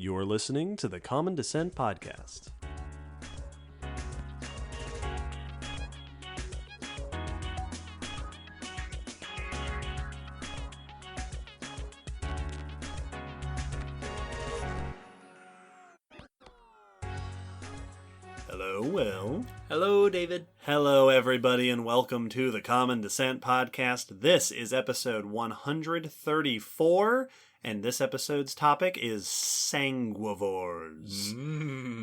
You're listening to the Common Descent Podcast. Hello, Will. Hello, David. Hello, everybody, and welcome to the Common Descent Podcast. This is episode 134, and this episode's topic is Sanguivores,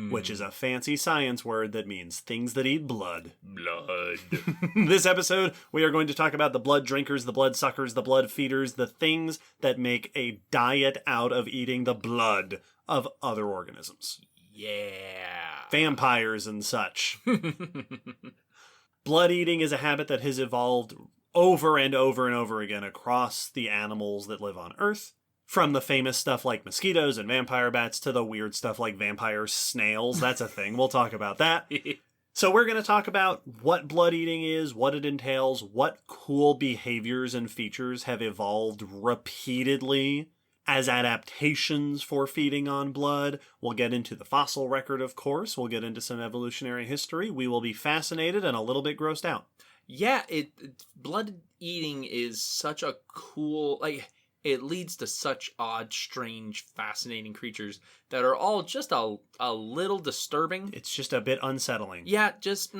which is a fancy science word that means things that eat blood. Blood. This episode, we are going to talk about the blood drinkers, the blood suckers, the blood feeders, the things that make a diet out of eating the blood of other organisms. Yeah. Vampires and such. Blood eating is a habit that has evolved over and over and over again across the animals that live on Earth. From the famous stuff like mosquitoes and vampire bats to the weird stuff like vampire snails. That's a thing. We'll talk about that. So we're going to talk about what blood eating is, what it entails, what cool behaviors and features have evolved repeatedly as adaptations for feeding on blood. We'll get into the fossil record, of course. We'll get into some evolutionary history. We will be fascinated and a little bit grossed out. Yeah, blood eating is such a cool, it leads to such odd, strange, fascinating creatures that are all just a little disturbing. It's just a bit unsettling. Yeah, just,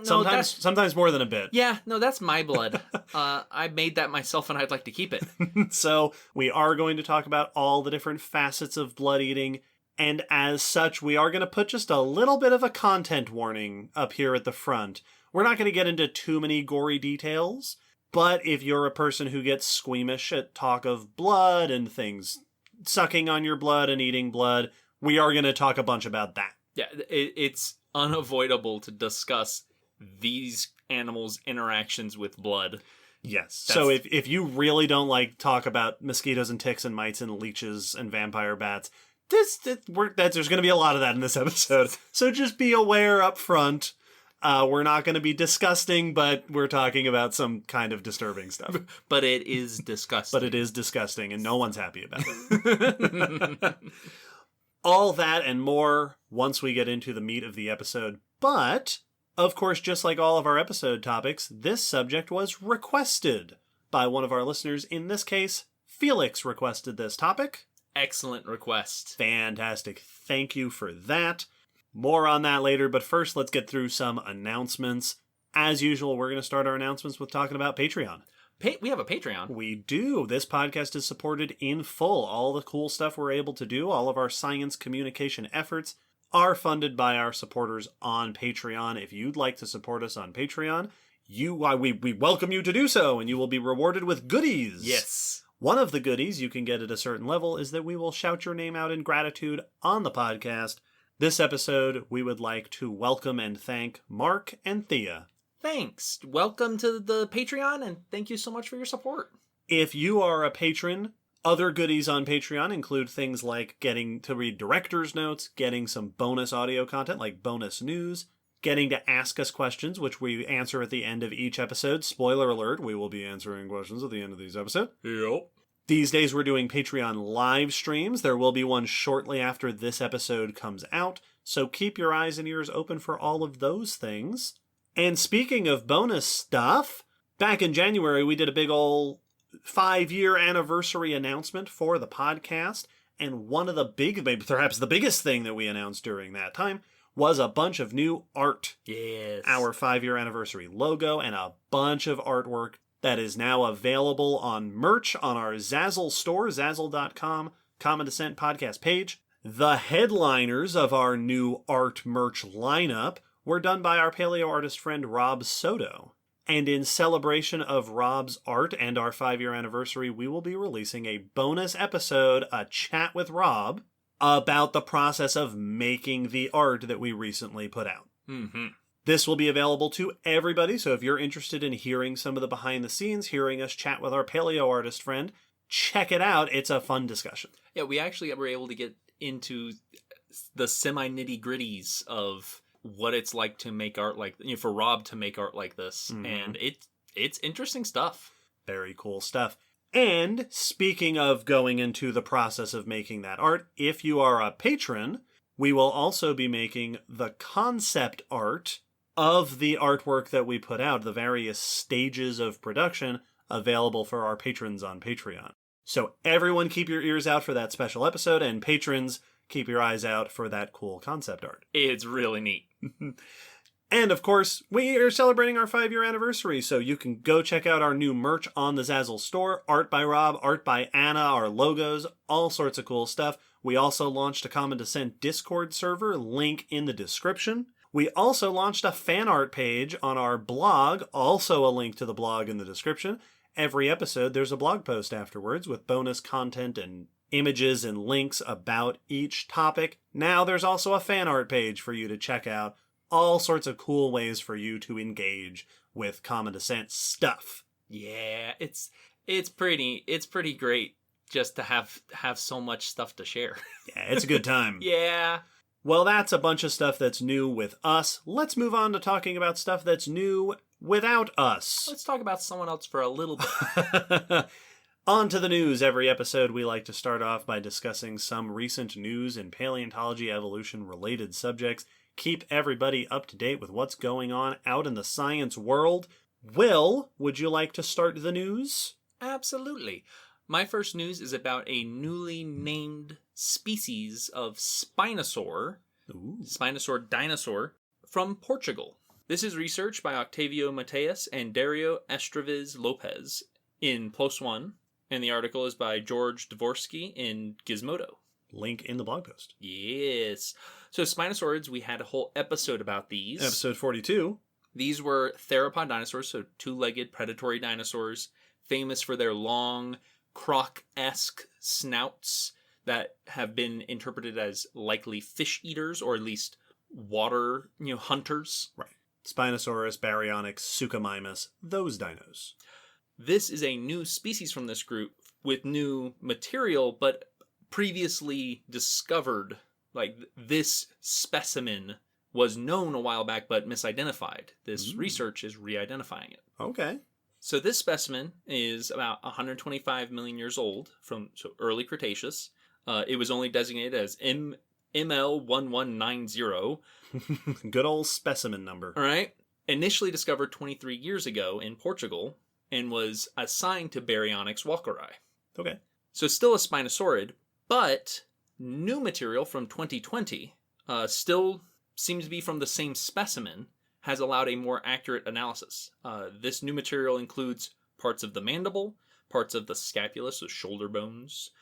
Sometimes more than a bit. Yeah, no, that's my blood. I made that myself and I'd like to keep it. So we are going to talk about all the different facets of blood eating. And as such, we are going to put just a little bit of a content warning up here at the front. We're not going to get into too many gory details. But if you're a person who gets squeamish at talk of blood and things sucking on your blood and eating blood, we are going to talk a bunch about that. Yeah, it's unavoidable to discuss these animals' interactions with blood. Yes. So if you really don't like talk about mosquitoes and ticks and mites and leeches and vampire bats, there's going to be a lot of that in this episode. So just be aware up front. We're not going to be disgusting, but we're talking about some kind of disturbing stuff. But it is disgusting. But it is disgusting, and no one's happy about it. All that and more once we get into the meat of the episode. But, of course, just like all of our episode topics, this subject was requested by one of our listeners. In this case, Felix requested this topic. Excellent request. Fantastic. Thank you for that. More on that later, but first let's get through some announcements. As usual, we're going to start our announcements with talking about Patreon. We have a Patreon. We do. This podcast is supported in full. All the cool stuff we're able to do, all of our science communication efforts are funded by our supporters on Patreon. If you'd like to support us on Patreon, we welcome you to do so, and you will be rewarded with goodies. Yes. One of the goodies you can get at a certain level is that we will shout your name out in gratitude on the podcast. This episode, we would like to welcome and thank Mark and Thea. Thanks. Welcome to the Patreon, and thank you so much for your support. If you are a patron, other goodies on Patreon include things like getting to read director's notes, getting some bonus audio content like bonus news, getting to ask us questions, which we answer at the end of each episode. Spoiler alert, we will be answering questions at the end of these episodes. Yep. These days we're doing Patreon live streams. There will be one shortly after this episode comes out, so keep your eyes and ears open for all of those things. And speaking of bonus stuff, back in January we did a big ol' 5-year anniversary announcement for the podcast, and one of the maybe perhaps the biggest thing that we announced during that time was a bunch of new art. Yes. Our 5-year anniversary logo and a bunch of artwork that is now available on merch on our Zazzle store, zazzle.com, Common Descent podcast page. The headliners of our new art merch lineup were done by our paleo artist friend Rob Soto. And in celebration of Rob's art and our 5-year anniversary, we will be releasing a bonus episode, a chat with Rob, about the process of making the art that we recently put out. Mm-hmm. This will be available to everybody, so if you're interested in hearing some of the behind the scenes, hearing us chat with our paleo artist friend, check it out. It's a fun discussion. Yeah, we actually were able to get into the semi-nitty-gritties of what it's like to make art for Rob to make art like this. Mm-hmm. And it's interesting stuff. Very cool stuff. And speaking of going into the process of making that art, if you are a patron, we will also be making the concept art of the artwork that we put out, the various stages of production available for our patrons on Patreon. So everyone keep your ears out for that special episode, and patrons, keep your eyes out for that cool concept art. It's really neat. And of course, we are celebrating our 5-year anniversary, so you can go check out our new merch on the Zazzle store. Art by Rob, art by Anna, our logos, all sorts of cool stuff. We also launched a Common Descent Discord server, link in the description. We also launched a fan art page on our blog, also a link to the blog in the description. Every episode, there's a blog post afterwards with bonus content and images and links about each topic. Now there's also a fan art page for you to check out. All sorts of cool ways for you to engage with Common Descent stuff. Yeah, it's pretty great just to have so much stuff to share. Yeah, it's a good time. Yeah. Well, that's a bunch of stuff that's new with us. Let's move on to talking about stuff that's new without us. Let's talk about someone else for a little bit. On to the news. Every episode, we like to start off by discussing some recent news in paleontology, evolution-related subjects. Keep everybody up to date with what's going on out in the science world. Will, would you like to start the news? Absolutely. My first news is about a newly named species of spinosaur, spinosaur dinosaur, from Portugal. This is research by Octavio Mateus and Dario Estevez Lopez in PLOS ONE, and the article is by George Dvorsky in Gizmodo. Link in the blog post. Yes. So spinosaurids, we had a whole episode about these. Episode 42. These were theropod dinosaurs, so two-legged predatory dinosaurs, famous for their long, croc-esque snouts that have been interpreted as likely fish eaters, or at least water, hunters. Right. Spinosaurus, Baryonyx, Suchomimus, those dinos. This is a new species from this group with new material, but previously discovered. Like, this specimen was known a while back, but misidentified. This research is re-identifying it. Okay. So this specimen is about 125 million years old, from early Cretaceous. It was only designated as ML1190. Good old specimen number. All right. Initially discovered 23 years ago in Portugal, and was assigned to Baryonyx walkeri. Okay. So still a spinosaurid, but new material from 2020, still seems to be from the same specimen, has allowed a more accurate analysis. This new material includes parts of the mandible, parts of the scapula, so shoulder bones,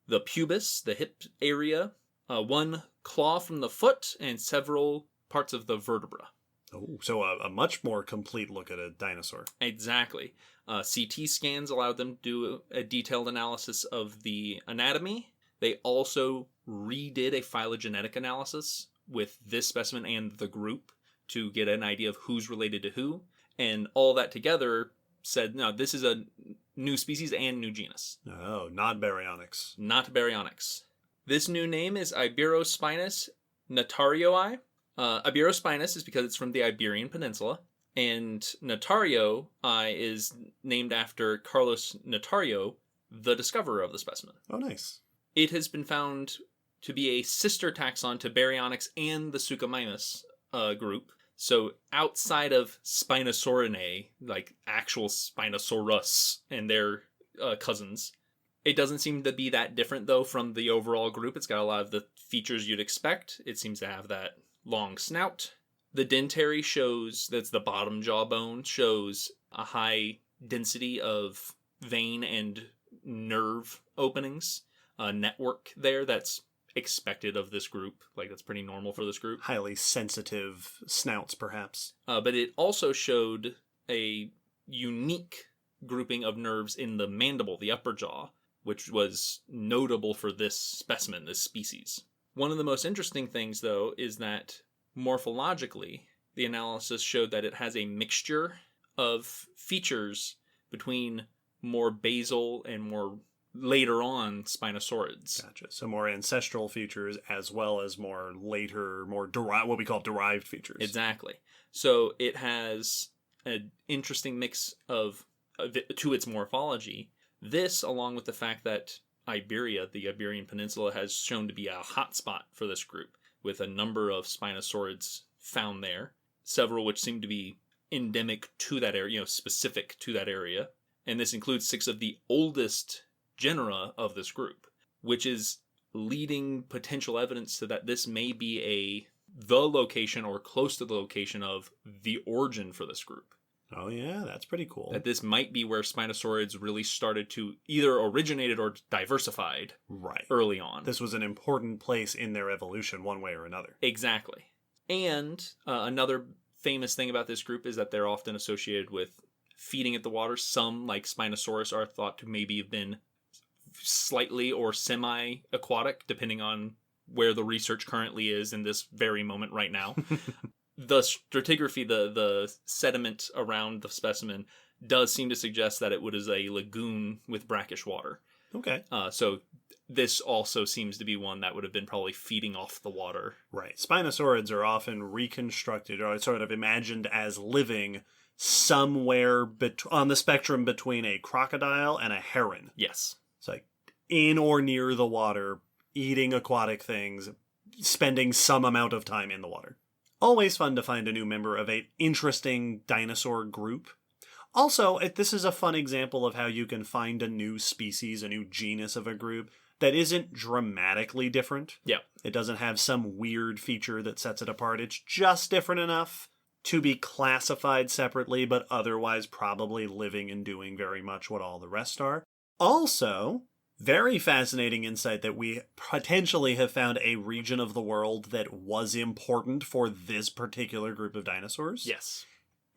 the pubis, the hip area, one claw from the foot, and several parts of the vertebra. Oh, so a much more complete look at a dinosaur. Exactly. CT scans allowed them to do a detailed analysis of the anatomy. They also redid a phylogenetic analysis with this specimen and the group to get an idea of who's related to who. And all that together said, no, this is a new species and new genus. Oh, not Baryonyx. Not Baryonyx. This new name is Iberospinus natarioi. Iberospinus is because it's from the Iberian Peninsula. And Natario is named after Carlos Natario, the discoverer of the specimen. Oh, nice. It has been found to be a sister taxon to Baryonyx and the Suchomimus group. So outside of Spinosaurinae, like actual Spinosaurus and their cousins, it doesn't seem to be that different, though, from the overall group. It's got a lot of the features you'd expect. It seems to have that long snout. The dentary shows, that's the bottom jawbone, shows a high density of vein and nerve openings. Network there that's expected of this group. Like, that's pretty normal for this group. Highly sensitive snouts, perhaps. But it also showed a unique grouping of nerves in the mandible, the upper jaw, which was notable for this specimen, this species. One of the most interesting things, though, is that morphologically, the analysis showed that it has a mixture of features between more basal and more later on Spinosaurids. Gotcha. So more ancestral features as well as more later, more what we call derived features. Exactly. So it has an interesting mix of to its morphology This, along with the fact that Iberia, the Iberian Peninsula, has shown to be a hotspot for this group, with a number of spinosaurids found there, several which seem to be endemic to that area, specific to that area. And this includes 6 of the oldest genera of this group, which is leading potential evidence to that this may be the location or close to the location of the origin for this group. Oh yeah, that's pretty cool. That this might be where spinosaurids really started to either originated or diversified early on. This was an important place in their evolution one way or another. Exactly. And another famous thing about this group is that they're often associated with feeding at the water. Some, like Spinosaurus, are thought to maybe have been slightly or semi-aquatic, depending on where the research currently is in this very moment right now. The stratigraphy, the sediment around the specimen, does seem to suggest that it was a lagoon with brackish water. Okay. So this also seems to be one that would have been probably feeding off the water. Right. Spinosaurids are often reconstructed or sort of imagined as living somewhere on the spectrum between a crocodile and a heron. Yes. It's like in or near the water, eating aquatic things, spending some amount of time in the water. Always fun to find a new member of an interesting dinosaur group. Also, this is a fun example of how you can find a new species, a new genus of a group that isn't dramatically different. Yeah. It doesn't have some weird feature that sets it apart. It's just different enough to be classified separately, but otherwise probably living and doing very much what all the rest are. Also, very fascinating insight that we potentially have found a region of the world that was important for this particular group of dinosaurs. Yes.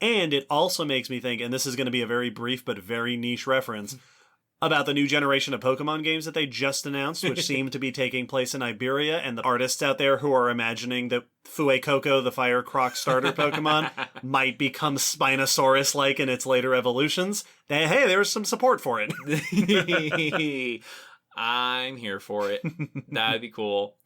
And it also makes me think, and this is going to be a very brief but very niche reference, about the new generation of Pokemon games that they just announced, which seem to be taking place in Iberia, and the artists out there who are imagining that Fuecoco, the Fire Croc starter Pokemon, might become Spinosaurus-like in its later evolutions. Hey, there's some support for it. I'm here for it. That'd be cool.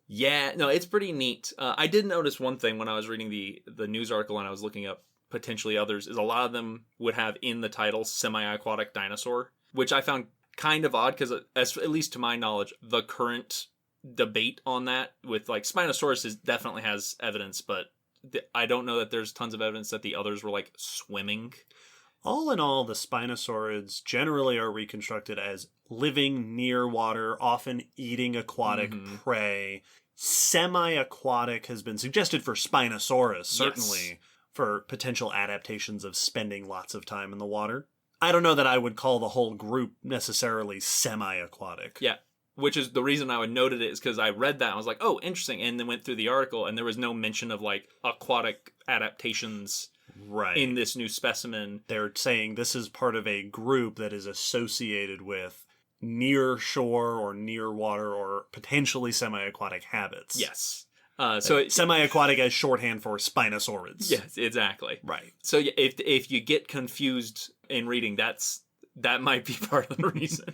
Yeah, no, it's pretty neat. I did notice one thing when I was reading the news article and I was looking up potentially others, is a lot of them would have in the title semi-aquatic dinosaur, which I found kind of odd because, at least to my knowledge, the current debate on that with like Spinosaurus definitely has evidence, but I don't know that there's tons of evidence that the others were like swimming. All in all, the Spinosaurids generally are reconstructed as living near water, often eating aquatic prey. Semi-aquatic has been suggested for Spinosaurus, certainly, yes, for potential adaptations of spending lots of time in the water. I don't know that I would call the whole group necessarily semi-aquatic. Yeah, which is the reason I would noted it is because I read that and I was like, oh, interesting, and then went through the article and there was no mention of like aquatic adaptations in this new specimen. They're saying this is part of a group that is associated with near shore or near water or potentially semi-aquatic habits. Yes. So semi-aquatic as shorthand for Spinosaurids. Yes, exactly. Right. So if you get confused in reading, that might be part of the reason.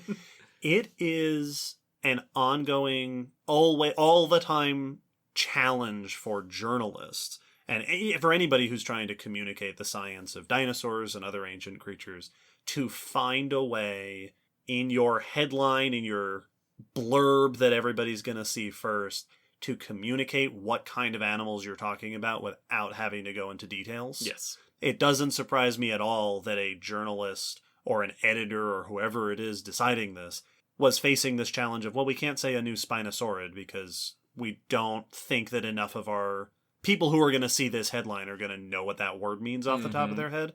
It is an ongoing, all the time challenge for journalists and for anybody who's trying to communicate the science of dinosaurs and other ancient creatures to find a way in your headline, in your blurb that everybody's going to see first, to communicate what kind of animals you're talking about without having to go into details. Yes. It doesn't surprise me at all that a journalist or an editor or whoever it is deciding this was facing this challenge of, well, we can't say a new Spinosaurid because we don't think that enough of our people who are going to see this headline are going to know what that word means off the top of their head.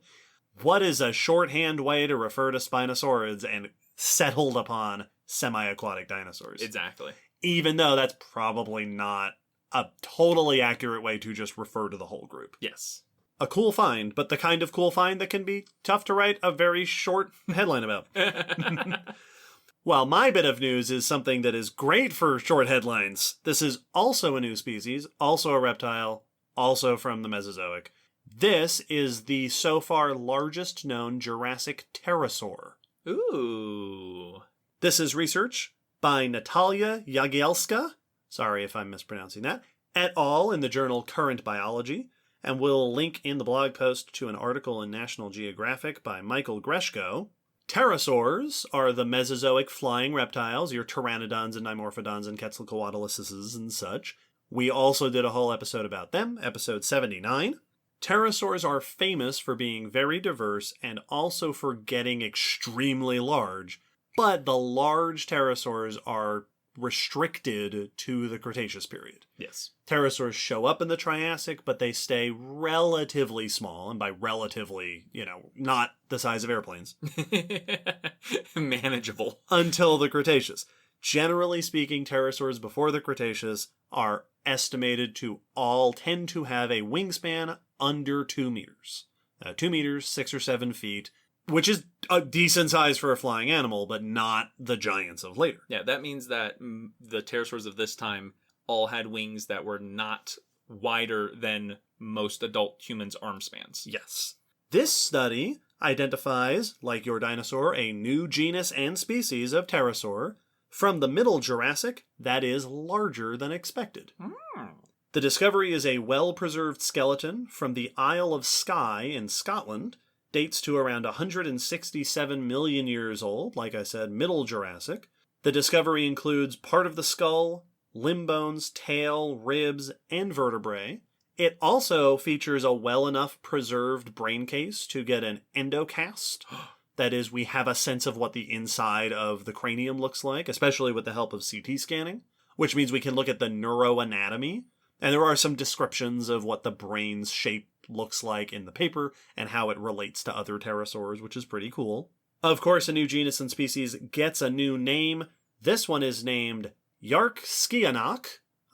What is a shorthand way to refer to Spinosaurids, and settled upon semi-aquatic dinosaurs? Exactly. Even though that's probably not a totally accurate way to just refer to the whole group. Yes. A cool find, but the kind of cool find that can be tough to write a very short headline about. Well, my bit of news is something that is great for short headlines. This is also a new species, also a reptile, also from the Mesozoic. This is the so far largest known Jurassic pterosaur. Ooh. This is research by Natalia Jagielska, sorry if I'm mispronouncing that, et al. In the journal Current Biology, and we'll link in the blog post to an article in National Geographic by Michael Greshko, Pterosaurs are the Mesozoic flying reptiles, your pteranodons and dimorphodons and quetzalcoatluses and such. We also did a whole episode about them, episode 79. Pterosaurs are famous for being very diverse and also for getting extremely large, but the large pterosaurs are restricted to the Cretaceous period. Yes. Pterosaurs show up in the Triassic, but they stay relatively small, and by relatively, not the size of airplanes. Manageable. Until the Cretaceous. Generally speaking, pterosaurs before the Cretaceous are estimated to all tend to have a wingspan under 2 meters. 2 meters, 6 or 7 feet, which is a decent size for a flying animal, but not the giants of later. Yeah, that means that the pterosaurs of this time all had wings that were not wider than most adult humans' arm spans. Yes. This study identifies, like your dinosaur, a new genus and species of pterosaur from the Middle Jurassic that is larger than expected. The discovery is a well-preserved skeleton from the Isle of Skye in Scotland, dates to around 167 million years old, like I said, Middle Jurassic. The discovery includes part of the skull, limb bones, tail, ribs, and vertebrae. It also features a well enough preserved brain case to get an endocast. That is, we have a sense of what the inside of the cranium looks like, especially with the help of CT scanning, which means we can look at the neuroanatomy. And there are some descriptions of what the brain's shape looks like in the paper and how it relates to other pterosaurs, which is pretty cool. Of course, a new genus and species gets a new name. This one is named Yarkskianach.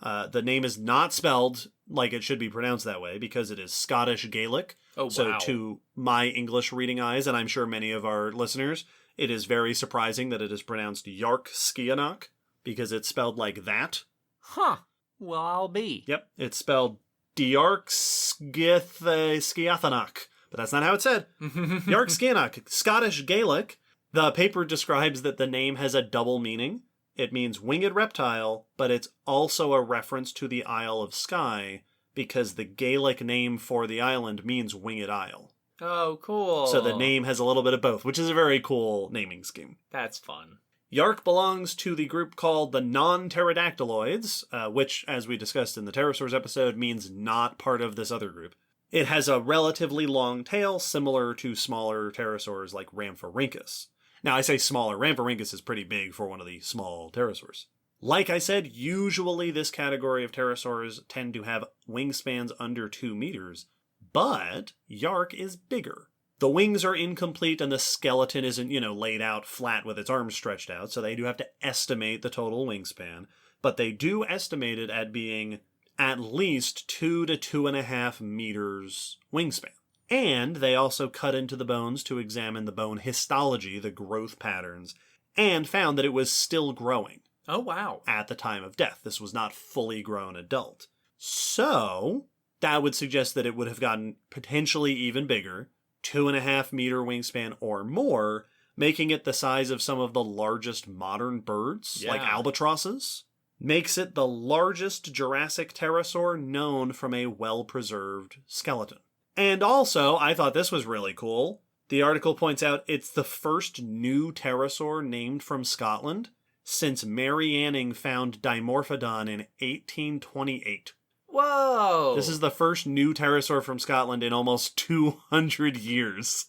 The name is not spelled like it should be pronounced that way because it is Scottish Gaelic. Oh, wow. So to my English reading eyes, and I'm sure many of our listeners, it is very surprising that it is pronounced Yarkskianach because it's spelled like that. Huh. Well, I'll be. Yep, it's spelled Yarkskiathanach, but that's not how it's said. Yarkskianach, Scottish Gaelic. The paper describes that the name has a double meaning. It means winged reptile, but it's also a reference to the Isle of Skye, because the Gaelic name for the island means winged isle. Oh, cool. So the name has a little bit of both, which is a very cool naming scheme. That's fun. Yark belongs to the group called the non-pterodactyloids, which, as we discussed in the pterosaurs episode, means not part of this other group. It has a relatively long tail, similar to smaller pterosaurs like Rhamphorhynchus. Now, I say smaller. Rhamphorhynchus is pretty big for one of the small pterosaurs. Like I said, usually this category of pterosaurs tend to have wingspans under 2 meters, but Yark is bigger. The wings are incomplete and the skeleton isn't, laid out flat with its arms stretched out, so they do have to estimate the total wingspan. But they do estimate it at being at least 2 to 2.5 meters wingspan. And they also cut into the bones to examine the bone histology, the growth patterns, and found that it was still growing. Oh, wow. At the time of death. This was not fully grown adult. So, that would suggest that it would have gotten potentially even bigger, 2.5 meter wingspan or more, making it the size of some of the largest modern birds, like albatrosses. Makes it the largest Jurassic pterosaur known from a well-preserved skeleton. And also, I thought this was really cool. The article points out it's the first new pterosaur named from Scotland since Mary Anning found Dimorphodon in 1828. Whoa! This is the first new pterosaur from Scotland in almost 200 years.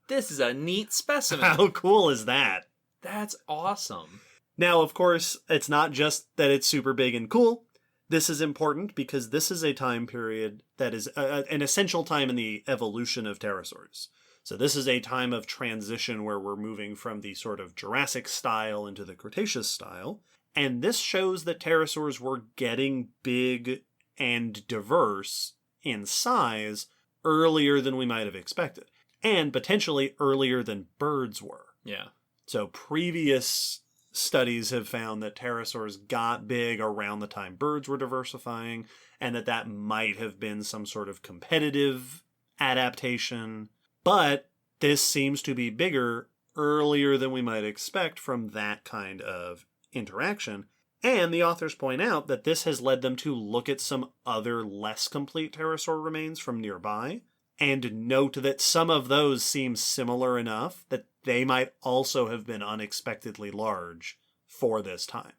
This is a neat specimen. How cool is that? That's awesome. Now, of course, it's not just that it's super big and cool. This is important because this is a time period that is an essential time in the evolution of pterosaurs. So this is a time of transition where we're moving from the sort of Jurassic style into the Cretaceous style. And this shows that pterosaurs were getting big and diverse in size earlier than we might have expected. And potentially earlier than birds were. Yeah. So previous studies have found that pterosaurs got big around the time birds were diversifying, and that might have been some sort of competitive adaptation. But this seems to be bigger earlier than we might expect from that kind of interaction. And the authors point out that this has led them to look at some other less complete pterosaur remains from nearby, and note that some of those seem similar enough that they might also have been unexpectedly large for this time.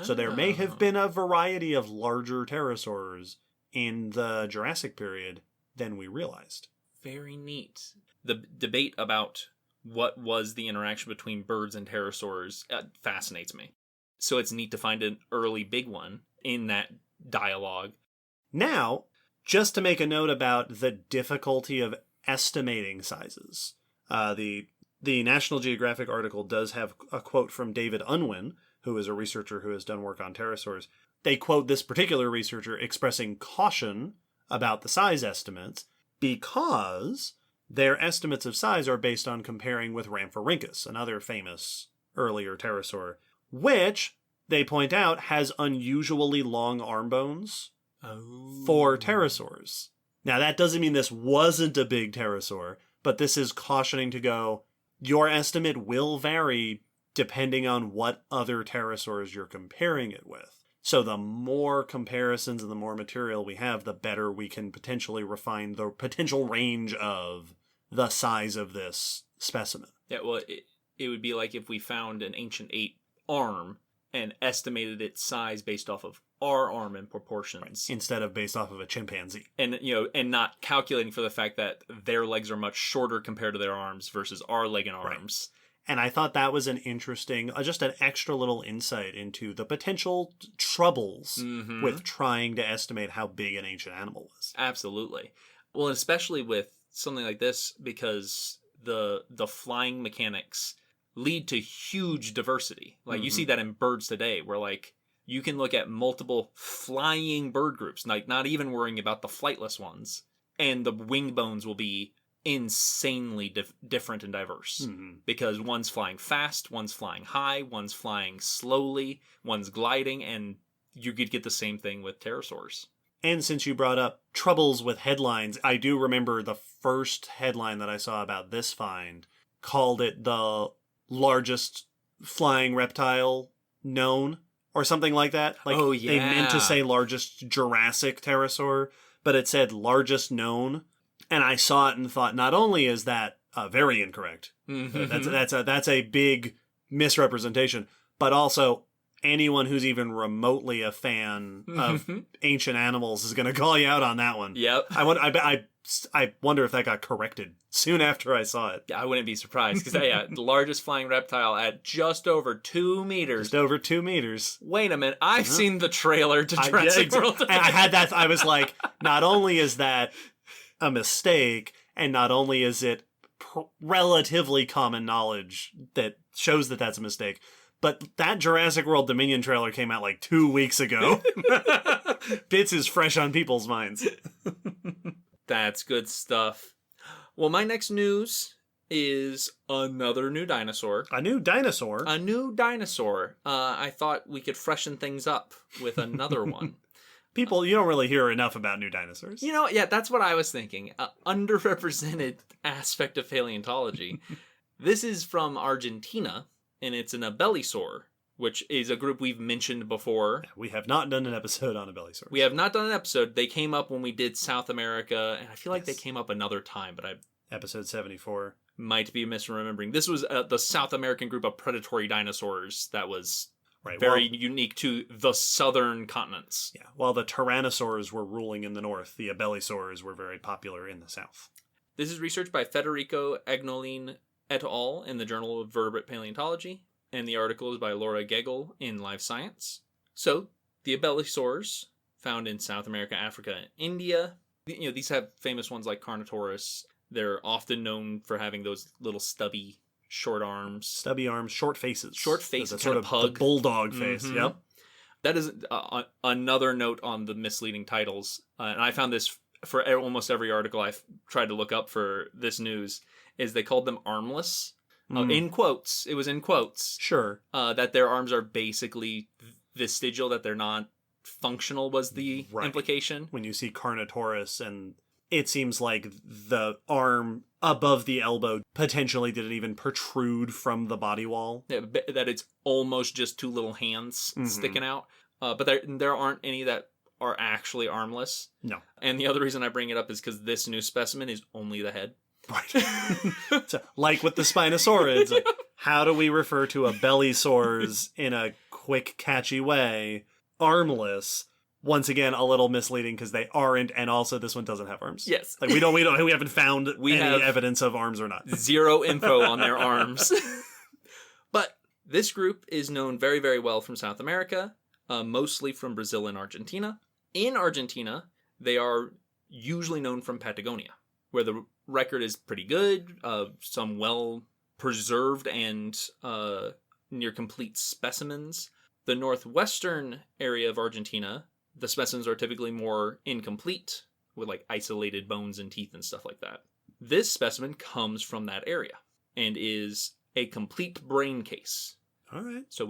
So there may have been a variety of larger pterosaurs in the Jurassic period than we realized. Very neat. The debate about what was the interaction between birds and pterosaurs fascinates me. So it's neat to find an early big one in that dialogue. Now, just to make a note about the difficulty of estimating sizes, the National Geographic article does have a quote from David Unwin, who is a researcher who has done work on pterosaurs. They quote this particular researcher expressing caution about the size estimates because their estimates of size are based on comparing with Rhamphorhynchus, another famous earlier pterosaur, which, they point out, has unusually long arm bones for pterosaurs. Now, that doesn't mean this wasn't a big pterosaur, but this is cautioning to go, your estimate will vary depending on what other pterosaurs you're comparing it with. So the more comparisons and the more material we have, the better we can potentially refine the potential range of the size of this specimen. Yeah, well, it would be like if we found an ancient ape arm and estimated its size based off of our arm and proportions. Right. Instead of based off of a chimpanzee. And, and not calculating for the fact that their legs are much shorter compared to their arms versus our leg and arms. Right. And I thought that was an interesting, just an extra little insight into the potential troubles with trying to estimate how big an ancient animal was. Absolutely. Well, especially with something like this, because the flying mechanics lead to huge diversity. Like you see that in birds today, where like you can look at multiple flying bird groups, like not even worrying about the flightless ones, and the wing bones will be insanely different and diverse because one's flying fast, one's flying high, one's flying slowly, one's gliding, and you could get the same thing with pterosaurs. And since you brought up troubles with headlines, I do remember the first headline that I saw about this find called it the largest flying reptile known or something like that. Like, oh, yeah. They meant to say largest Jurassic pterosaur, but it said largest known. And I saw it and thought, not only is that very incorrect, that's a big misrepresentation, but also anyone who's even remotely a fan of ancient animals is going to call you out on that one. Yep. I wonder if that got corrected soon after I saw it. I wouldn't be surprised because the largest flying reptile at just over 2 meters. Just over 2 meters. Wait a minute. I've seen the trailer to Jurassic World. And I had that. I was like, not only is that a mistake, and not only is it relatively common knowledge that shows that that's a mistake, but that Jurassic World Dominion trailer came out like 2 weeks ago. Bits is fresh on people's minds. That's good stuff. Well, my next news is another new dinosaur. A new dinosaur? A new dinosaur. I thought we could freshen things up with another one. People, you don't really hear enough about new dinosaurs. Yeah, that's what I was thinking. Underrepresented aspect of paleontology. This is from Argentina, and it's an abelisaur, which is a group we've mentioned before. We have not done an episode on abelisaurs. We have not done an episode. They came up when we did South America, and I feel like they came up another time, but I... Episode 74. Might be misremembering. This was the South American group of predatory dinosaurs that was... Right, very unique to the southern continents. Yeah, while the tyrannosaurs were ruling in the north, the abelisaurs were very popular in the south. This is research by Federico Agnolin et al. In the Journal of Vertebrate Paleontology, and the article is by Laura Gegel in Life Science. So, the abelisaurs, found in South America, Africa, and India. These have famous ones like Carnotaurus. They're often known for having those little stubby short arms. Stubby arms, short faces. Short faces, sort of pug. The bulldog face, yep. That is another note on the misleading titles. And I found this for almost every article I've tried to look up for this news, is they called them armless. In quotes. It was in quotes. Sure. That their arms are basically vestigial, that they're not functional was the implication. When you see Carnotaurus, and it seems like the arm above the elbow potentially didn't even protrude from the body wall. Yeah, that it's almost just two little hands sticking out. But there aren't any that are actually armless. No. And the other reason I bring it up is because this new specimen is only the head. Right. So, like with the spinosaurids, like, how do we refer to abelisaurs in a quick, catchy way? Armless. Once again, a little misleading because they aren't, and also this one doesn't have arms. Yes. Like we haven't found any evidence of arms or not. Zero info on their arms. But this group is known very, very well from South America, mostly from Brazil and Argentina. In Argentina, they are usually known from Patagonia, where the record is pretty good, some well-preserved and near-complete specimens. The northwestern area of Argentina, the specimens are typically more incomplete, with like isolated bones and teeth and stuff like that. This specimen comes from that area, and is a complete brain case. All right. So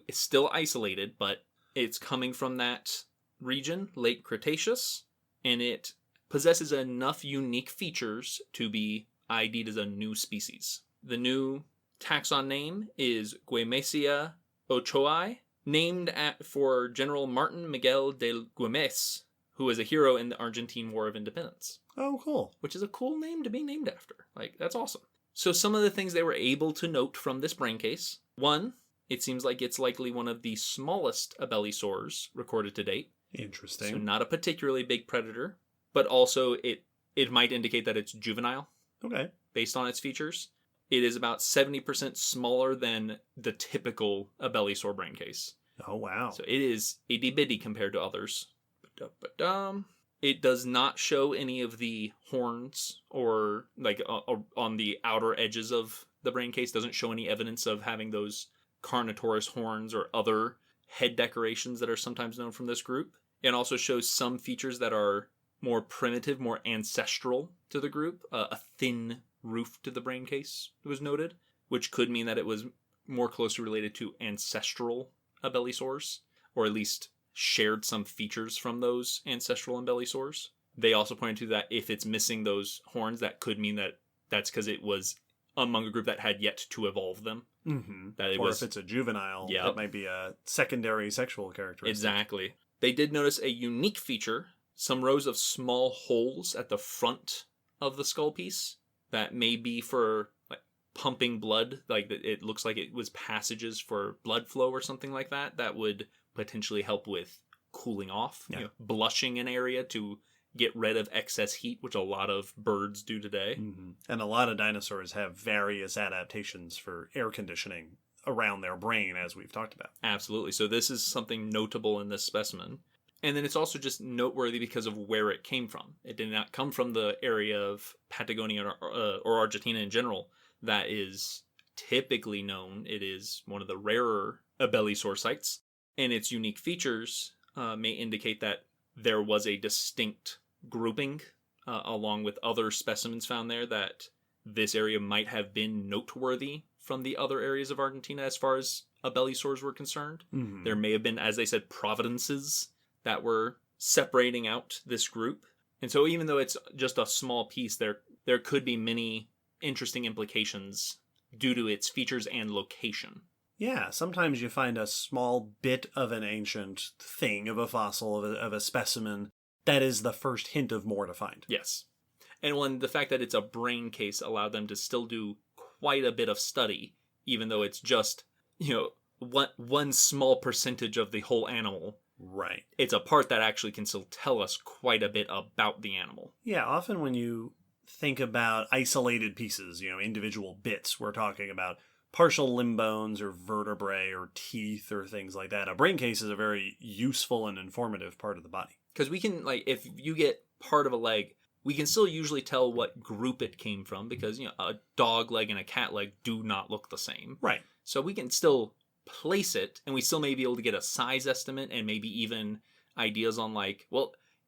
it's still isolated, but it's coming from that region, late Cretaceous, and it possesses enough unique features to be ID'd as a new species. The new taxon name is Güemesia ochoai, named for General Martin Miguel de Güemes, who was a hero in the Argentine War of Independence. Oh, cool. Which is a cool name to be named after. Like, that's awesome. So some of the things they were able to note from this brain case. One, it seems like it's likely one of the smallest abelisaurs recorded to date. Interesting. So not a particularly big predator, but also it might indicate that it's juvenile. Okay. Based on its features. It is about 70% smaller than the typical abelisaur brain case. Oh, wow. So it is itty-bitty compared to others. It does not show any of the horns or like on the outer edges of the brain case. Doesn't show any evidence of having those carnotaurus horns or other head decorations that are sometimes known from this group. It also shows some features that are more primitive, more ancestral to the group. A thin roof to the brain case was noted, which could mean that it was more closely related to ancestral abelisaurs, or at least shared some features from those ancestral abelisaurs. They also pointed to that if it's missing those horns, that could mean that that's because it was among a group that had yet to evolve them. Mm-hmm. Or if it's a juvenile, Yep. that might be a secondary sexual characteristic. Exactly. They did notice a unique feature, some rows of small holes at the front of the skull piece that may be for like pumping blood. Like it looks like it was passages for blood flow or something like that. That would potentially help with cooling off, Yeah. Blushing an area to get rid of excess heat, which a lot of birds do today. Mm-hmm. And a lot of dinosaurs have various adaptations for air conditioning around their brain, as we've talked about. Absolutely. So this is something notable in this specimen. And then it's also just noteworthy because of where it came from. It did not come from the area of Patagonia or Argentina in general that is typically known. It is one of the rarer abelisaur sites. And its unique features may indicate that there was a distinct grouping along with other specimens found there, that this area might have been noteworthy from the other areas of Argentina as far as abelisaurs were concerned. Mm-hmm. There may have been, as they said, providences that were separating out this group. And so even though it's just a small piece, there could be many interesting implications due to its features and location. Yeah, sometimes you find a small bit of an ancient thing, of a fossil, of a specimen, that is the first hint of more to find. Yes. And the fact that it's a brain case allowed them to still do quite a bit of study, even though it's just, one small percentage of the whole animal. Right. It's a part that actually can still tell us quite a bit about the animal. Yeah, often when you think about isolated pieces, individual bits, we're talking about partial limb bones or vertebrae or teeth or things like that. A brain case is a very useful and informative part of the body. Because we can, if you get part of a leg, we can still usually tell what group it came from because, a dog leg and a cat leg do not look the same. Right. So we can still place it, and we still may be able to get a size estimate and maybe even ideas on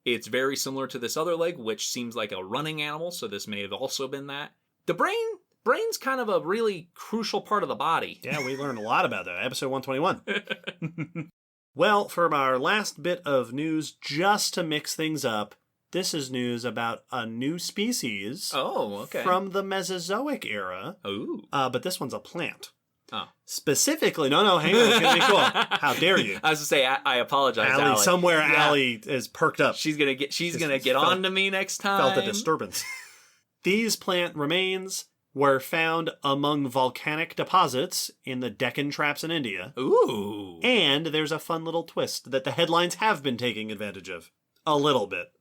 it's very similar to this other leg, which seems like a running animal, so this may have also been that. The brain's kind of a really crucial part of the body. Yeah, we learned a lot about that. Episode 121. Well, for our last bit of news, just to mix things up, this is news about a new species from the Mesozoic era. Ooh. But this one's a plant. Oh. Specifically, no, hang on, it's going to be cool. How dare you? I was to say, I apologize, Allie. Allie. Allie is perked up. She's gonna get on to me next time. Felt a disturbance. These plant remains were found among volcanic deposits in the Deccan Traps in India. Ooh. And there's a fun little twist that the headlines have been taking advantage of. A little bit.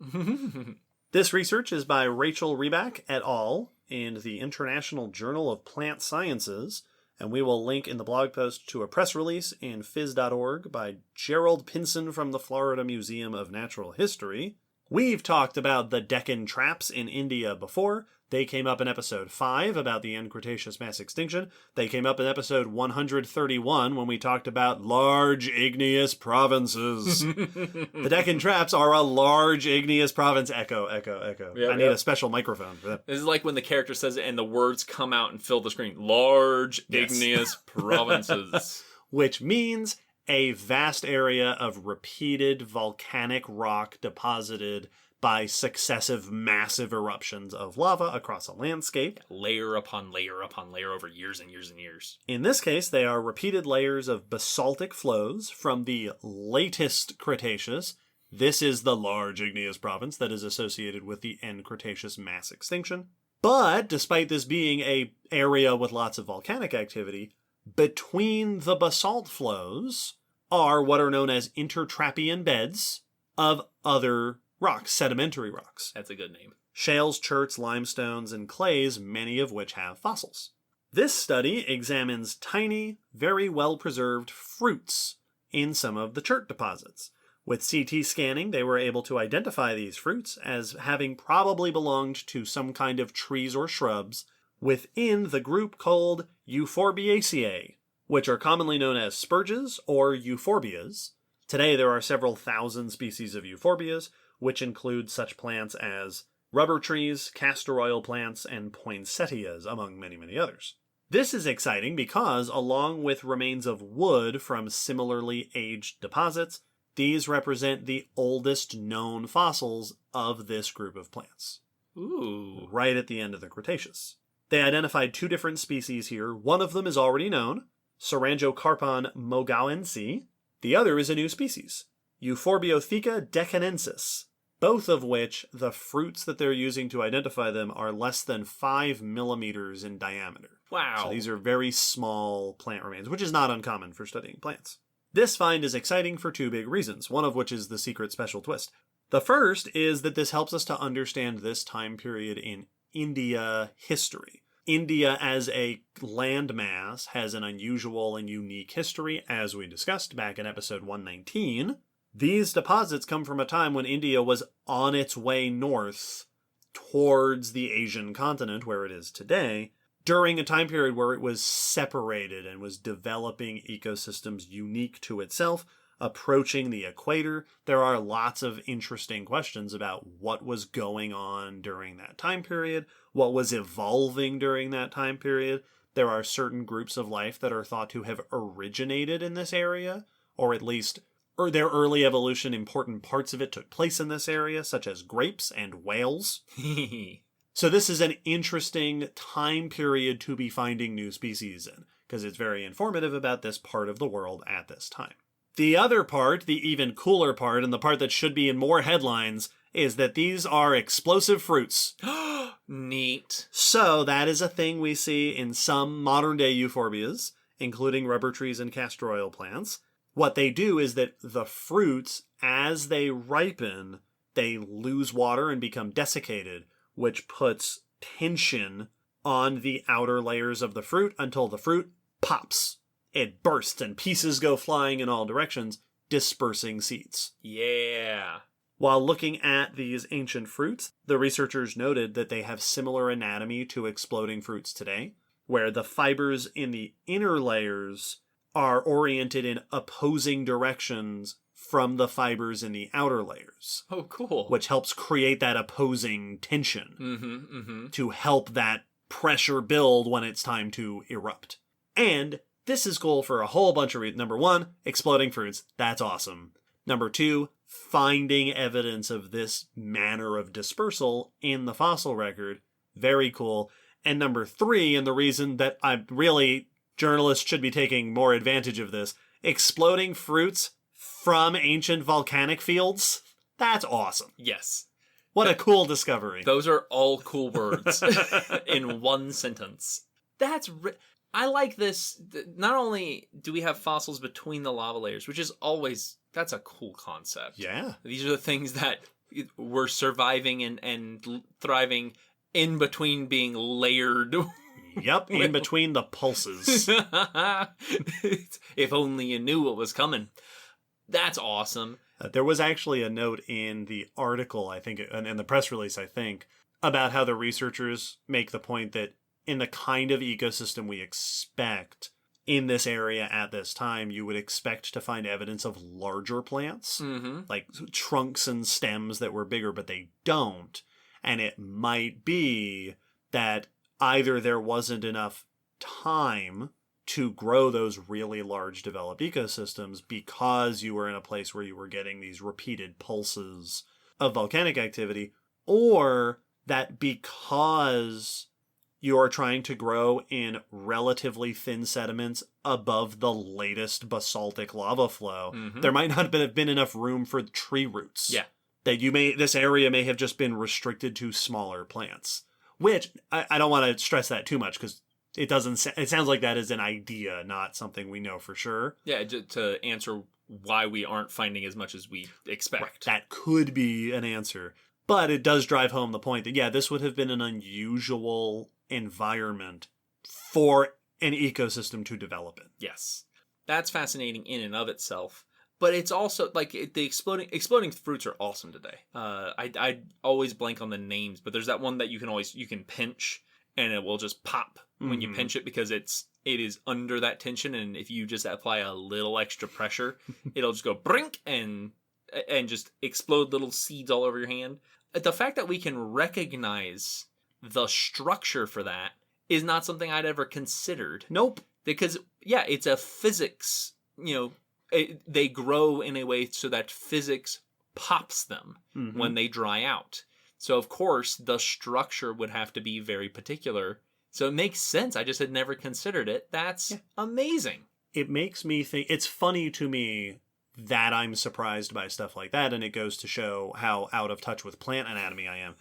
This research is by Rachel Reback et al. In the International Journal of Plant Sciences, and we will link in the blog post to a press release in phys.org by Gerald Pinson from the Florida Museum of Natural History. We've talked about the Deccan Traps in India before. They came up in episode 5 about the end Cretaceous mass extinction. They came up in episode 131 when we talked about large igneous provinces. The Deccan Traps are a large igneous province. Echo, echo, echo. Yep, I need a special microphone for that. This is like when the character says it and the words come out and fill the screen. Large igneous provinces. Which means a vast area of repeated volcanic rock deposited by successive massive eruptions of lava across a landscape. Layer upon layer upon layer over years and years and years. In this case, they are repeated layers of basaltic flows from the latest Cretaceous. This is the large igneous province that is associated with the end Cretaceous mass extinction. But despite this being an area with lots of volcanic activity, between the basalt flows are what are known as intertrappean beds of other rocks, sedimentary rocks. That's a good name. Shales, cherts, limestones, and clays, many of which have fossils. This study examines tiny, very well-preserved fruits in some of the chert deposits. With CT scanning, they were able to identify these fruits as having probably belonged to some kind of trees or shrubs within the group called Euphorbiaceae, which are commonly known as spurges or euphorbias. Today there are several thousand species of euphorbias, which include such plants as rubber trees, castor oil plants, and poinsettias, among many, many others. This is exciting because, along with remains of wood from similarly aged deposits, these represent the oldest known fossils of this group of plants. Ooh. Right at the end of the Cretaceous. They identified 2 different species here. One of them is already known, Sarangiocarpon mogawensi. The other is a new species, Euphorbiothica deccanensis, both of which the fruits that they're using to identify them are less than 5 millimeters in diameter. Wow. So these are very small plant remains, which is not uncommon for studying plants. This find is exciting for 2 big reasons, one of which is the secret special twist. The first is that this helps us to understand this time period in India history. India as a landmass has an unusual and unique history, as we discussed back in episode 119. These deposits come from a time when India was on its way north towards the Asian continent, where it is today, during a time period where it was separated and was developing ecosystems unique to itself, approaching the equator. There are lots of interesting questions about what was going on during that time period, what was evolving during that time period. There are certain groups of life that are thought to have originated in this area, or at least their early evolution, important parts of it took place in this area, such as grapes and whales. So this is an interesting time period to be finding new species in, because it's very informative about this part of the world at this time. The other part, the even cooler part, and the part that should be in more headlines, is that these are explosive fruits. Neat. So that is a thing we see in some modern-day euphorbias, including rubber trees and castor oil plants. What they do is that the fruits, as they ripen, they lose water and become desiccated, which puts tension on the outer layers of the fruit until the fruit pops. It bursts and pieces go flying in all directions, dispersing seeds. Yeah. While looking at these ancient fruits, the researchers noted that they have similar anatomy to exploding fruits today, where the fibers in the inner layers are oriented in opposing directions from the fibers in the outer layers. Oh, cool. Which helps create that opposing tension to help that pressure build when it's time to erupt. And this is cool for a whole bunch of reasons. Number 1, exploding fruits. That's awesome. Number 2, finding evidence of this manner of dispersal in the fossil record. Very cool. And number 3, and the reason that journalists should be taking more advantage of this, exploding fruits from ancient volcanic fields. That's awesome. Yes. What a cool discovery. Those are all cool words in one sentence. I like this. Not only do we have fossils between the lava layers, which is always, that's a cool concept. Yeah. These are the things that were surviving and thriving in between being layered. Yep, in between the pulses. If only you knew what was coming. That's awesome. There was actually a note in the article, I think, and in the press release, I think, about how the researchers make the point that in the kind of ecosystem we expect in this area at this time, you would expect to find evidence of larger plants, like trunks and stems that were bigger, but they don't. And it might be that either there wasn't enough time to grow those really large developed ecosystems because you were in a place where you were getting these repeated pulses of volcanic activity, or that because you are trying to grow in relatively thin sediments above the latest basaltic lava flow, there might not have been enough room for tree roots. Yeah. That this area may have just been restricted to smaller plants. Which, I don't want to stress that too much, because it sounds like that is an idea, not something we know for sure. Yeah, to answer why we aren't finding as much as we expect. Right. That could be an answer. But it does drive home the point that, yeah, this would have been an unusual environment for an ecosystem to develop in. Yes. That's fascinating in and of itself. But it's also, like, the exploding fruits are awesome today. I always blank on the names, but there's that one that you can pinch, and it will just pop when you pinch it, because it is under that tension, and if you just apply a little extra pressure, it'll just go brink and just explode little seeds all over your hand. The fact that we can recognize the structure for that is not something I'd ever considered. Nope. Because, yeah, it's a physics, they grow in a way so that physics pops them when they dry out. So, of course, the structure would have to be very particular. So it makes sense. I just had never considered it. That's amazing. It makes me think, it's funny to me that I'm surprised by stuff like that, and it goes to show how out of touch with plant anatomy I am.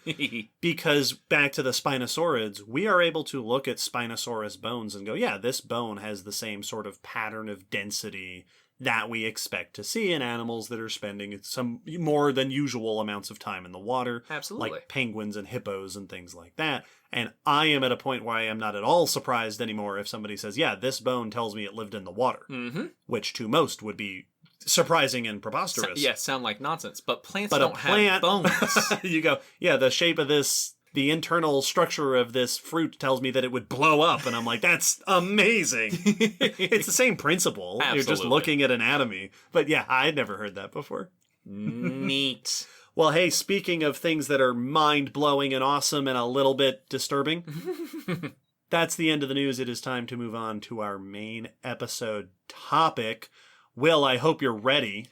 Because back to the spinosaurids, we are able to look at Spinosaurus bones and go, yeah, this bone has the same sort of pattern of density that we expect to see in animals that are spending some more than usual amounts of time in the water. Absolutely. Like penguins and hippos and things like that. And I am at a point where I am not at all surprised anymore if somebody says, yeah, this bone tells me it lived in the water. Which to most would be surprising and preposterous. Sound like nonsense. But plants don't have bones. You go, yeah, the shape of this, the internal structure of this fruit tells me that it would blow up. And I'm like, that's amazing. It's the same principle. Absolutely. You're just looking at anatomy. But yeah, I'd never heard that before. Neat. Well, hey, speaking of things that are mind-blowing and awesome and a little bit disturbing, that's the end of the news. It is time to move on to our main episode topic. Will, I hope you're ready.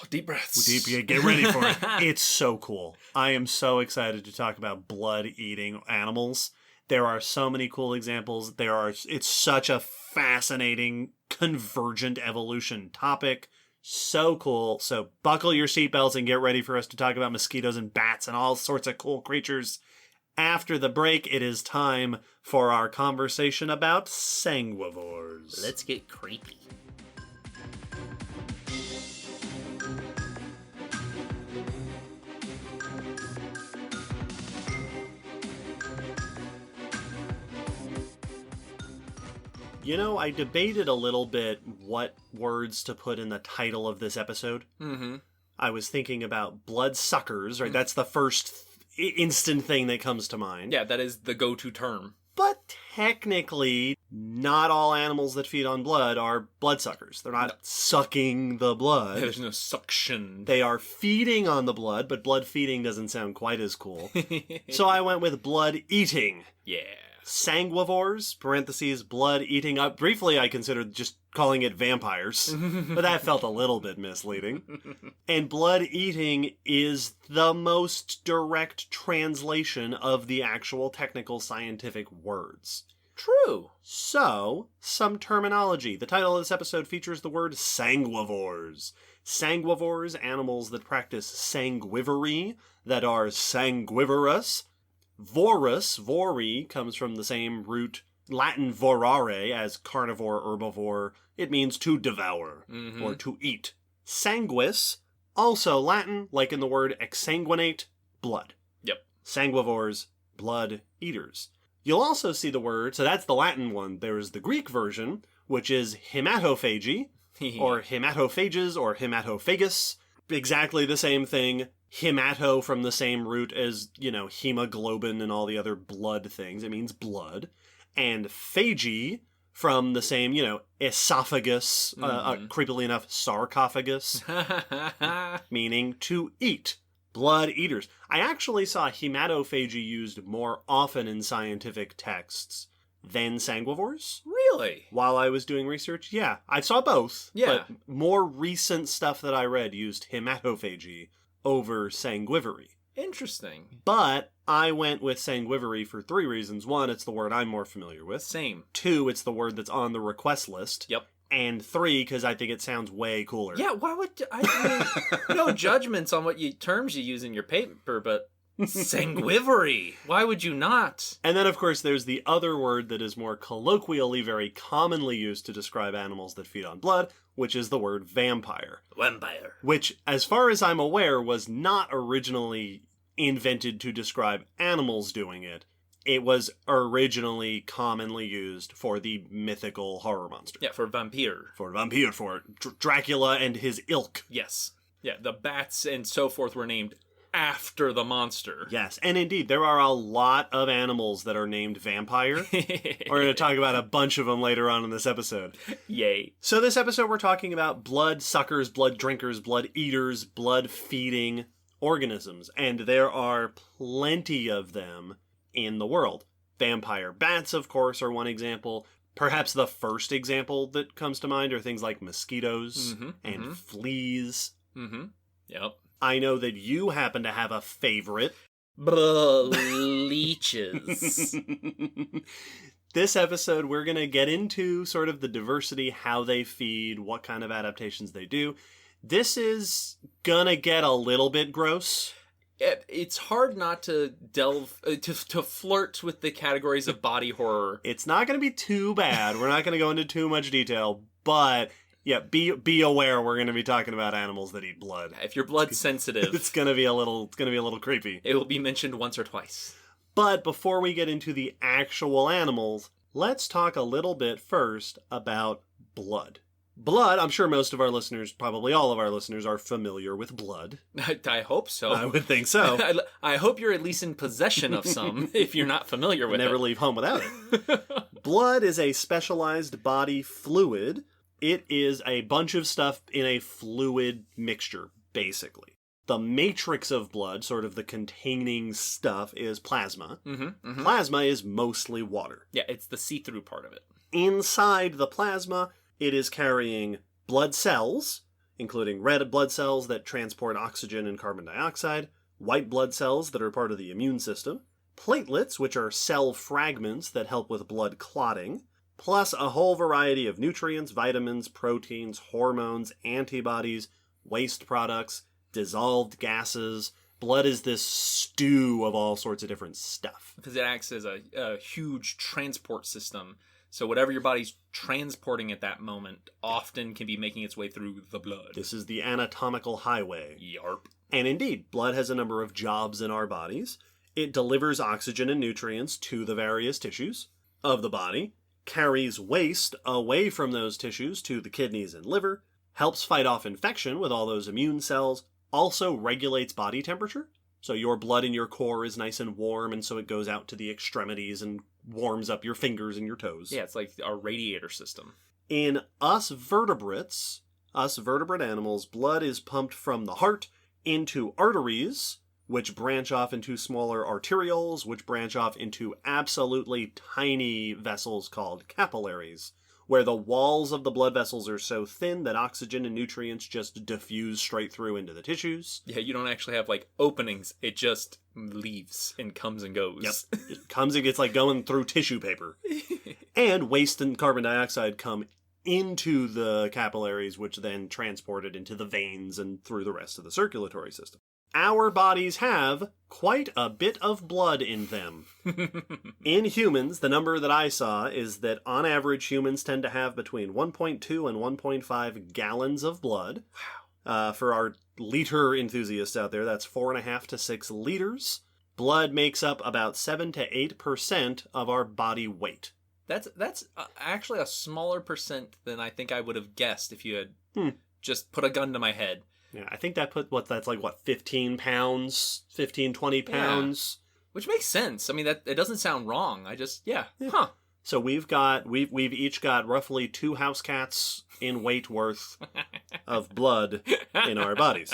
Deep breaths. Get ready for it. It's so cool. I am so excited to talk about blood-eating animals. There are so many cool examples. It's such a fascinating convergent evolution topic. So cool. So buckle your seatbelts and get ready for us to talk about mosquitoes and bats and all sorts of cool creatures. After the break, it is time for our conversation about sanguivores. Let's get creepy. You know, I debated a little bit what words to put in the title of this episode. I was thinking about bloodsuckers, right? That's the first instant thing that comes to mind. Yeah, that is the go-to term. But technically, not all animals that feed on blood are bloodsuckers. They're not sucking the blood. There's no suction. They are feeding on the blood, but blood feeding doesn't sound quite as cool. So I went with blood eating. Yeah. Sanguivores, parentheses, blood eating. Briefly, I considered just calling it vampires, but that felt a little bit misleading. And blood eating is the most direct translation of the actual technical scientific words. True. So, some terminology. The title of this episode features the word sanguivores. Sanguivores, animals that practice sanguivory, that are sanguivorous. Vorus, vori, comes from the same root, Latin vorare, as carnivore, herbivore. It means to devour, or to eat. Sanguis, also Latin, like in the word exsanguinate, blood. Yep. Sanguivores, blood eaters. You'll also see the word, so that's the Latin one. There's the Greek version, which is hematophagy, or hematophages, or hematophagus. Exactly the same thing. Hemato from the same root as, hemoglobin and all the other blood things. It means blood. And phagy from the same, esophagus, creepily enough, sarcophagus, meaning to eat. Blood eaters. I actually saw hematophagy used more often in scientific texts than sanguivores. Really? While I was doing research, yeah. I saw both. Yeah. But more recent stuff that I read used hematophagy over sanguivory. Interesting. But I went with sanguivory for 3 reasons. 1, it's the word I'm more familiar with. Same. 2, it's the word that's on the request list. Yep. And 3, because I think it sounds way cooler. Yeah, why would I mean, no judgments on what terms you use in your paper, but sanguivory. Why would you not? And then, of course, there's the other word that is more colloquially very commonly used to describe animals that feed on blood, which is the word vampire. Vampire. Which, as far as I'm aware, was not originally invented to describe animals doing it. It was originally commonly used for the mythical horror monster. Yeah, for vampire. For vampire, for Dracula and his ilk. Yes. Yeah, the bats and so forth were named after the monster. Yes, and indeed, there are a lot of animals that are named vampire. We're going to talk about a bunch of them later on in this episode. Yay. So this episode, we're talking about blood suckers, blood drinkers, blood eaters, blood-feeding organisms. And there are plenty of them in the world. Vampire bats, of course, are one example. Perhaps the first example that comes to mind are things like mosquitoes and fleas. Yep. I know that you happen to have a favorite. Leeches. This episode, we're going to get into sort of the diversity, how they feed, what kind of adaptations they do. This is going to get a little bit gross. It's hard not to delve, to flirt with the categories of body horror. It's not going to be too bad. We're not going to go into too much detail, but yeah, be aware we're going to be talking about animals that eat blood. If you're blood sensitive, it's going to be a little creepy. It will be mentioned once or twice. But before we get into the actual animals, let's talk a little bit first about blood. Blood, I'm sure most of our listeners, probably all of our listeners, are familiar with blood. I hope so. I would think so. I hope you're at least in possession of some, if you're not familiar with it. Never leave home without it. Blood is a specialized body fluid. It is a bunch of stuff in a fluid mixture, basically. The matrix of blood, sort of the containing stuff, is plasma. Plasma is mostly water. Yeah, it's the see-through part of it. Inside the plasma, it is carrying blood cells, including red blood cells that transport oxygen and carbon dioxide, white blood cells that are part of the immune system, platelets, which are cell fragments that help with blood clotting, plus a whole variety of nutrients, vitamins, proteins, hormones, antibodies, waste products, dissolved gases. Blood is this stew of all sorts of different stuff. Because it acts as a huge transport system. So whatever your body's transporting at that moment often can be making its way through the blood. This is the anatomical highway. Yarp. And indeed, blood has a number of jobs in our bodies. It delivers oxygen and nutrients to the various tissues of the body, carries waste away from those tissues to the kidneys and liver, helps fight off infection with all those immune cells, also regulates body temperature. So your blood in your core is nice and warm, and so it goes out to the extremities and warms up your fingers and your toes. Yeah, it's like our radiator system. In us vertebrate animals, blood is pumped from the heart into arteries, which branch off into smaller arterioles, which branch off into absolutely tiny vessels called capillaries, where the walls of the blood vessels are so thin that oxygen and nutrients just diffuse straight through into the tissues. Yeah, you don't actually have, like, openings. It just leaves and comes and goes. Yep. It comes and gets like going through tissue paper. And waste and carbon dioxide come into the capillaries, which then transport it into the veins and through the rest of the circulatory system. Our bodies have quite a bit of blood in them. In humans, the number that I saw is that on average humans tend to have between 1.2 and 1.5 gallons of blood. Wow. For our liter enthusiasts out there, that's 4.5 to 6 liters. Blood makes up about 7 to 8% of our body weight. That's actually a smaller percent than I think I would have guessed if you had just put a gun to my head. Yeah, I think that's 15 pounds, 15, 20 pounds. Yeah. Which makes sense. I mean, that it doesn't sound wrong. Yeah. Huh. So we've each got roughly 2 house cats in weight worth of blood in our bodies.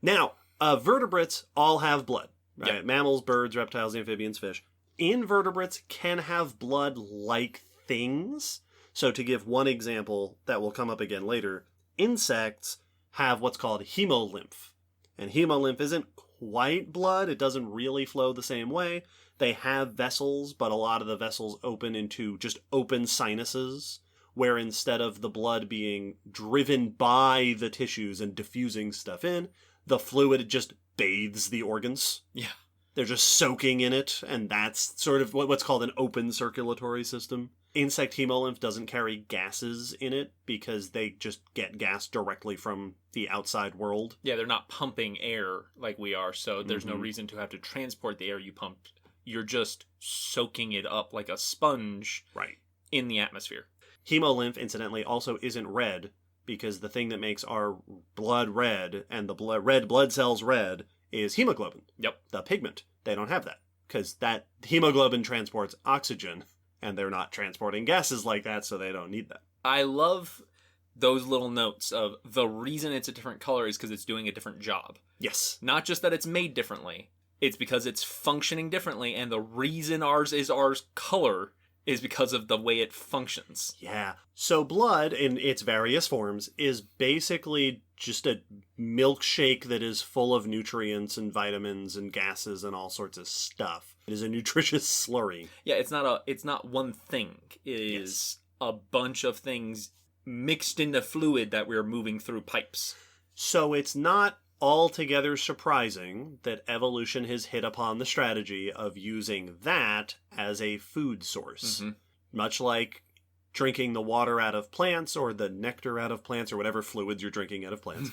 Now, vertebrates all have blood, right? Yep. Mammals, birds, reptiles, amphibians, fish. Invertebrates can have blood-like things. So to give one example that will come up again later, insects have what's called hemolymph. And hemolymph isn't quite blood. It doesn't really flow the same way. They have vessels, but a lot of the vessels open into just open sinuses, where instead of the blood being driven by the tissues and diffusing stuff in, the fluid just bathes the organs. Yeah. They're just soaking in it, and that's sort of what's called an open circulatory system. Insect hemolymph doesn't carry gases in it because they just get gas directly from the outside world. Yeah, they're not pumping air like we are, so there's no reason to have to transport the air you pumped. You're just soaking it up like a sponge in the atmosphere. Hemolymph, incidentally, also isn't red because the thing that makes our blood red and the red blood cells red is hemoglobin. Yep. The pigment. They don't have that because that hemoglobin transports oxygen. And they're not transporting gases like that, so they don't need that. I love those little notes of the reason it's a different color is because it's doing a different job. Yes. Not just that it's made differently. It's because it's functioning differently, and the reason ours color is because of the way it functions. Yeah. So blood, in its various forms, is basically just a milkshake that is full of nutrients and vitamins and gases and all sorts of stuff. It is a nutritious slurry. Yeah, it's not one thing. It is a bunch of things mixed into fluid that we're moving through pipes. So it's not altogether surprising that evolution has hit upon the strategy of using that as a food source. Mm-hmm. Much like drinking the water out of plants or the nectar out of plants or whatever fluids you're drinking out of plants.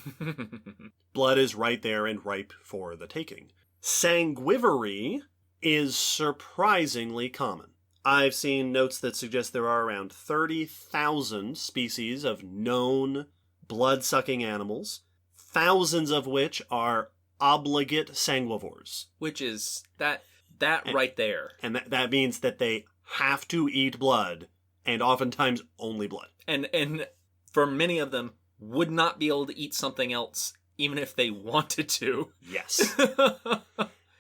Blood is right there and ripe for the taking. Sanguivore is surprisingly common. I've seen notes that suggest there are around 30,000 species of known blood-sucking animals, thousands of which are obligate sanguivores. Which is that right there. And that means that they have to eat blood, and oftentimes only blood. And for many of them, would not be able to eat something else, even if they wanted to. Yes.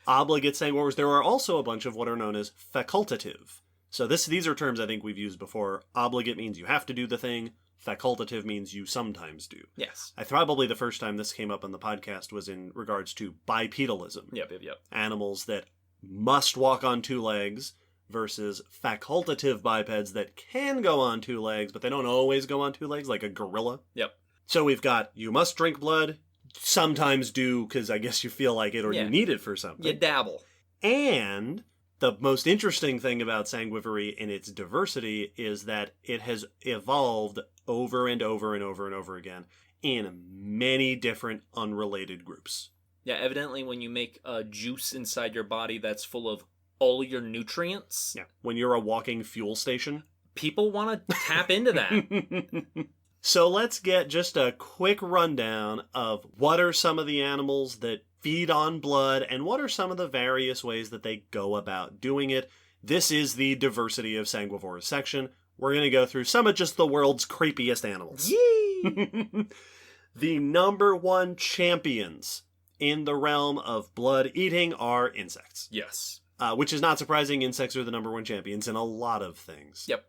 Obligate sanguivores. There are also a bunch of what are known as facultative. So these are terms I think we've used before. Obligate means you have to do the thing. Facultative means you sometimes do. Yes. Probably the first time this came up on the podcast was in regards to bipedalism. Yep. Animals that must walk on 2 legs versus facultative bipeds that can go on 2 legs, but they don't always go on 2 legs, like a gorilla. Yep. So we've got you must drink blood, sometimes do because I guess you feel like it or you need it for something. You dabble. And the most interesting thing about Sanguivore in its diversity is that it has evolved over and over and over and over again in many different unrelated groups. Yeah, evidently when you make a juice inside your body that's full of all your nutrients. Yeah, when you're a walking fuel station. People want to tap into that. So let's get just a quick rundown of what are some of the animals that feed on blood and what are some of the various ways that they go about doing it. This is the diversity of sanguivores section. We're going to go through some of just the world's creepiest animals. Yee! The number 1 champions in the realm of blood eating are insects. Yes. Which is not surprising. Insects are the number 1 champions in a lot of things. Yep.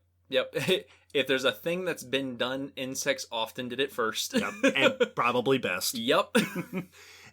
If there's a thing that's been done, insects often did it first. Yep. And probably best. Yep.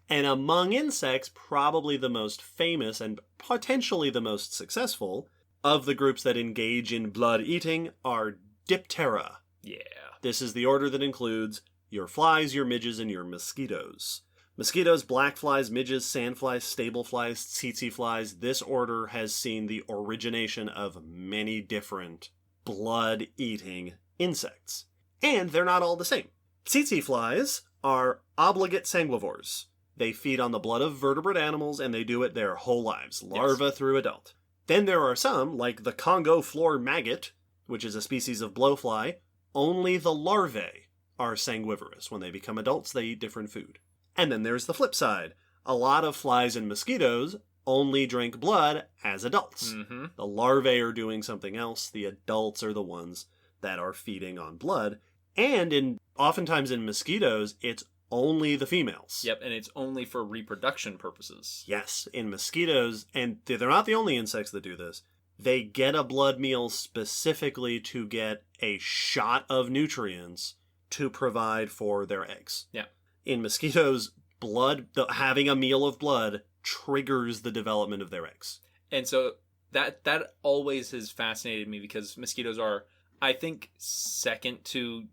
And among insects, probably the most famous and potentially the most successful of the groups that engage in blood eating are Diptera. Yeah. This is the order that includes your flies, your midges, and your mosquitoes. Mosquitoes, black flies, midges, sandflies, stable flies, tsetse flies. This order has seen the origination of many different blood-eating insects. And they're not all the same. Tsetse flies are obligate sanguivores. They feed on the blood of vertebrate animals, and they do it their whole lives, larva through adult. Then there are some, like the Congo floor maggot, which is a species of blowfly. Only the larvae are sanguivorous. When they become adults, they eat different food. And then there's the flip side. A lot of flies and mosquitoes only drink blood as adults. Mm-hmm. The larvae are doing something else. The adults are the ones that are feeding on blood. And oftentimes in mosquitoes, it's only the females. Yep, and it's only for reproduction purposes. Yes, in mosquitoes, and they're not the only insects that do this, they get a blood meal specifically to get a shot of nutrients to provide for their eggs. Yeah. In mosquitoes, having a meal of blood triggers the development of their eggs. And so that always has fascinated me because mosquitoes are, I think, second to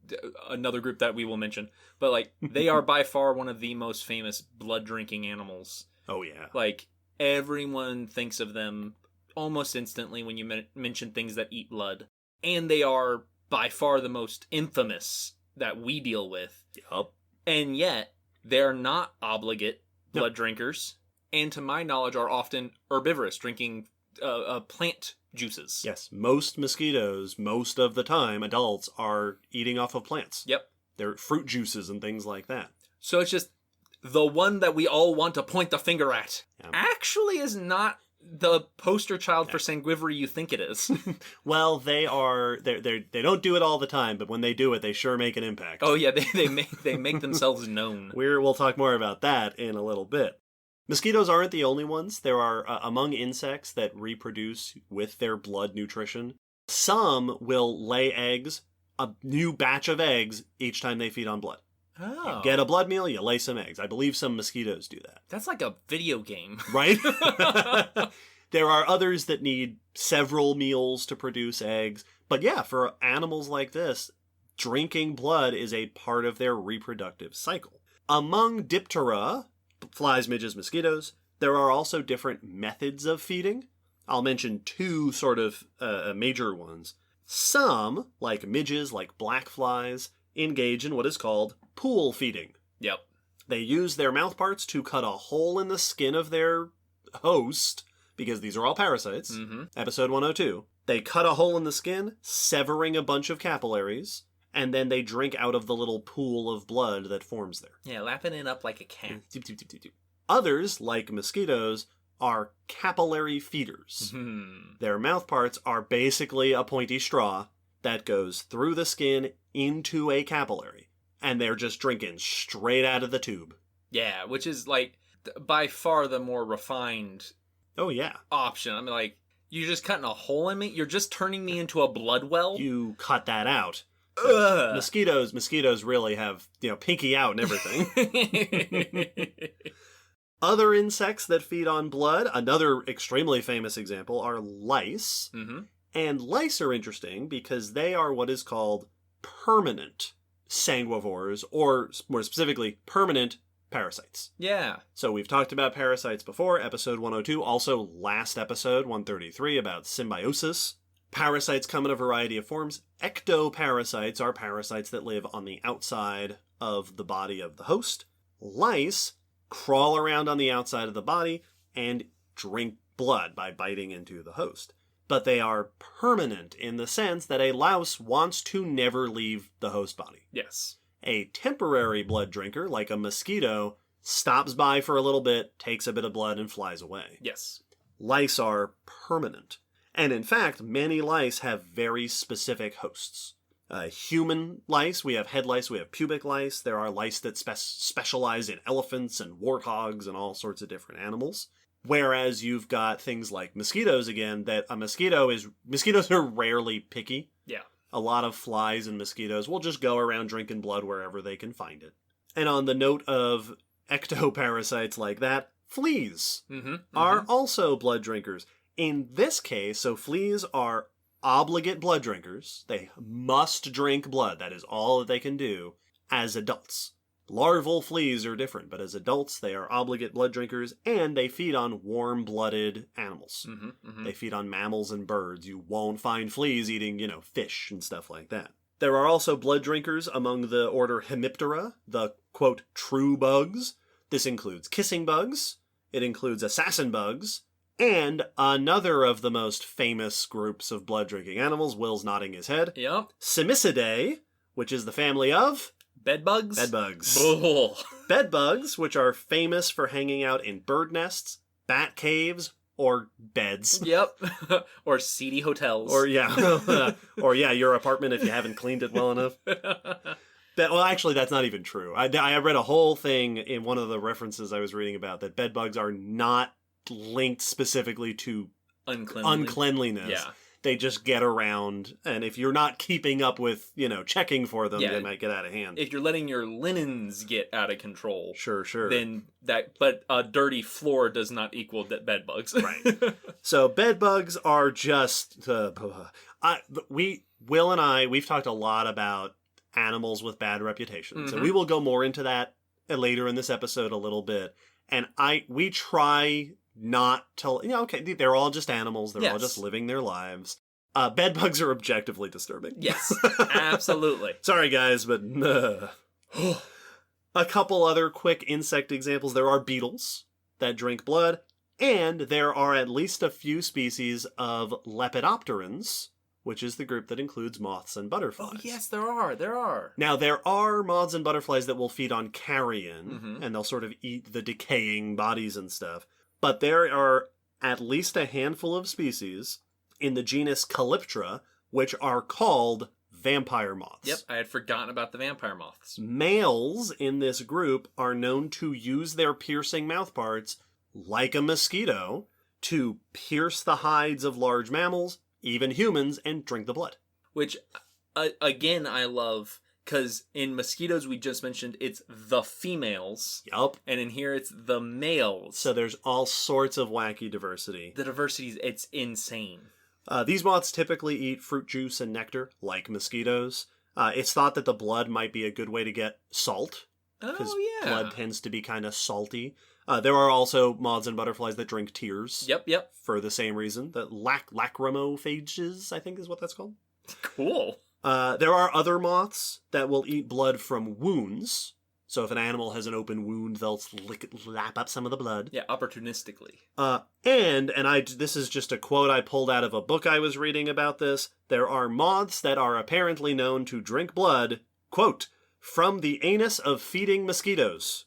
another group that we will mention, but like they are by far one of the most famous blood drinking animals. Oh yeah. Like everyone thinks of them almost instantly when you mention things that eat blood, and they are by far the most infamous that we deal with. Yup. And yet they're not obligate blood drinkers, and to my knowledge are often herbivorous, drinking plant juices. Yes, most mosquitoes, most of the time, adults are eating off of plants. Yep. They're fruit juices and things like that. So it's just the one that we all want to point the finger at actually is not the poster child for sanguivory you think it is. Well, they don't do it all the time, but when they do it, they sure make an impact. Oh yeah, they make themselves known. We'll talk more about that in a little bit. Mosquitoes aren't the only ones. There are, among insects that reproduce with their blood nutrition, some will lay eggs, a new batch of eggs, each time they feed on blood. Oh. You get a blood meal, you lay some eggs. I believe some mosquitoes do that. That's like a video game. Right? There are others that need several meals to produce eggs. But yeah, for animals like this, drinking blood is a part of their reproductive cycle. Among Diptera, flies, midges, mosquitoes, there are also different methods of feeding. I'll mention two sort of major ones. Some, like midges, like black flies, engage in what is called pool feeding. Yep. They use their mouthparts to cut a hole in the skin of their host, because these are all parasites. Mm-hmm. Episode 102. They cut a hole in the skin, severing a bunch of capillaries, and then they drink out of the little pool of blood that forms there. Yeah, lapping it up like a cat. Others, like mosquitoes, are capillary feeders. Mm-hmm. Their mouthparts are basically a pointy straw that goes through the skin into a capillary, and they're just drinking straight out of the tube. Yeah, which is like by far the more refined Oh yeah. option. I mean, like, you're just cutting a hole in me? You're just turning me into a blood well? You cut that out. Ugh. Mosquitoes really have, pinky out and everything. Other insects that feed on blood, another extremely famous example, are lice. Mm-hmm. And lice are interesting because they are what is called permanent sanguivores, or more specifically, permanent parasites. Yeah. So we've talked about parasites before, episode 102, also last episode, 133, about symbiosis. Parasites come in a variety of forms. Ectoparasites are parasites that live on the outside of the body of the host. Lice crawl around on the outside of the body and drink blood by biting into the host. But they are permanent in the sense that a louse wants to never leave the host body. Yes. A temporary blood drinker, like a mosquito, stops by for a little bit, takes a bit of blood, and flies away. Yes. Lice are permanent. And in fact, many lice have very specific hosts. Human lice, we have head lice, we have pubic lice. There are lice that specialize in elephants and warthogs and all sorts of different animals. Whereas you've got things like mosquitoes again, that mosquitoes are rarely picky. Yeah. A lot of flies and mosquitoes will just go around drinking blood wherever they can find it. And on the note of ectoparasites like that, fleas are also blood drinkers. In this case, so fleas are obligate blood drinkers. They must drink blood. That is all that they can do as adults. Larval fleas are different, but as adults, they are obligate blood drinkers, and they feed on warm-blooded animals. They feed on mammals and birds. You won't find fleas eating, fish and stuff like that. There are also blood drinkers among the order Hemiptera, the, quote, true bugs. This includes kissing bugs. It includes assassin bugs. And another of the most famous groups of blood-drinking animals, Will's nodding his head. Yep. Simidae, which is the family of... Bedbugs? Bedbugs. Oh. Bedbugs, which are famous for hanging out in bird nests, bat caves, or beds. Yep. Or seedy hotels. Or your apartment if you haven't cleaned it well enough. Well, actually, that's not even true. I read a whole thing in one of the references I was reading about that bedbugs are not linked specifically to uncleanliness. Yeah. They just get around, and if you're not keeping up with, checking for them, they might get out of hand. If you're letting your linens get out of control, sure, then but a dirty floor does not equal bed bugs. Right. So bed bugs are just Will and I, we've talked a lot about animals with bad reputations, and we will go more into that later in this episode a little bit. And we try not to, they're all just animals. They're all just living their lives. Bed bugs are objectively disturbing. Yes, absolutely. Sorry, guys, but a couple other quick insect examples. There are beetles that drink blood, and there are at least a few species of lepidopterans, which is the group that includes moths and butterflies. Oh, yes, there are. Now, there are moths and butterflies that will feed on carrion, and they'll sort of eat the decaying bodies and stuff. But there are at least a handful of species in the genus Calyptra, which are called vampire moths. Yep, I had forgotten about the vampire moths. Males in this group are known to use their piercing mouthparts, like a mosquito, to pierce the hides of large mammals, even humans, and drink the blood. Which, again, I love, because in mosquitoes we just mentioned it's the females. Yup. And in here it's the males. So there's all sorts of wacky diversity. The diversity, it's insane. These moths typically eat fruit juice and nectar, like mosquitoes. It's thought that the blood might be a good way to get salt. Because blood tends to be kind of salty. There are also moths and butterflies that drink tears. Yep. For the same reason. The lacrimophages, I think is what that's called. Cool. There are other moths that will eat blood from wounds. So if an animal has an open wound, they'll lap up some of the blood. Yeah, opportunistically. This is just a quote I pulled out of a book I was reading about this. There are moths that are apparently known to drink blood, quote, from the anus of feeding mosquitoes.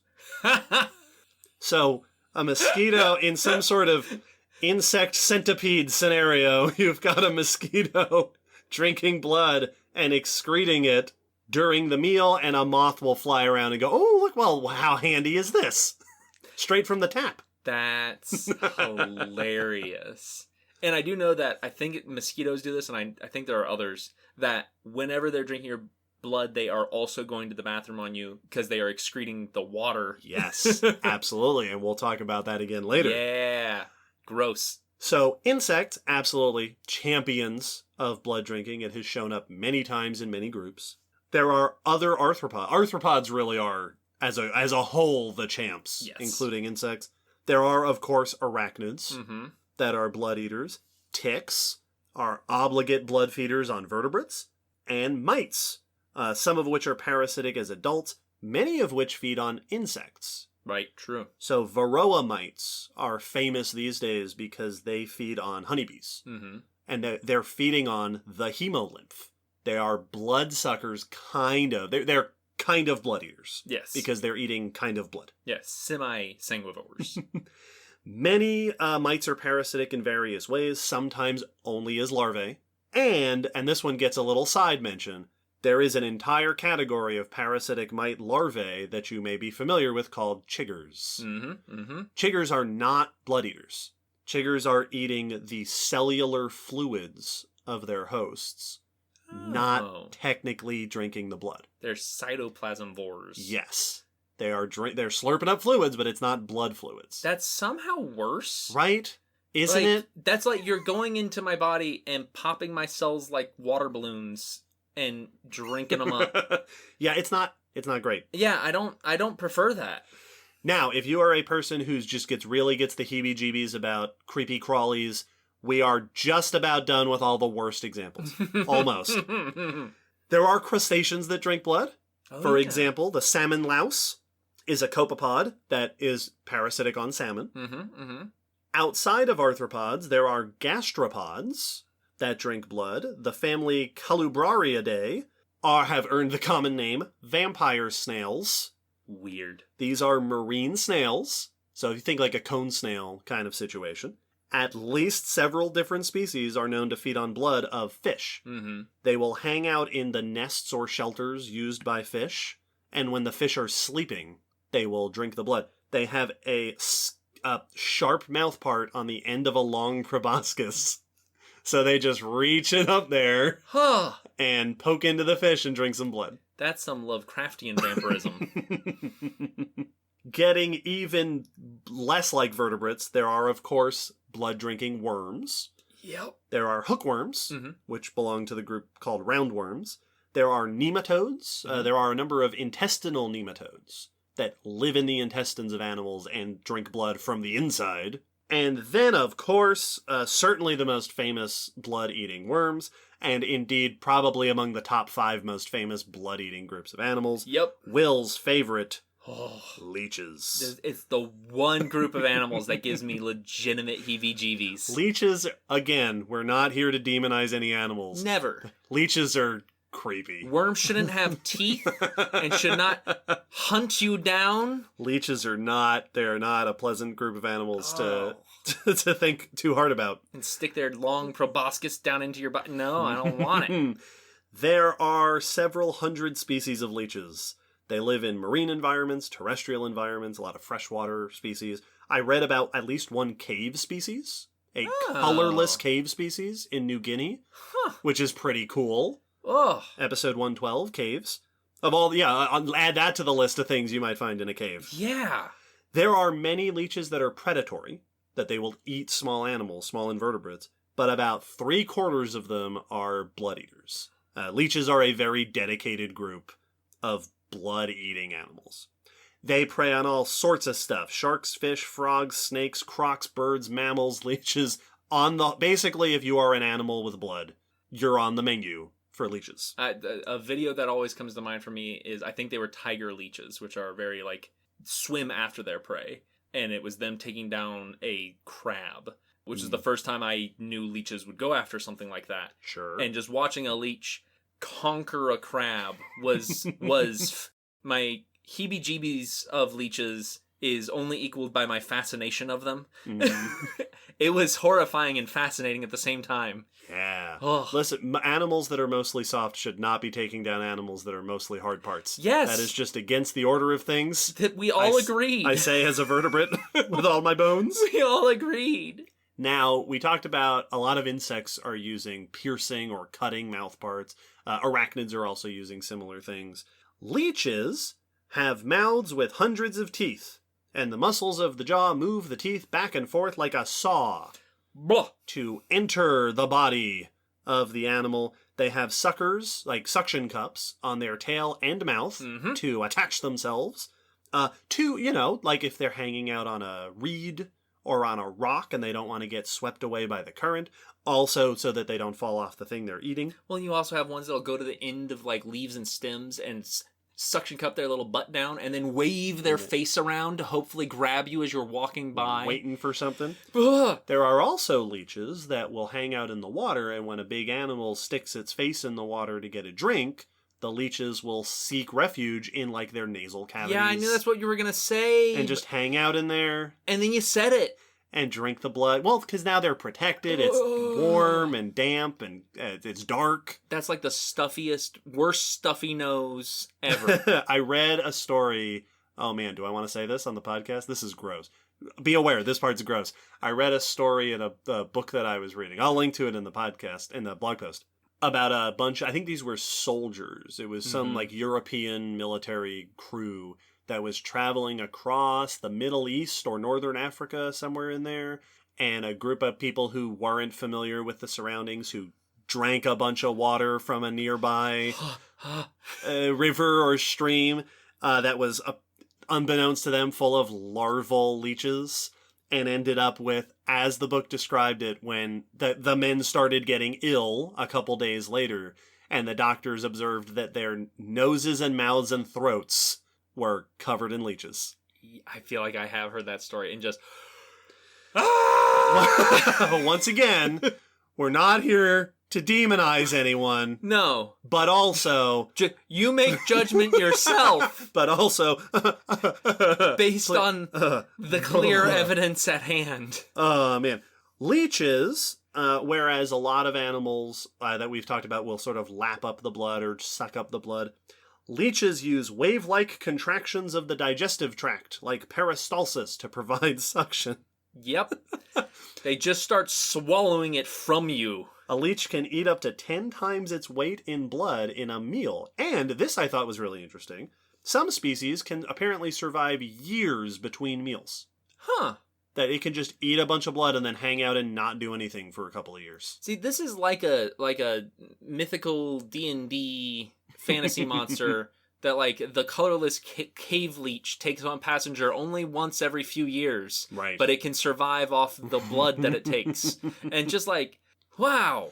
So a mosquito in some sort of insect centipede scenario, you've got a mosquito drinking blood and excreting it during the meal, and a moth will fly around and go, oh, look, well, how handy is this? Straight from the tap. That's hilarious. And I do know that I think mosquitoes do this, and I think there are others, that whenever they're drinking your blood, they are also going to the bathroom on you because they are excreting the water. Yes, absolutely. And we'll talk about that again later. Yeah. Gross. So insects, absolutely champions of blood drinking. It has shown up many times in many groups. There are other arthropods. Arthropods really are, as a whole, the champs, including insects. There are, of course, arachnids that are blood eaters. Ticks are obligate blood feeders on vertebrates. And mites, some of which are parasitic as adults, many of which feed on insects. Right, true. So varroa mites are famous these days because they feed on honeybees. And they're feeding on the hemolymph. They are bloodsuckers, kind of. They're kind of blood eaters. Yes. Because they're eating kind of blood. Yes, semi-sanguivores. Many mites are parasitic in various ways, sometimes only as larvae. And this one gets a little side mention, there is an entire category of parasitic mite larvae that you may be familiar with called chiggers. Chiggers are not blood eaters. Chiggers are eating the cellular fluids of their hosts, not technically drinking the blood. They're cytoplasmvores. Yes. They're slurping up fluids, but it's not blood fluids. That's somehow worse. Right? Isn't like, it? That's like you're going into my body and popping my cells like water balloons and drinking them up. Yeah, it's not great. Yeah, I don't prefer that. Now, if you are a person who just gets the heebie-jeebies about creepy crawlies, we are just about done with all the worst examples. Almost. There are crustaceans that drink blood. For example, the salmon louse is a copepod that is parasitic on salmon. Outside of arthropods, there are gastropods that drink blood. The family Colubrariidae have earned the common name vampire snails. Weird. These are marine snails, so if you think like a cone snail kind of situation. At least several different species are known to feed on blood of fish. They will hang out in the nests or shelters used by fish, and when the fish are sleeping, they will drink the blood. They have a sharp mouth part on the end of a long proboscis, so they just reach it up there and poke into the fish and drink some blood. That's some Lovecraftian vampirism. Getting even less like vertebrates, there are, of course, blood-drinking worms. Yep. There are hookworms, which belong to the group called roundworms. There are nematodes. There are a number of intestinal nematodes that live in the intestines of animals and drink blood from the inside. And then, of course, certainly the most famous blood-eating worms, and indeed probably among the top 5 most famous blood-eating groups of animals. Yep. Will's favorite, leeches. It's the one group of animals that gives me legitimate heebie-jeebies. Leeches, again, we're not here to demonize any animals. Never. Leeches are creepy. Worms shouldn't have teeth and should not hunt you down. Leeches are not, they're not a pleasant group of animals to think too hard about. And stick their long proboscis down into your body. No, I don't want it. There are several hundred species of leeches. They live in marine environments, terrestrial environments, a lot of freshwater species. I read about at least one cave species, a colorless cave species in New Guinea, which is pretty cool. Episode 112, caves. I'll add that to the list of things you might find in a cave. Yeah. There are many leeches that are predatory, that they will eat small animals, small invertebrates, but about 3/4 of them are blood eaters. Leeches are a very dedicated group of blood-eating animals. They prey on all sorts of stuff. Sharks, fish, frogs, snakes, crocs, birds, mammals, leeches. Basically, if you are an animal with blood, you're on the menu for leeches. A video that always comes to mind for me is, I think they were tiger leeches, which are very, swim after their prey. And it was them taking down a crab, which is the first time I knew leeches would go after something like that. Sure. And just watching a leech conquer a crab was my heebie-jeebies of leeches is only equaled by my fascination of them. It was horrifying and fascinating at the same time. Yeah. Listen, animals that are mostly soft should not be taking down animals that are mostly hard parts. Yes. That is just against the order of things. That we all agreed. I say as a vertebrate with all my bones. We all agreed. Now, we talked about a lot of insects are using piercing or cutting mouth parts. Arachnids are also using similar things. Leeches have mouths with hundreds of teeth, and the muscles of the jaw move the teeth back and forth like a saw. Blah. To enter the body of the animal. They have suckers, like suction cups, on their tail and mouth to attach themselves. Like if they're hanging out on a reed or on a rock and they don't want to get swept away by the current. Also, so that they don't fall off the thing they're eating. Well, you also have ones that'll go to the end of leaves and stems and suction cup their little butt down and then wave their face around to hopefully grab you as you're walking by. Waiting for something. Ugh. There are also leeches that will hang out in the water, and when a big animal sticks its face in the water to get a drink, the leeches will seek refuge in their nasal cavities. Yeah, I knew that's what you were going to say. And just hang out in there. And then you said it. And drink the blood. Well, because now they're protected. It's warm and damp and it's dark. That's the stuffiest, worst stuffy nose ever. I read a story. Oh man, do I want to say this on the podcast? This is gross. Be aware, this part's gross. I read a story in a book that I was reading. I'll link to it in the podcast, in the blog post. About a bunch, I think these were soldiers. It was some European military crew that was traveling across the Middle East or Northern Africa, somewhere in there. and a group of people who weren't familiar with the surroundings, who drank a bunch of water from a nearby river or stream that was, unbeknownst to them, full of larval leeches, and ended up with, as the book described it, when the men started getting ill a couple days later, and the doctors observed that their noses and mouths and throats were covered in leeches. I feel like I have heard that story and just... Once again, we're not here to demonize anyone. No. But also... you make judgment yourself. But also... based on the clear evidence at hand. Oh, man. Leeches, whereas a lot of animals that we've talked about will sort of lap up the blood or suck up the blood, leeches use wave-like contractions of the digestive tract, like peristalsis, to provide suction. Yep. They just start swallowing it from you. A leech can eat up to 10 times its weight in blood in a meal. And this I thought was really interesting. Some species can apparently survive years between meals. Huh. That it can just eat a bunch of blood and then hang out and not do anything for a couple of years. See, this is like a mythical D&D fantasy monster that, like, the colorless cave leech takes on passenger only once every few years. Right. But it can survive off the blood that it takes. And just like, wow.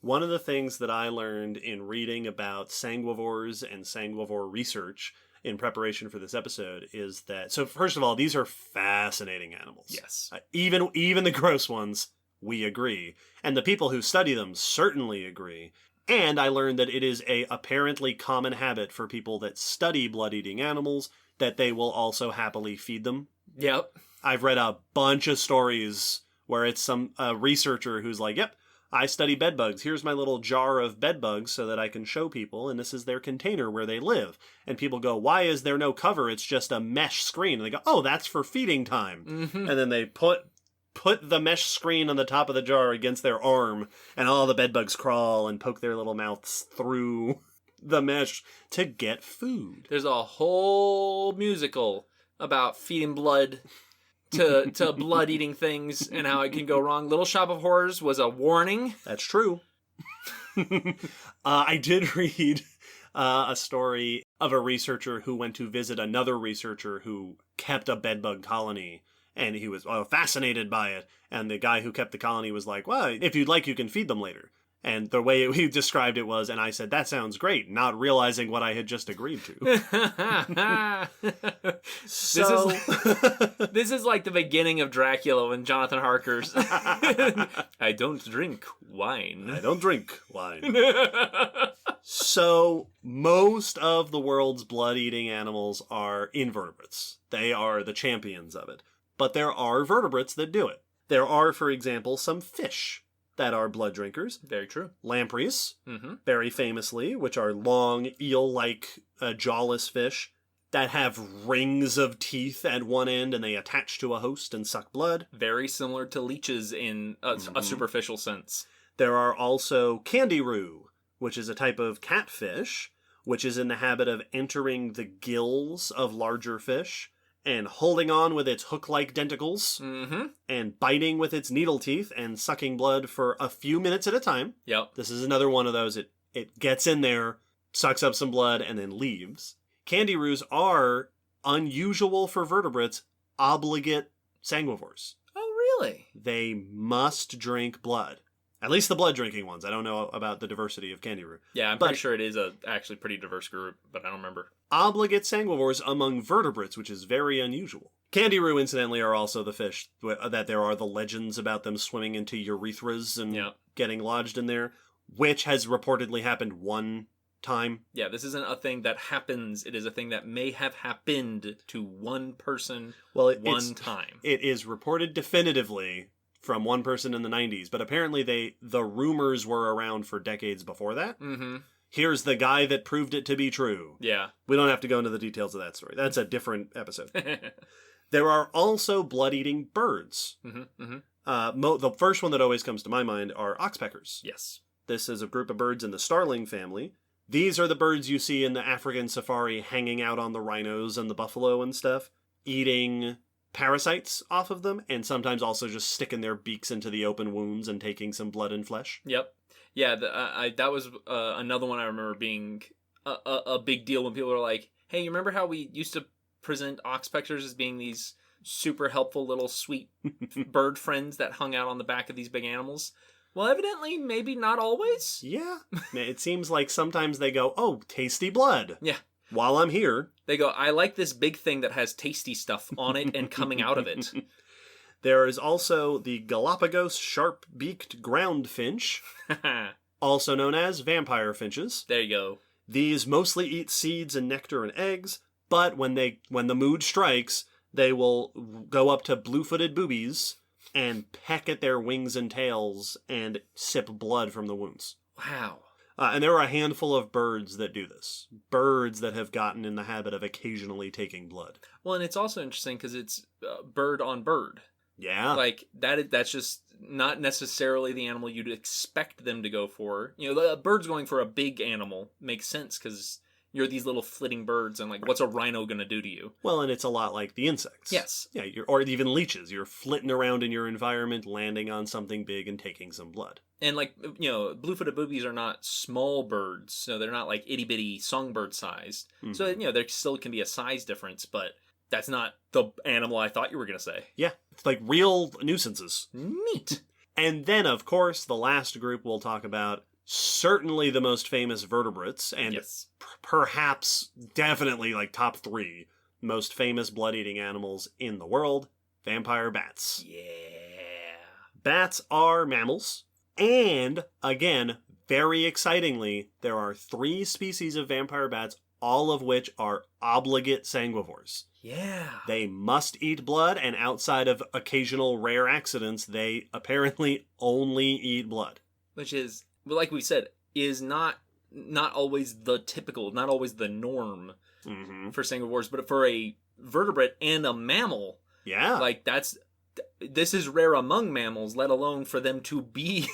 One of the things that I learned in reading about sanguivores and sanguivore research in preparation for this episode is that, so first of all, these are fascinating animals. Yes. Even the gross ones, we agree. And the people who study them certainly agree. And I learned that it is a apparently common habit for people that study blood-eating animals that they will also happily feed them. Yep. I've read a bunch of stories where it's some researcher who's like, yep, I study bedbugs. Here's my little jar of bedbugs so that I can show people, and this is their container where they live. And people go, why is there no cover? It's just a mesh screen. And they go, oh, that's for feeding time. Mm-hmm. And then they put the mesh screen on the top of the jar against their arm, and all the bedbugs crawl and poke their little mouths through the mesh to get food. There's a whole musical about feeding blood to blood-eating things and how it can go wrong. Little Shop of Horrors was a warning. That's true. I did read a story of a researcher who went to visit another researcher who kept a bedbug colony. And he was fascinated by it. And the guy who kept the colony was like, well, if you'd like, you can feed them later. And the way he described it was, and I said, that sounds great, not realizing what I had just agreed to. So this is like the beginning of Dracula when Jonathan Harker's I don't drink wine. I don't drink wine. So most of the world's blood-eating animals are invertebrates. They are the champions of it. But there are vertebrates that do it. There are, for example, some fish that are blood drinkers. Very true. Lampreys, Mm-hmm. very famously, which are long, eel-like, jawless fish that have rings of teeth at one end and they attach to a host and suck blood. Very similar to leeches in a superficial sense. There are also candiru, which is a type of catfish, which is in the habit of entering the gills of larger fish and holding on with its hook-like denticles, Mm-hmm. and biting with its needle teeth and sucking blood for a few minutes at a time. Yep. This is another one of those. It gets in there, sucks up some blood, and then leaves. Candirues are unusual for vertebrates, obligate sanguivores. Oh, really? They must drink blood. At least the blood-drinking ones. I don't know about the diversity of candiru. Yeah, I'm pretty sure it is a actually pretty diverse group, but I don't remember. Obligate sanguivores among vertebrates, which is very unusual. Candiru, incidentally, are also the fish that there are the legends about them swimming into urethras and getting lodged in there, which has reportedly happened one time. Yeah, this isn't a thing that happens. It is a thing that may have happened to one person one time. It is reported definitively from one person in the 90s, but apparently the rumors were around for decades before that. Mm-hmm. Here's the guy that proved it to be true. Yeah. We don't have to go into the details of that story. That's a different episode. There are also blood-eating birds. Mm-hmm. Mm-hmm. The first one that always comes to my mind are oxpeckers. Yes. This is a group of birds in the starling family. These are the birds you see in the African safari hanging out on the rhinos and the buffalo and stuff, eating parasites off of them, and sometimes also just sticking their beaks into the open wounds and taking some blood and flesh. Yep. Yeah, that was another one I remember being a big deal when people were like, hey, you remember how we used to present oxpeckers as being these super helpful little sweet bird friends that hung out on the back of these big animals? Well, evidently, maybe not always. Yeah. It seems like sometimes they go, oh, tasty blood. Yeah. While I'm here. They go, I like this big thing that has tasty stuff on it and coming out of it. There is also the Galapagos sharp-beaked ground finch, also known as vampire finches. There you go. These mostly eat seeds and nectar and eggs, but when the mood strikes, they will go up to blue-footed boobies and peck at their wings and tails and sip blood from the wounds. Wow. And there are a handful of birds that do this. Birds that have gotten in the habit of occasionally taking blood. Well, and it's also interesting because it's bird on bird. Yeah. Like, that's just not necessarily the animal you'd expect them to go for. You know, a bird's going for a big animal makes sense because you're these little flitting birds, and, like, what's a rhino going to do to you? Well, and it's a lot like the insects. Yes. Yeah, or even leeches. You're flitting around in your environment, landing on something big and taking some blood. And, like, you know, blue-footed boobies are not small birds, so they're not, like, itty-bitty songbird sized. Mm-hmm. So, you know, there still can be a size difference, but that's not the animal I thought you were going to say. Yeah, it's like real nuisances. Neat. And then, of course, the last group we'll talk about, certainly the most famous vertebrates, and yes. Perhaps definitely like top 3 most famous blood-eating animals in the world, vampire bats. Yeah. Bats are mammals, and, again, very excitingly, there are 3 species of vampire bats, all of which are obligate sanguivores. Yeah. They must eat blood, and outside of occasional rare accidents, they apparently only eat blood. Which is, like we said, is not always the typical, not always the norm for sanguivores, but for a vertebrate and a mammal. Yeah. Like, this is rare among mammals, let alone for them to be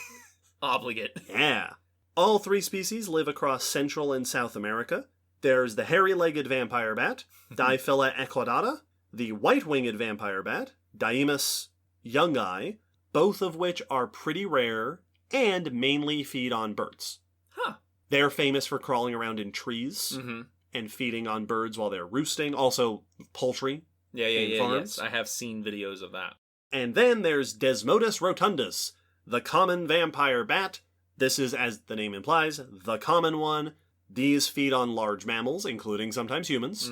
obligate. Yeah. All 3 species live across Central and South America. There's the hairy-legged vampire bat, Diphylla equidata, the white-winged vampire bat, Daimus youngi, both of which are pretty rare and mainly feed on birds. Huh. They're famous for crawling around in trees and feeding on birds while they're roosting, also poultry. Yeah, yes. I have seen videos of that. And then there's Desmodus rotundus, the common vampire bat. This is, as the name implies, the common one. These feed on large mammals, including sometimes humans.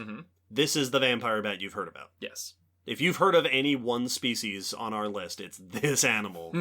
This is the vampire bat you've heard about. Yes. If you've heard of any one species on our list, it's this animal.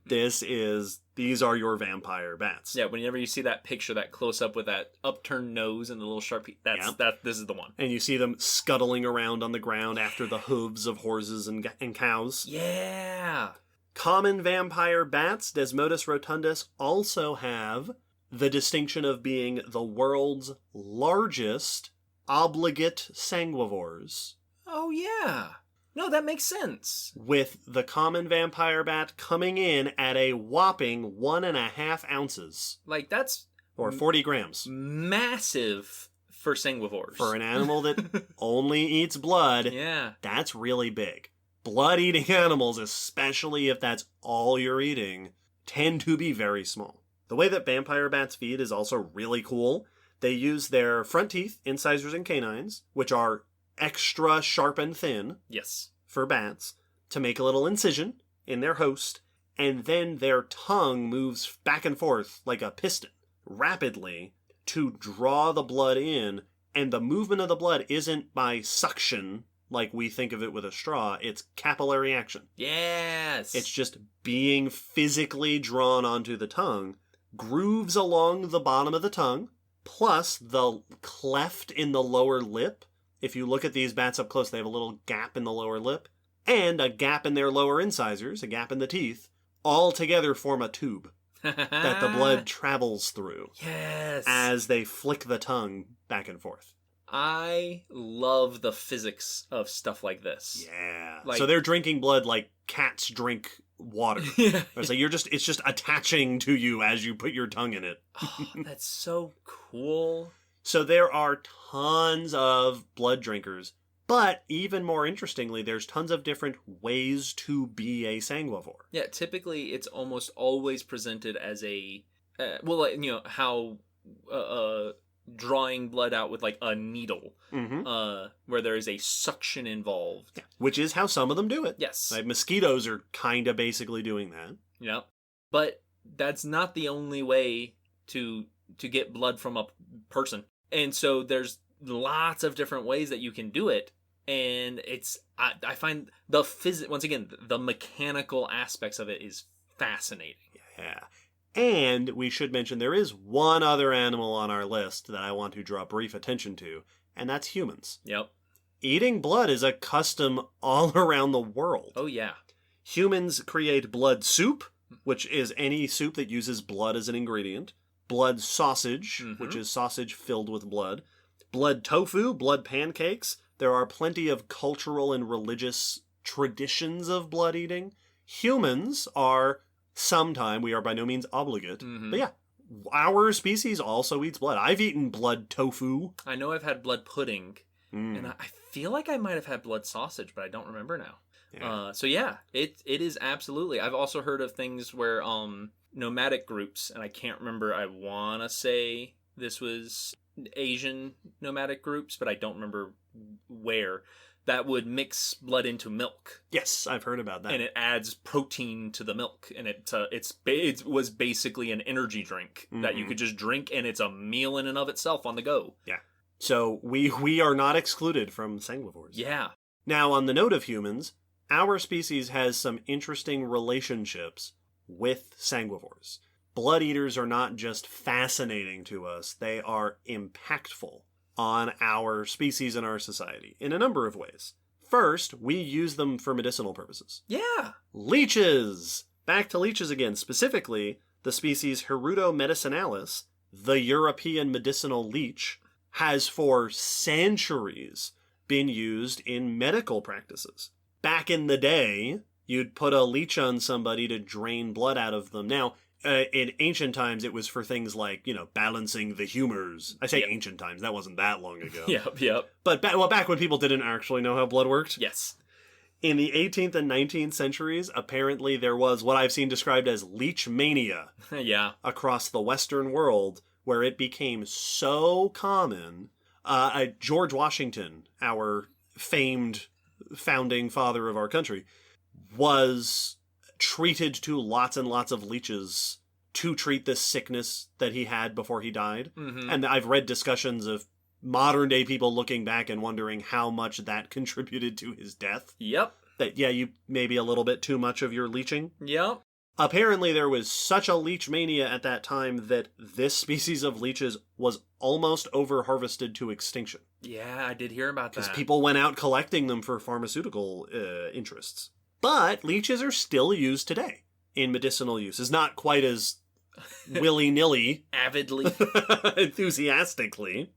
These are your vampire bats. Yeah, whenever you see that picture, that close-up with that upturned nose and the little sharp... this is the one. And you see them scuttling around on the ground after the hooves of horses and cows. Yeah! Common vampire bats, Desmodus rotundus, also have the distinction of being the world's largest obligate sanguivores. Oh, yeah. No, that makes sense. With the common vampire bat coming in at a whopping 1.5 ounces. Like, that's... Or 40 grams. Massive for sanguivores. For an animal that only eats blood, yeah, that's really big. Blood-eating animals, especially if that's all you're eating, tend to be very small. The way that vampire bats feed is also really cool. They use their front teeth, incisors and canines, which are extra sharp and thin. Yes. For bats, to make a little incision in their host, and then their tongue moves back and forth like a piston, rapidly, to draw the blood in, and the movement of the blood isn't by suction, like we think of it with a straw, it's capillary action. Yes! It's just being physically drawn onto the tongue, grooves along the bottom of the tongue, plus the cleft in the lower lip. If you look at these bats up close, they have a little gap in the lower lip, and a gap in their lower incisors, a gap in the teeth, all together form a tube that the blood travels through. Yes! As they flick the tongue back and forth. I love the physics of stuff like this. Yeah. Like, so they're drinking blood like cats drink water. Yeah. So it's just attaching to you as you put your tongue in it. Oh, that's so cool. So there are tons of blood drinkers, But even more interestingly, there's tons of different ways to be a sanguivore. Yeah, typically it's almost always presented as a how drawing blood out with like a needle, where there is a suction involved. Yeah, which is how some of them do it. Yes. Like mosquitoes are kind of basically doing that. Yeah. But that's not the only way to get blood from a person. And so there's lots of different ways that you can do it. And I find once again, the mechanical aspects of it is fascinating. Yeah. And we should mention there is one other animal on our list that I want to draw brief attention to, and that's humans. Yep. Eating blood is a custom all around the world. Oh, yeah. Humans create blood soup, which is any soup that uses blood as an ingredient. Blood sausage, which is sausage filled with blood. Blood tofu, blood pancakes. There are plenty of cultural and religious traditions of blood eating. Humans are we are by no means obligate. But yeah, our species also eats blood. I've eaten blood tofu. I know I've had blood pudding. And I feel like I might have had blood sausage, but I don't remember now. Yeah. So yeah, it is absolutely. I've also heard of things where nomadic groups, and I can't remember, I want to say this was Asian nomadic groups, but I don't remember where, that would mix blood into milk. Yes, I've heard about that. And it adds protein to the milk, and it was basically an energy drink that you could just drink, and it's a meal in and of itself on the go. Yeah. So we are not excluded from sanguivores. Yeah. Now, on the note of humans, our species has some interesting relationships with sanguivores. Blood eaters are not just fascinating to us, they are impactful on our species and our society in a number of ways. First, we use them for medicinal purposes. Yeah. Leeches! Back to leeches again, specifically the species Hirudo medicinalis, the European medicinal leech, has for centuries been used in medical practices. Back in the day, you'd put a leech on somebody to drain blood out of them. Now, in ancient times, it was for things like, balancing the humors. I say ancient times, that wasn't that long ago. Yep. But back when people didn't actually know how blood worked. Yes. In the 18th and 19th centuries, apparently there was what I've seen described as leech mania. Yeah. Across the Western world, where it became so common. George Washington, our famed founding father of our country, was treated to lots and lots of leeches to treat this sickness that he had before he died. And I've read discussions of modern day people looking back and wondering how much that contributed to his death. Yep. That, you maybe a little bit too much of your leeching. Yep. Apparently there was such a leech mania at that time that this species of leeches was almost over-harvested to extinction. Yeah, I did hear about that. Because people went out collecting them for pharmaceutical interests. But leeches are still used today in medicinal uses. Not quite as willy-nilly. Avidly. Enthusiastically.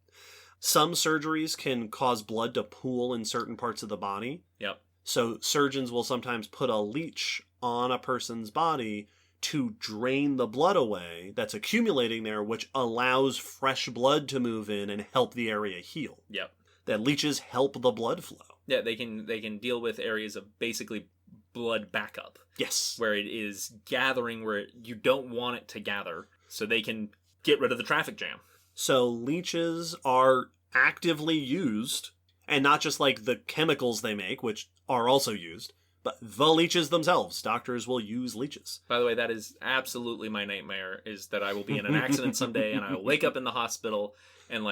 Some surgeries can cause blood to pool in certain parts of the body. Yep. So surgeons will sometimes put a leech on a person's body to drain the blood away that's accumulating there, which allows fresh blood to move in and help the area heal. Yep. That leeches help the blood flow. Yeah, they can deal with areas of basically blood backup. Yes. Where it is gathering where you don't want it to gather, so they can get rid of the traffic jam. So leeches are actively used, and not just like the chemicals they make, which are also used, but the leeches themselves. Doctors will use leeches. By the way, that is absolutely my nightmare, is that I will be in an accident someday and I will wake up in the hospital and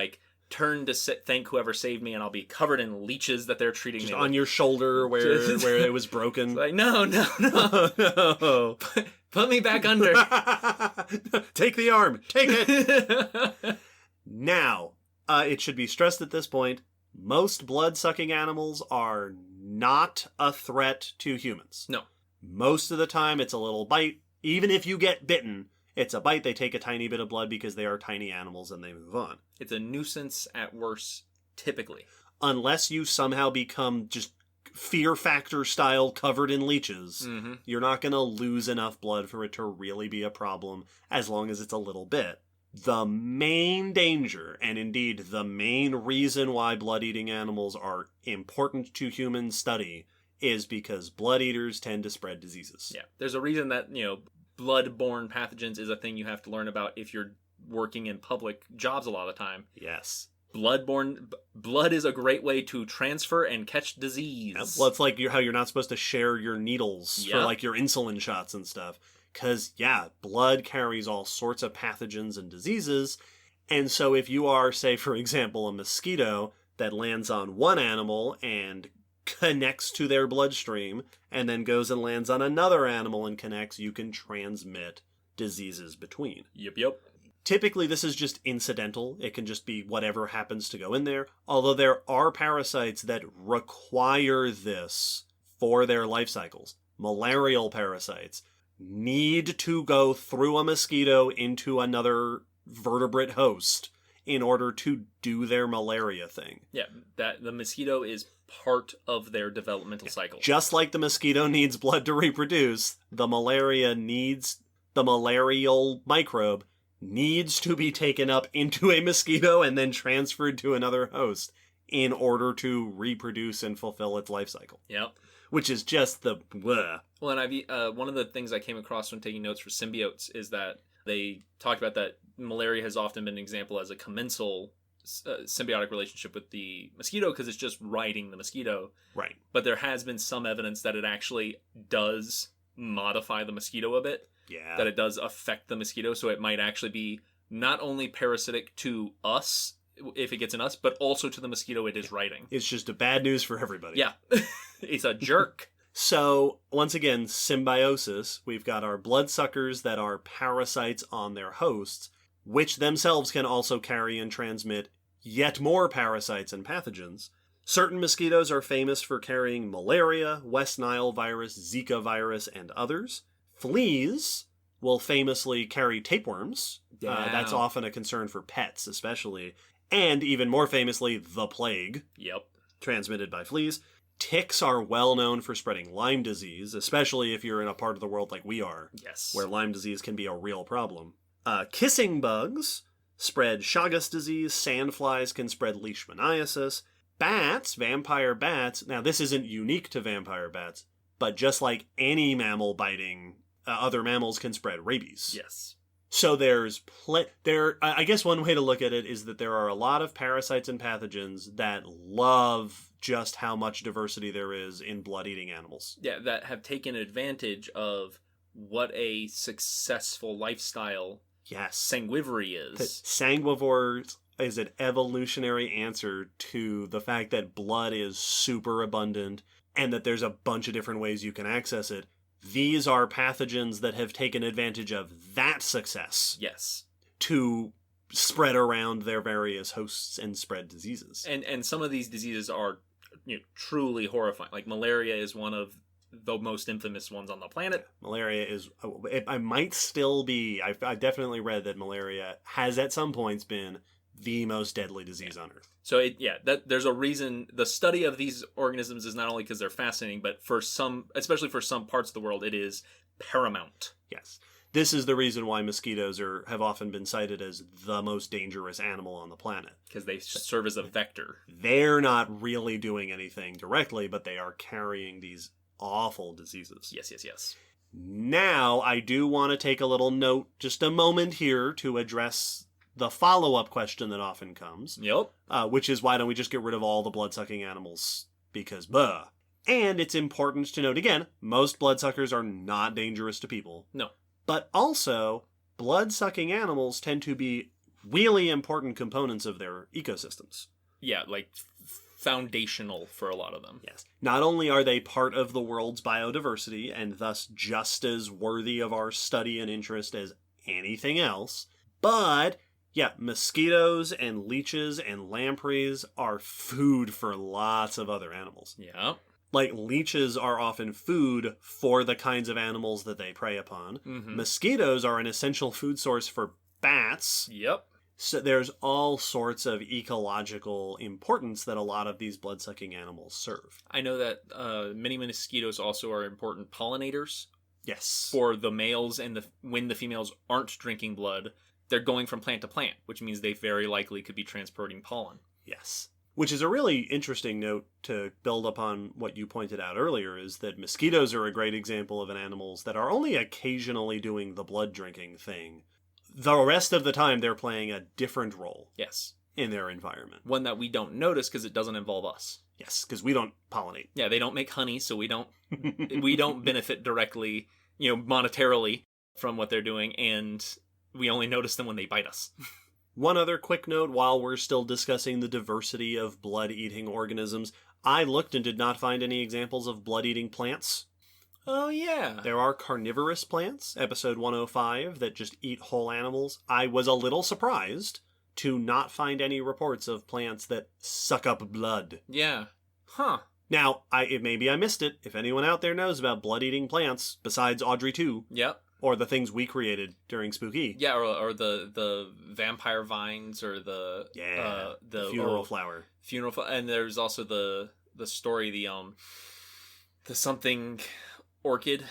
turn to thank whoever saved me, and I'll be covered in leeches that they're treating just me on your shoulder where it was broken. It's no. No. Put me back under. Take the arm. Take it. Now, it should be stressed at this point, most blood-sucking animals are not a threat to humans. No. Most of the time, it's a little bite. Even if you get bitten, it's a bite. They take a tiny bit of blood because they are tiny animals and they move on. It's a nuisance at worst, typically. Unless you somehow become just Fear Factor style covered in leeches, you're not going to lose enough blood for it to really be a problem as long as it's a little bit. The main danger, and indeed the main reason why blood-eating animals are important to human study, is because blood eaters tend to spread diseases. Yeah, there's a reason that, blood-borne pathogens is a thing you have to learn about if you're working in public jobs a lot of the time. Yes. Blood is a great way to transfer and catch disease. Yep. Well, it's like how you're not supposed to share your needles for Yep. like your insulin shots and stuff. Because, yeah, blood carries all sorts of pathogens and diseases. And so if you are, say, for example, a mosquito that lands on one animal and connects to their bloodstream and then goes and lands on another animal and connects, you can transmit diseases between. Yep. Typically, this is just incidental. It can just be whatever happens to go in there. Although there are parasites that require this for their life cycles. Malarial parasites need to go through a mosquito into another vertebrate host in order to do their malaria thing. Yeah, that the mosquito is part of their developmental cycle. Just like the mosquito needs blood to reproduce, the malarial microbe needs to be taken up into a mosquito and then transferred to another host in order to reproduce and fulfill its life cycle. Yep. Which is just the bleh. Well, and one of the things I came across when taking notes for symbiotes is that they talked about that malaria has often been an example as a commensal symbiotic relationship with the mosquito because it's just riding the mosquito. Right. But there has been some evidence that it actually does modify the mosquito a bit. Yeah. That it does affect the mosquito, so it might actually be not only parasitic to us if it gets in us, but also to the mosquito it is riding. It's just a bad news for everybody. Yeah. It's a jerk. So, once again, symbiosis. We've got our bloodsuckers that are parasites on their hosts, which themselves can also carry and transmit yet more parasites and pathogens. Certain mosquitoes are famous for carrying malaria, West Nile virus, Zika virus, and others. Fleas will famously carry tapeworms. Yeah. That's often a concern for pets, especially. And even more famously, the plague. Yep. Transmitted by fleas. Ticks are well known for spreading Lyme disease, especially if you're in a part of the world like we are, Yes. where Lyme disease can be a real problem. Kissing bugs spread Chagas disease. Sandflies can spread leishmaniasis. Bats, vampire bats, now this isn't unique to vampire bats, but just like any mammal biting, other mammals can spread rabies. Yes. So I guess one way to look at it is that there are a lot of parasites and pathogens that love just how much diversity there is in blood-eating animals. Yeah, that have taken advantage of what a successful lifestyle Yes. sanguivore is. Sanguivores is an evolutionary answer to the fact that blood is super abundant and that there's a bunch of different ways you can access it. These are pathogens that have taken advantage of that success Yes. to spread around their various hosts and spread diseases. And some of these diseases are truly horrifying. Like malaria is one of the most infamous ones on the planet. Malaria is, I might still be, I definitely read that malaria has at some points been the most deadly disease on Earth. So there's a reason the study of these organisms is not only because they're fascinating, but especially for some parts of the world, it is paramount. Yes. This is the reason why mosquitoes have often been cited as the most dangerous animal on the planet. Because they serve as a vector. They're not really doing anything directly, but they are carrying these awful diseases. Yes. Now, I do want to take a little note, just a moment here, to address the follow-up question that often comes. Yep. Which is, why don't we just get rid of all the blood-sucking animals? Because, buh. And it's important to note again, most bloodsuckers are not dangerous to people. No. But also, blood-sucking animals tend to be really important components of their ecosystems. Yeah, like foundational for a lot of them. Yes. Not only are they part of the world's biodiversity, and thus just as worthy of our study and interest as anything else, but yeah, mosquitoes and leeches and lampreys are food for lots of other animals. Yeah. Like, leeches are often food for the kinds of animals that they prey upon. Mm-hmm. Mosquitoes are an essential food source for bats. Yep. So there's all sorts of ecological importance that a lot of these blood-sucking animals serve. I know that many mosquitoes also are important pollinators. Yes. For the males, and when the females aren't drinking blood, they're going from plant to plant, which means they very likely could be transporting pollen. Yes. Which is a really interesting note to build upon what you pointed out earlier, is that mosquitoes are a great example of animals that are only occasionally doing the blood drinking thing. The rest of the time, they're playing a different role. Yes. In their environment. One that we don't notice because it doesn't involve us. Yes, because we don't pollinate. Yeah, they don't make honey, so we don't benefit directly, monetarily from what they're doing, and we only notice them when they bite us. One other quick note while we're still discussing the diversity of blood-eating organisms. I looked and did not find any examples of blood-eating plants. Oh, yeah. There are carnivorous plants, episode 105, that just eat whole animals. I was a little surprised to not find any reports of plants that suck up blood. Yeah. Huh. Now, maybe I missed it. If anyone out there knows about blood-eating plants, besides Audrey 2, yep, or the things we created during Spooky. Yeah, or the vampire vines, or the funeral flower. And there's also the story, the something orchid.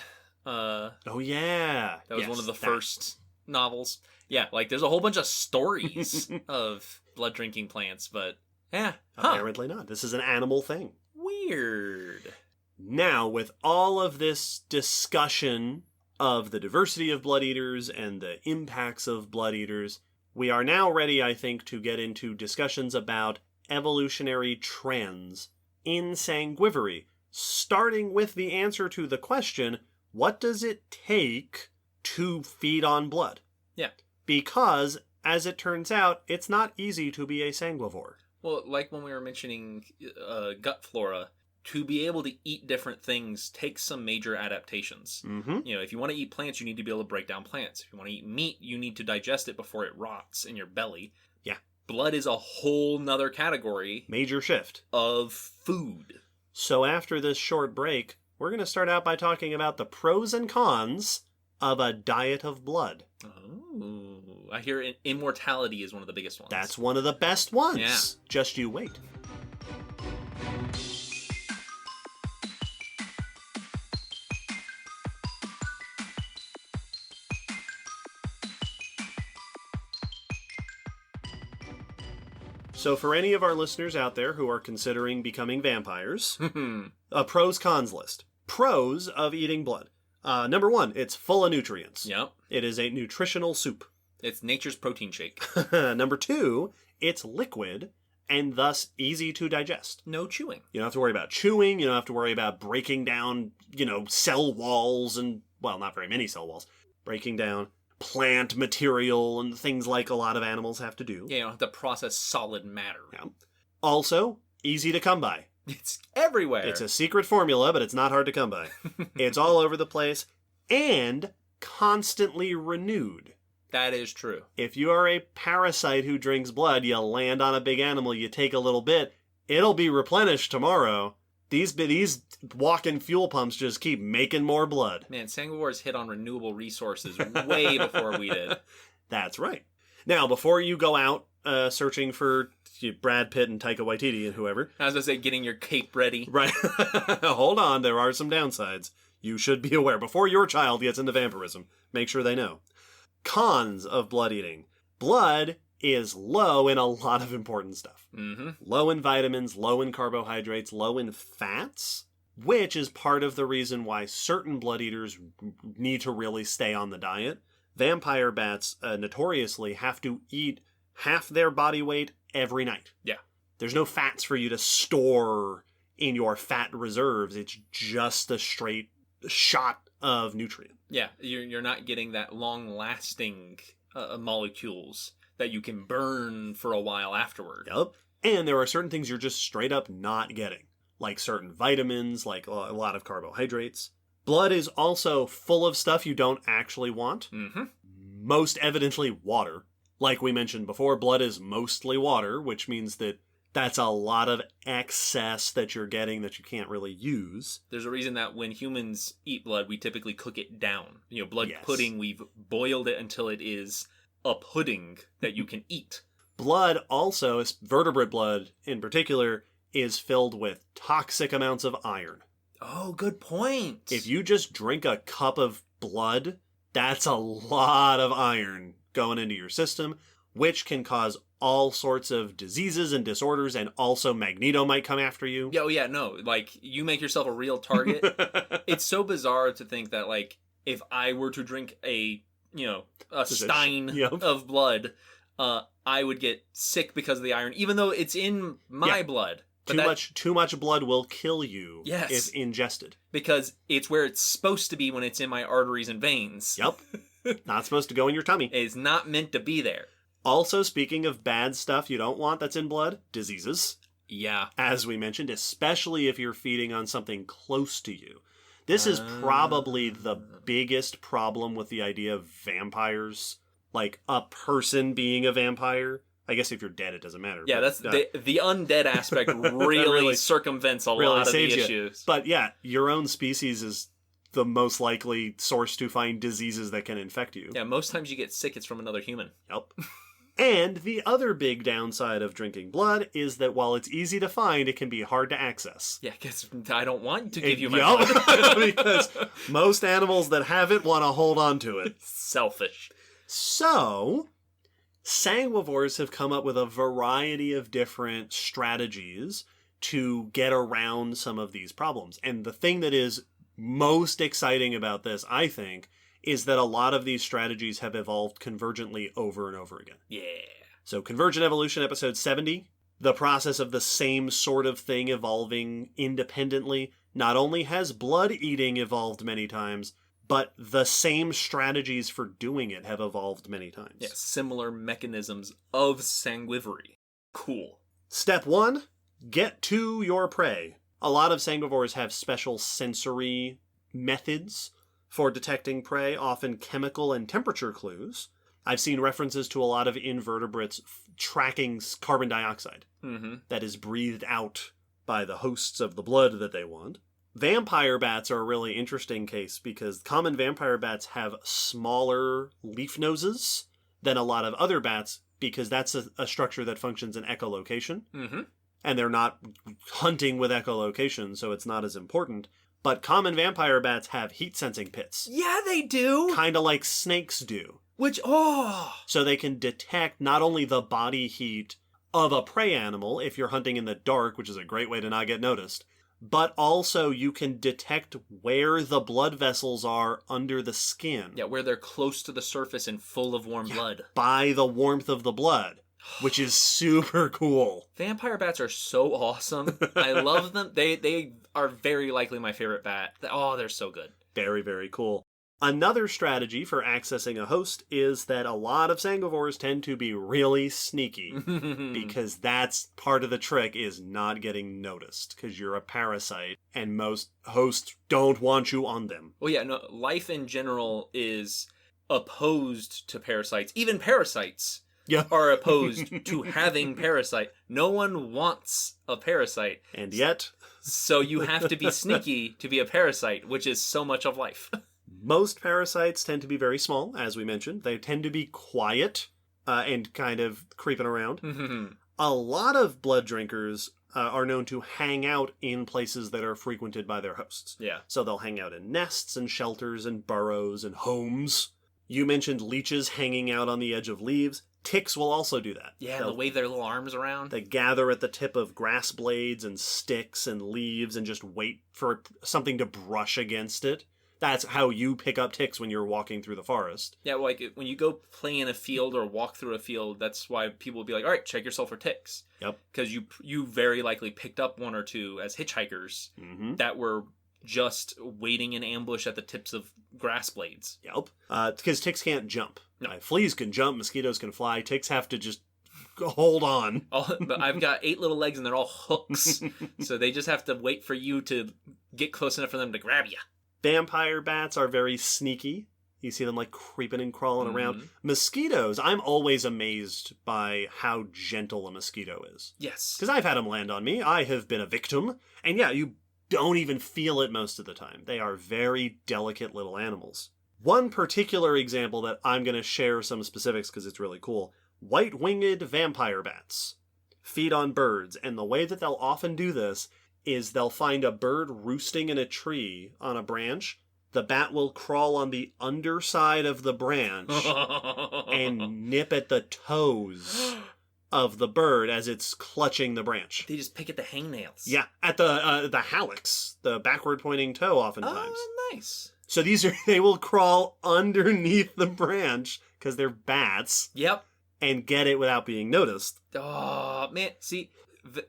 Oh yeah, that was one of the first novels. Yeah, like there's a whole bunch of stories of blood drinking plants, but apparently not. This is an animal thing. Weird. Now, with all of this discussion of the diversity of blood eaters and the impacts of blood eaters, we are now ready, I think, to get into discussions about evolutionary trends in sanguivory, starting with the answer to the question, what does it take to feed on blood? Yeah. Because, as it turns out, it's not easy to be a sanguivore. Well, like when we were mentioning gut flora, to be able to eat different things takes some major adaptations. Mm-hmm. If you want to eat plants, you need to be able to break down plants. If you want to eat meat, you need to digest it before it rots in your belly. Yeah. Blood is a whole nother category. Major shift. Of food. So after this short break, we're going to start out by talking about the pros and cons of a diet of blood. Oh, I hear immortality is one of the biggest ones. That's one of the best ones. Yeah. Just you wait. So for any of our listeners out there who are considering becoming vampires, a pros-cons list. Pros of eating blood. Number 1, it's full of nutrients. Yep. It is a nutritional soup. It's nature's protein shake. Number 2, it's liquid and thus easy to digest. No chewing. You don't have to worry about chewing. You don't have to worry about breaking down, cell walls and, well, not very many cell walls. Breaking down plant material and things like a lot of animals have to do. Yeah, you don't have to process solid matter. Yeah. Also, easy to come by. It's everywhere. It's a secret formula, but it's not hard to come by. It's all over the place and constantly renewed. That is true. If you are a parasite who drinks blood, you land on a big animal, you take a little bit, it'll be replenished tomorrow. These walking fuel pumps just keep making more blood. Man, Sanguivores hit on renewable resources way before we did. That's right. Now, before you go out searching for Brad Pitt and Taika Waititi and whoever. I was going to say, getting your cape ready. Right. Hold on, there are some downsides. You should be aware. Before your child gets into vampirism, make sure they know. Cons of blood eating. Blood is low in a lot of important stuff. Mm-hmm. Low in vitamins, low in carbohydrates, low in fats, which is part of the reason why certain blood eaters need to really stay on the diet. Vampire bats notoriously have to eat half their body weight every night. Yeah. There's no fats for you to store in your fat reserves. It's just a straight shot of nutrient. Yeah, you're not getting that long-lasting molecules that you can burn for a while afterward. Yep. And there are certain things you're just straight up not getting, like certain vitamins, like a lot of carbohydrates. Blood is also full of stuff you don't actually want. Mm-hmm. Most evidently water. Like we mentioned before, blood is mostly water, which means that that's a lot of excess that you're getting that you can't really use. There's a reason that when humans eat blood, we typically cook it down. Blood Yes. pudding, we've boiled it until it is a pudding that you can eat. Blood also, vertebrate blood in particular, is filled with toxic amounts of iron. Oh, good point. If you just drink a cup of blood, that's a lot of iron going into your system, which can cause all sorts of diseases and disorders, and also Magneto might come after you. Yeah, oh yeah, no. Like, you make yourself a real target. It's so bizarre to think that, like, if I were to drink a stein of blood, I would get sick because of the iron, even though it's in my blood. But too much blood will kill you if ingested. Because it's where it's supposed to be when it's in my arteries and veins. Yep. Not supposed to go in your tummy. It's not meant to be there. Also, speaking of bad stuff you don't want that's in blood, diseases. Yeah. As we mentioned, especially if you're feeding on something close to you. This is probably the biggest problem with the idea of vampires. Like, a person being a vampire. I guess if you're dead, it doesn't matter. Yeah, that's the undead aspect really circumvents a lot of the issues. But yeah, your own species is the most likely source to find diseases that can infect you. Yeah, most times you get sick, it's from another human. Yep. And the other big downside of drinking blood is that while it's easy to find, it can be hard to access. Yeah, because I don't want to give you my blood. Because most animals that have it want to hold on to it. Selfish. So, Sanguivores have come up with a variety of different strategies to get around some of these problems. And the thing that is most exciting about this, I think, is that a lot of these strategies have evolved convergently over and over again. Yeah. So, Convergent Evolution, episode 70, the process of the same sort of thing evolving independently. Not only has blood eating evolved many times, but the same strategies for doing it have evolved many times. Yeah, similar mechanisms of sanguivory. Cool. Step 1, get to your prey. A lot of sanguivores have special sensory methods for detecting prey, often chemical and temperature clues. I've seen references to a lot of invertebrates tracking carbon dioxide that is breathed out by the hosts of the blood that they want. Vampire bats are a really interesting case because common vampire bats have smaller leaf noses than a lot of other bats because that's a structure that functions in echolocation. And they're not hunting with echolocation, so it's not as important. But common vampire bats have heat-sensing pits. Yeah, they do! Kind of like snakes do. So they can detect not only the body heat of a prey animal if you're hunting in the dark, which is a great way to not get noticed, but also you can detect where the blood vessels are under the skin. Yeah, where they're close to the surface and full of warm blood. By the warmth of the blood, which is super cool. Vampire bats are so awesome. I love them. They are very likely my favorite bat. Oh, they're so good. Very, very cool. Another strategy for accessing a host is that a lot of sanguivores tend to be really sneaky because that's part of the trick is not getting noticed because you're a parasite and most hosts don't want you on them. Well, yeah, no, life in general is opposed to parasites. Even parasites are opposed to having parasite. No one wants a parasite. And yet... So you have to be sneaky to be a parasite, which is so much of life. Most parasites tend to be very small, as we mentioned. They tend to be quiet and kind of creeping around. A lot of blood drinkers are known to hang out in places that are frequented by their hosts. Yeah. So they'll hang out in nests and shelters and burrows and homes. You mentioned leeches hanging out on the edge of leaves. Ticks will also do that. Yeah, they'll wave their little arms around. They gather at the tip of grass blades and sticks and leaves and just wait for something to brush against it. That's how you pick up ticks when you're walking through the forest. Yeah, like when you go play in a field or walk through a field, that's why people will be like, all right, check yourself for ticks. Yep. Because you very likely picked up one or two as hitchhikers that were just waiting in ambush at the tips of grass blades. Yep. Because ticks can't jump. No. Fleas can jump, mosquitoes can fly, ticks have to just hold on. But I've got 8 little legs and they're all hooks. So they just have to wait for you to get close enough for them to grab you. Vampire bats are very sneaky. You see them like creeping and crawling around. Mosquitoes, I'm always amazed by how gentle a mosquito is. Yes. Because I've had them land on me. I have been a victim. And yeah, you don't even feel it most of the time. They are very delicate little animals. One particular example that I'm going to share some specifics because it's really cool. White-winged vampire bats feed on birds. And the way that they'll often do this is they'll find a bird roosting in a tree on a branch. the bat will crawl on the underside of the branch and nip at the toes of the bird as it's clutching the branch. They just pick at the hangnails. Yeah, at the hallux, the backward pointing toe oftentimes. Oh, nice. So they will crawl underneath the branch because they're bats. Yep. And get it without being noticed. Oh, man. See,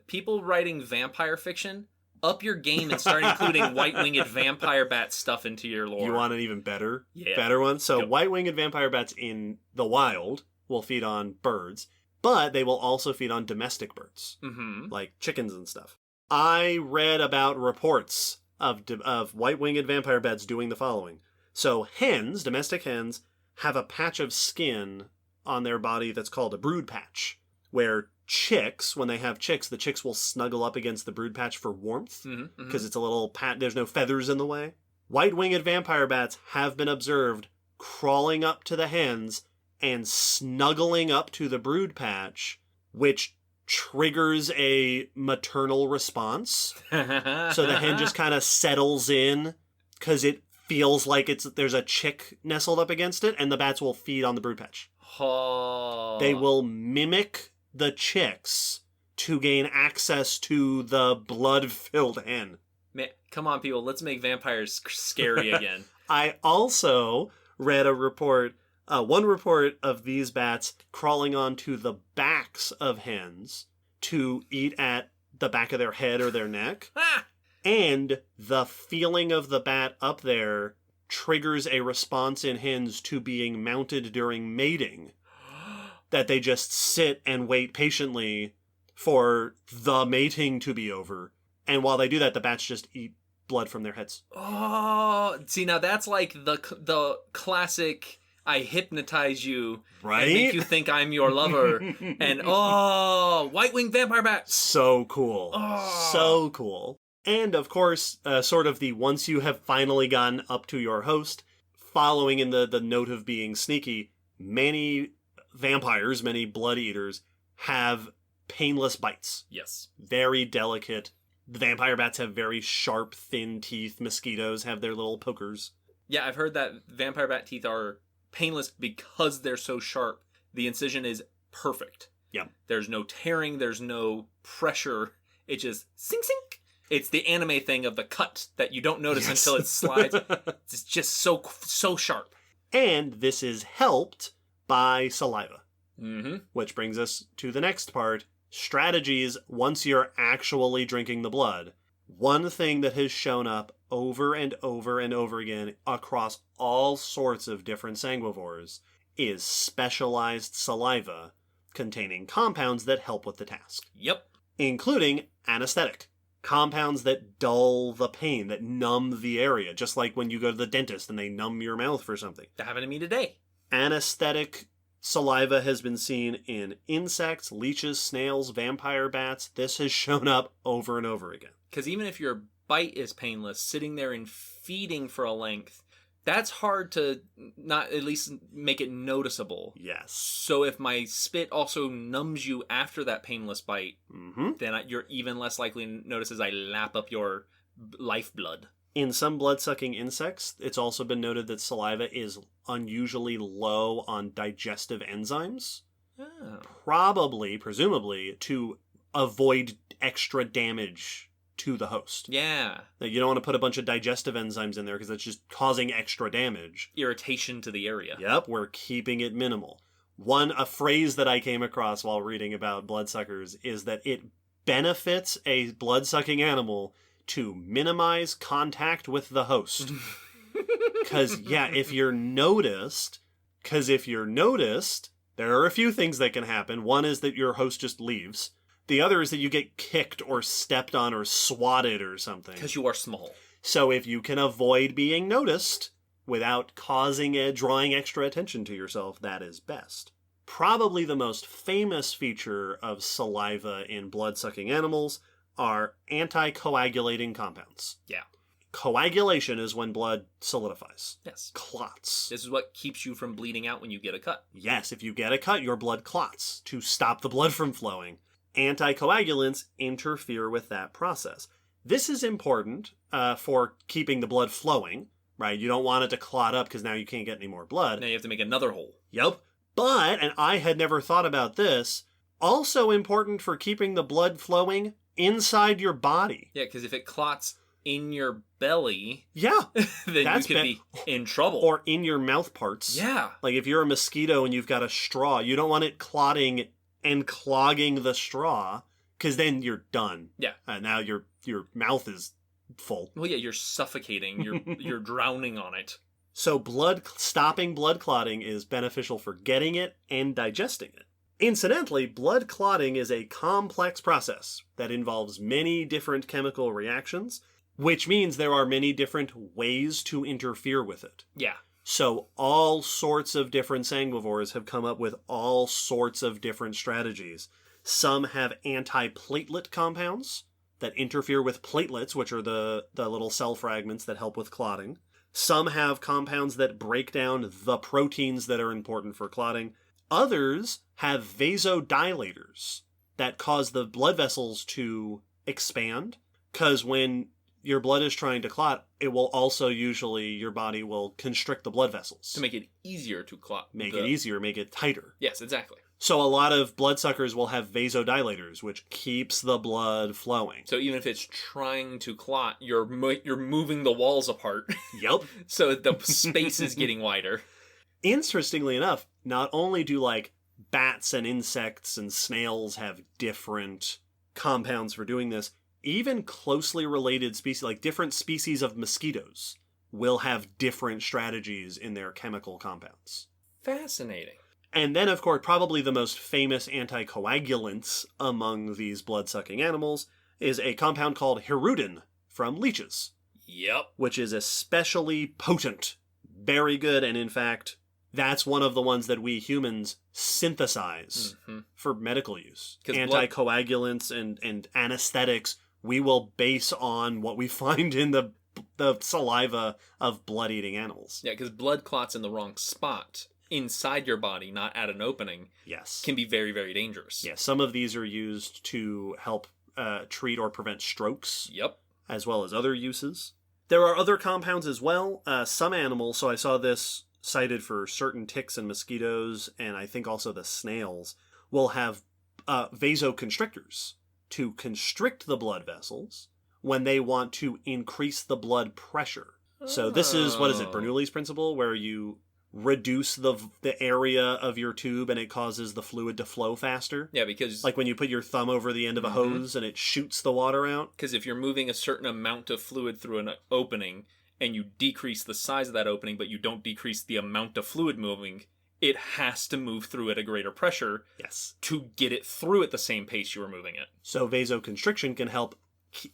people writing vampire fiction, up your game and start including white-winged vampire bat stuff into your lore. You want an even better one? So Yep. White-winged vampire bats in the wild will feed on birds, but they will also feed on domestic birds, like chickens and stuff. I read about reports of white-winged vampire bats doing the following. So hens, domestic hens, have a patch of skin on their body that's called a brood patch, where chicks, when they have chicks, the chicks will snuggle up against the brood patch for warmth, because it's a little there's no feathers in the way. White-winged vampire bats have been observed crawling up to the hens and snuggling up to the brood patch, which triggers a maternal response. So the hen just kind of settles in because it feels like there's a chick nestled up against it, and the bats will feed on the brood patch. Oh. They will mimic the chicks to gain access to the blood-filled hen. Man, come on, people. Let's make vampires scary again. I also read one report of these bats crawling onto the backs of hens to eat at the back of their head or their neck. And the feeling of the bat up there triggers a response in hens to being mounted during mating. That they just sit and wait patiently for the mating to be over. And while they do that, the bats just eat blood from their heads. Oh, see, now that's like the classic, I hypnotize you, right? And make you think I'm your lover. And, white-winged vampire bats. So cool. Oh. So cool. And, of course, sort of the once you have finally gotten up to your host, following in the note of being sneaky, many vampires, many blood eaters, have painless bites. Yes. Very delicate. The vampire bats have very sharp, thin teeth. Mosquitoes have their little pokers. Yeah, I've heard that vampire bat teeth are painless because they're so sharp. The incision is perfect. Yeah. There's no tearing, there's no pressure. It just sink, sink. It's the anime thing of the cut that you don't notice until it slides. It's just so sharp. And this is helped by saliva. Mm-hmm. Which brings us to the next part. Strategies once you're actually drinking the blood. One thing that has shown up over and over and over again across all sorts of different sanguivores is specialized saliva containing compounds that help with the task. Yep. Including anesthetic. Compounds that dull the pain, that numb the area, just like when you go to the dentist and they numb your mouth for something. That happened to me today. Anesthetic saliva has been seen in insects, leeches, snails, vampire bats. This has shown up over and over again. Because even if your bite is painless, sitting there and feeding for a length, that's hard to not at least make it noticeable. Yes. So if my spit also numbs you after that painless bite, then you're even less likely to notice as I lap up your lifeblood. In some blood-sucking insects, it's also been noted that saliva is unusually low on digestive enzymes. Oh. Presumably, to avoid extra damage to the host. Yeah. You don't want to put a bunch of digestive enzymes in there because that's just causing extra damage. Irritation to the area. Yep, we're keeping it minimal. A phrase that I came across while reading about bloodsuckers is that it benefits a blood-sucking animal to minimize contact with the host. Because, if you're noticed, there are a few things that can happen. One is that your host just leaves. The other is that you get kicked or stepped on or swatted or something. Because you are small. So if you can avoid being noticed without drawing extra attention to yourself, that is best. Probably the most famous feature of saliva in blood-sucking animals are anticoagulating compounds. Yeah. Coagulation is when blood solidifies. Yes. Clots. This is what keeps you from bleeding out when you get a cut. Yes, if you get a cut, your blood clots to stop the blood from flowing. Anticoagulants interfere with that process. This is important for keeping the blood flowing, right? You don't want it to clot up because now you can't get any more blood. Now you have to make another hole. Yep. But, and I had never thought about this, also important for keeping the blood flowing inside your body. Yeah, because if it clots in your belly, Yeah. then you could be in trouble. Or in your mouth parts. Yeah. Like if you're a mosquito and you've got a straw, you don't want it clotting and clogging the straw, because then you're done. Yeah. Now your mouth is full. Well, yeah, you're suffocating. You're drowning on it. So stopping blood clotting is beneficial for getting it and digesting it. Incidentally, blood clotting is a complex process that involves many different chemical reactions, which means there are many different ways to interfere with it. Yeah. So all sorts of different sanguivores have come up with all sorts of different strategies. Some have anti-platelet compounds that interfere with platelets, which are the little cell fragments that help with clotting. Some have compounds that break down the proteins that are important for clotting. Others have vasodilators that cause the blood vessels to expand, because when your blood is trying to clot, it will also usually, your body will constrict the blood vessels. To make it easier to clot. Make it easier, make it tighter. Yes, exactly. So a lot of bloodsuckers will have vasodilators, which keeps the blood flowing. So even if it's trying to clot, you're moving the walls apart. Yep. So the space is getting wider. Interestingly enough, not only do like bats and insects and snails have different compounds for doing this, even closely related species, like different species of mosquitoes, will have different strategies in their chemical compounds. Fascinating. And then, of course, probably the most famous anticoagulants among these blood-sucking animals is a compound called hirudin from leeches. Yep. Which is especially potent. Very good, and in fact, that's one of the ones that we humans synthesize for medical use. Anticoagulants and anesthetics we will base on what we find in the saliva of blood-eating animals. Yeah, because blood clots in the wrong spot inside your body, not at an opening, yes, can be very, very dangerous. Yeah, some of these are used to help treat or prevent strokes. Yep. As well as other uses. There are other compounds as well. Some animals, so I saw this cited for certain ticks and mosquitoes, and I think also the snails, will have vasoconstrictors to constrict the blood vessels when they want to increase the blood pressure. So this is, what is it, Bernoulli's principle, where you reduce the area of your tube and it causes the fluid to flow faster. Yeah, because... like when you put your thumb over the end of a hose and it shoots the water out. Because if you're moving a certain amount of fluid through an opening and you decrease the size of that opening, but you don't decrease the amount of fluid moving, it has to move through at a greater pressure. Yes. To get it through at the same pace you were moving it. So vasoconstriction can help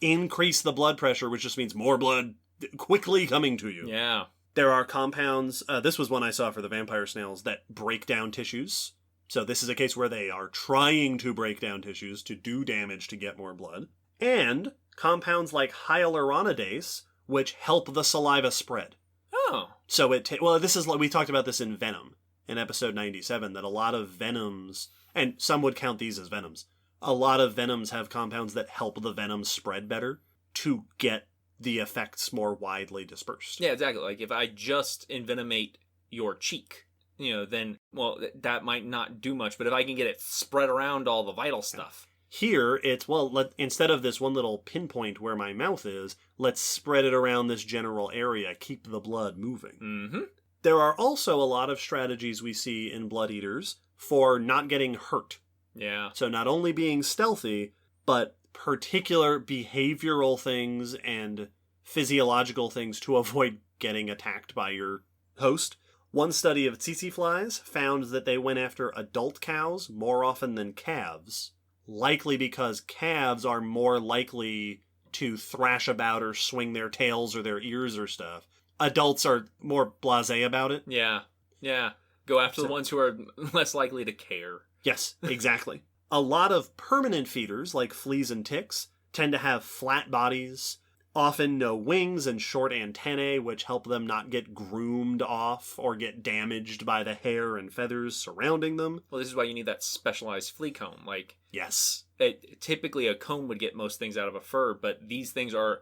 increase the blood pressure, which just means more blood quickly coming to you. Yeah. There are compounds, this was one I saw for the vampire snails, that break down tissues. So this is a case where they are trying to break down tissues to do damage to get more blood. And compounds like hyaluronidase, which help the saliva spread. Oh. So this is, we talked about this in Venom, in episode 97, that a lot of venoms, and some would count these as venoms, a lot of venoms have compounds that help the venom spread better to get the effects more widely dispersed. Yeah, exactly. Like if I just envenomate your cheek, then, well, that might not do much. But if I can get it spread around all the vital stuff. Here, it's, instead of this one little pinpoint where my mouth is, let's spread it around this general area, keep the blood moving. Mm-hmm. There are also a lot of strategies we see in blood eaters for not getting hurt. Yeah. So not only being stealthy, but particular behavioral things and physiological things to avoid getting attacked by your host. One study of tsetse flies found that they went after adult cows more often than calves, likely because calves are more likely to thrash about or swing their tails or their ears or stuff. Adults are more blasé about it. Yeah. Go after the ones who are less likely to care. Yes, exactly. A lot of permanent feeders, like fleas and ticks, tend to have flat bodies, often no wings and short antennae, which help them not get groomed off or get damaged by the hair and feathers surrounding them. Well, this is why you need that specialized flea comb. Yes. Typically a comb would get most things out of a fur, but these things are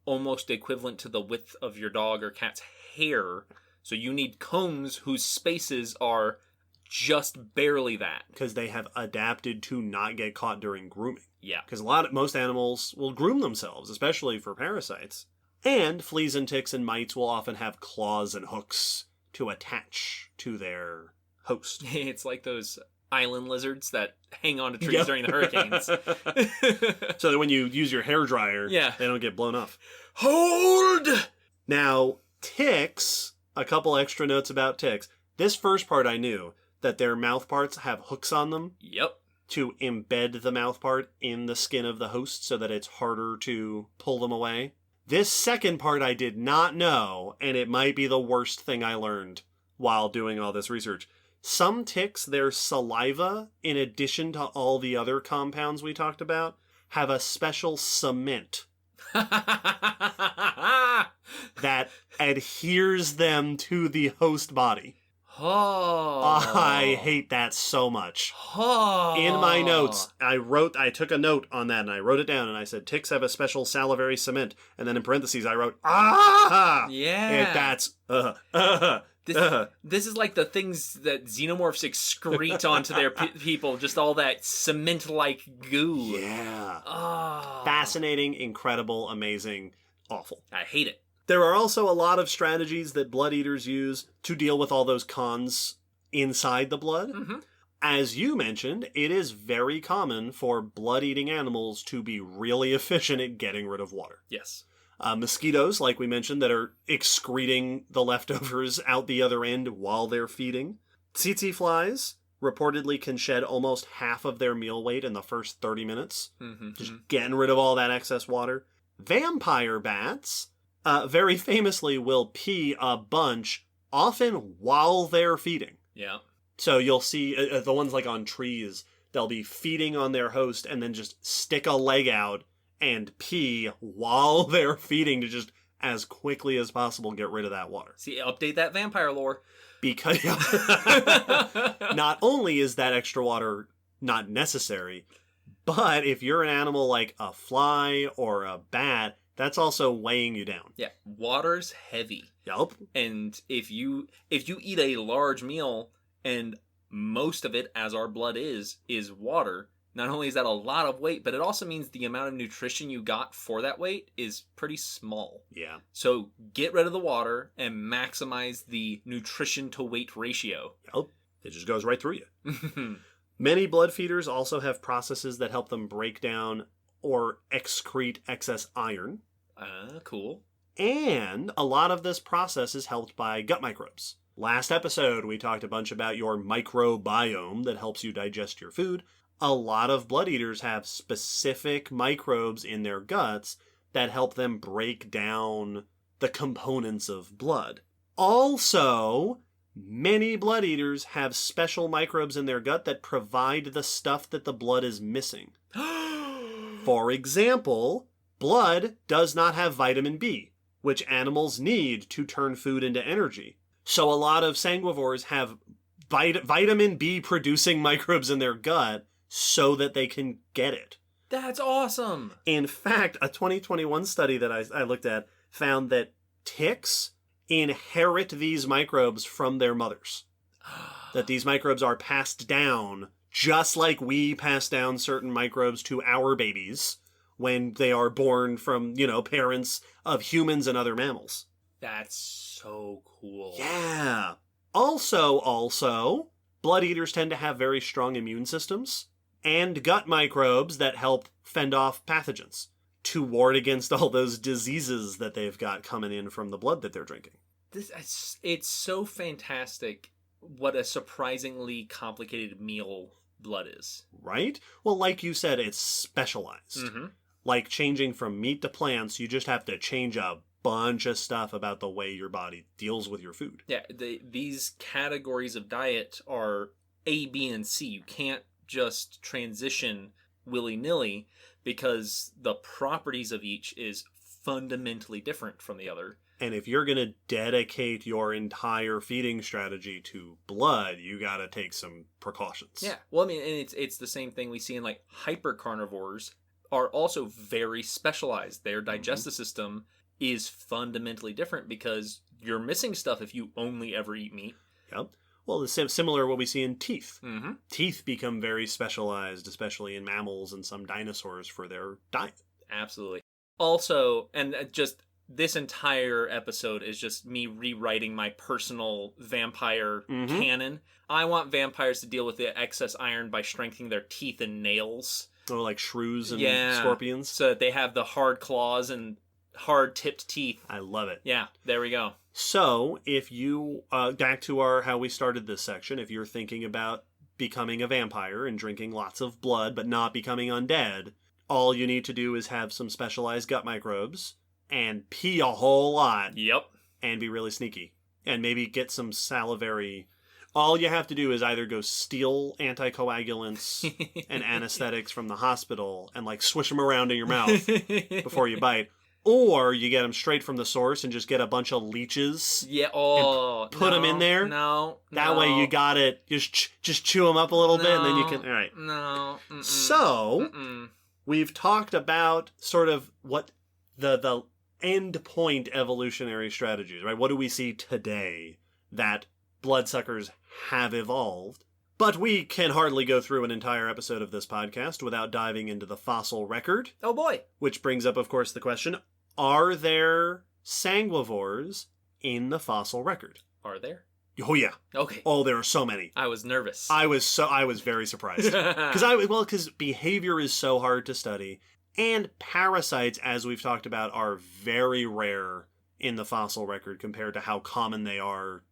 almost equivalent to the width of your dog or cat's hair. So you need combs whose spaces are just barely that. Because they have adapted to not get caught during grooming. Yeah. Because most animals will groom themselves, especially for parasites. And fleas and ticks and mites will often have claws and hooks to attach to their host. It's like those island lizards that hang onto trees during the hurricanes. So that when you use your hairdryer, they don't get blown off. Hold! Now, ticks, a couple extra notes about ticks. This first part I knew, that their mouth parts have hooks on them. Yep. To embed the mouth part in the skin of the host so that it's harder to pull them away. This second part I did not know, and it might be the worst thing I learned while doing all this research. Some ticks, their saliva, in addition to all the other compounds we talked about, have a special cement that adheres them to the host body. Oh. I hate that so much. Oh. In my notes, I took a note on that and I wrote it down and I said, ticks have a special salivary cement. And then in parentheses, I wrote, ah! Yeah. And that's, This is like the things that xenomorphs excrete onto their people, just all that cement-like goo. Yeah. Oh. Fascinating, incredible, amazing, awful. I hate it. There are also a lot of strategies that blood eaters use to deal with all those cons inside the blood. Mm-hmm. As you mentioned, it is very common for blood-eating animals to be really efficient at getting rid of water. Yes. Mosquitoes, like we mentioned, that are excreting the leftovers out the other end while they're feeding. Tsetse flies reportedly can shed almost half of their meal weight in the first 30 minutes. Mm-hmm. Just getting rid of all that excess water. Vampire bats, very famously, will pee a bunch, often while they're feeding. Yeah. So you'll see the ones like on trees, they'll be feeding on their host and then just stick a leg out and pee while they're feeding to just as quickly as possible get rid of that water. See, update that vampire lore. Because not only is that extra water not necessary, but if you're an animal like a fly or a bat, that's also weighing you down. Yeah, water's heavy. Yup. And if you eat a large meal and most of it, as our blood is water, not only is that a lot of weight, but it also means the amount of nutrition you got for that weight is pretty small. Yeah. So get rid of the water and maximize the nutrition to weight ratio. Yup. It just goes right through you. Many blood feeders also have processes that help them break down or excrete excess iron. Cool. And a lot of this process is helped by gut microbes. Last episode, we talked a bunch about your microbiome that helps you digest your food. A lot of blood eaters have specific microbes in their guts that help them break down the components of blood. Also, many blood eaters have special microbes in their gut that provide the stuff that the blood is missing. For example, blood does not have vitamin B, which animals need to turn food into energy. So a lot of sanguivores have vitamin B producing microbes in their gut so that they can get it. That's awesome. In fact, a 2021 study that I looked at found that ticks inherit these microbes from their mothers. That these microbes are passed down just like we pass down certain microbes to our babies when they are born from, parents of humans and other mammals. That's so cool. Yeah. Also, blood eaters tend to have very strong immune systems and gut microbes that help fend off pathogens to ward against all those diseases that they've got coming in from the blood that they're drinking. It's so fantastic what a surprisingly complicated meal blood is. Right? Well, like you said, it's specialized. Mm-hmm. Like changing from meat to plants, you just have to change a bunch of stuff about the way your body deals with your food. Yeah, these categories of diet are A, B, and C. You can't just transition willy-nilly because the properties of each is fundamentally different from the other. And if you're going to dedicate your entire feeding strategy to blood, you got to take some precautions. Yeah. Well, I mean, and it's the same thing we see in like hyper carnivores. are also very specialized. Their digestive system is fundamentally different because you're missing stuff if you only ever eat meat. Yep. Well, it's similar to what we see in teeth. Mm-hmm. Teeth become very specialized, especially in mammals and some dinosaurs, for their diet. Absolutely. Also, and just this entire episode is just me rewriting my personal vampire canon. I want vampires to deal with the excess iron by strengthening their teeth and nails. Oh, like shrews and scorpions? So that they have the hard claws and hard-tipped teeth. I love it. Yeah, there we go. So, if you, back to how we started this section, if you're thinking about becoming a vampire and drinking lots of blood but not becoming undead, all you need to do is have some specialized gut microbes and pee a whole lot. Yep. And be really sneaky. And maybe get some salivary... All you have to do is either go steal anticoagulants and anesthetics from the hospital and, like, swish them around in your mouth before you bite. Or you get them straight from the source and just get a bunch of leeches. Yeah. Put them in there. No. That way you got it. Just chew them up a little bit and then you can... All right. No. So, we've talked about sort of what the end point evolutionary strategies, right? What do we see today that bloodsuckers have evolved? But we can hardly go through an entire episode of this podcast without diving into the fossil record. Oh boy. Which brings up, of course, the question, are there sanguivores in the fossil record? Are there? Oh, yeah. Okay. Oh, there are so many. I was nervous. I was very surprised. Because behavior is so hard to study. And parasites, as we've talked about, are very rare in the fossil record compared to how common they are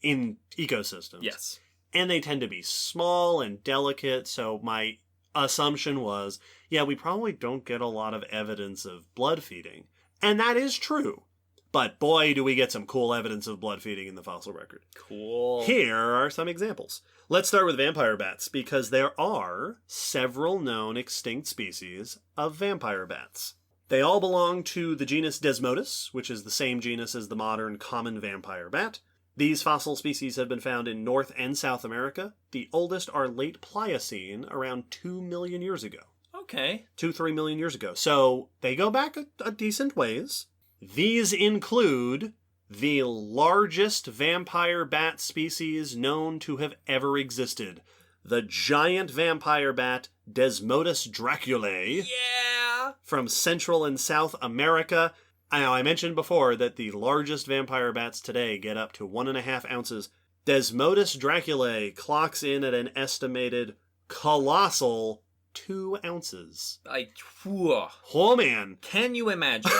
in ecosystems. Yes. And they tend to be small and delicate, so my assumption was, yeah, we probably don't get a lot of evidence of blood feeding. And that is true. But boy, do we get some cool evidence of blood feeding in the fossil record. Cool. Here are some examples. Let's start with vampire bats, because there are several known extinct species of vampire bats. They all belong to the genus Desmodus, which is the same genus as the modern common vampire bat. These fossil species have been found in North and South America. The oldest are late Pliocene, around 2 million years ago. Okay. 2-3 million years ago. So they go back a decent ways. These include the largest vampire bat species known to have ever existed. The giant vampire bat Desmodus draculae. Yeah! From Central and South America. I mentioned before that the largest vampire bats today get up to 1.5 ounces. Desmodus draculae clocks in at an estimated colossal 2 ounces. Oh, man. Can you imagine?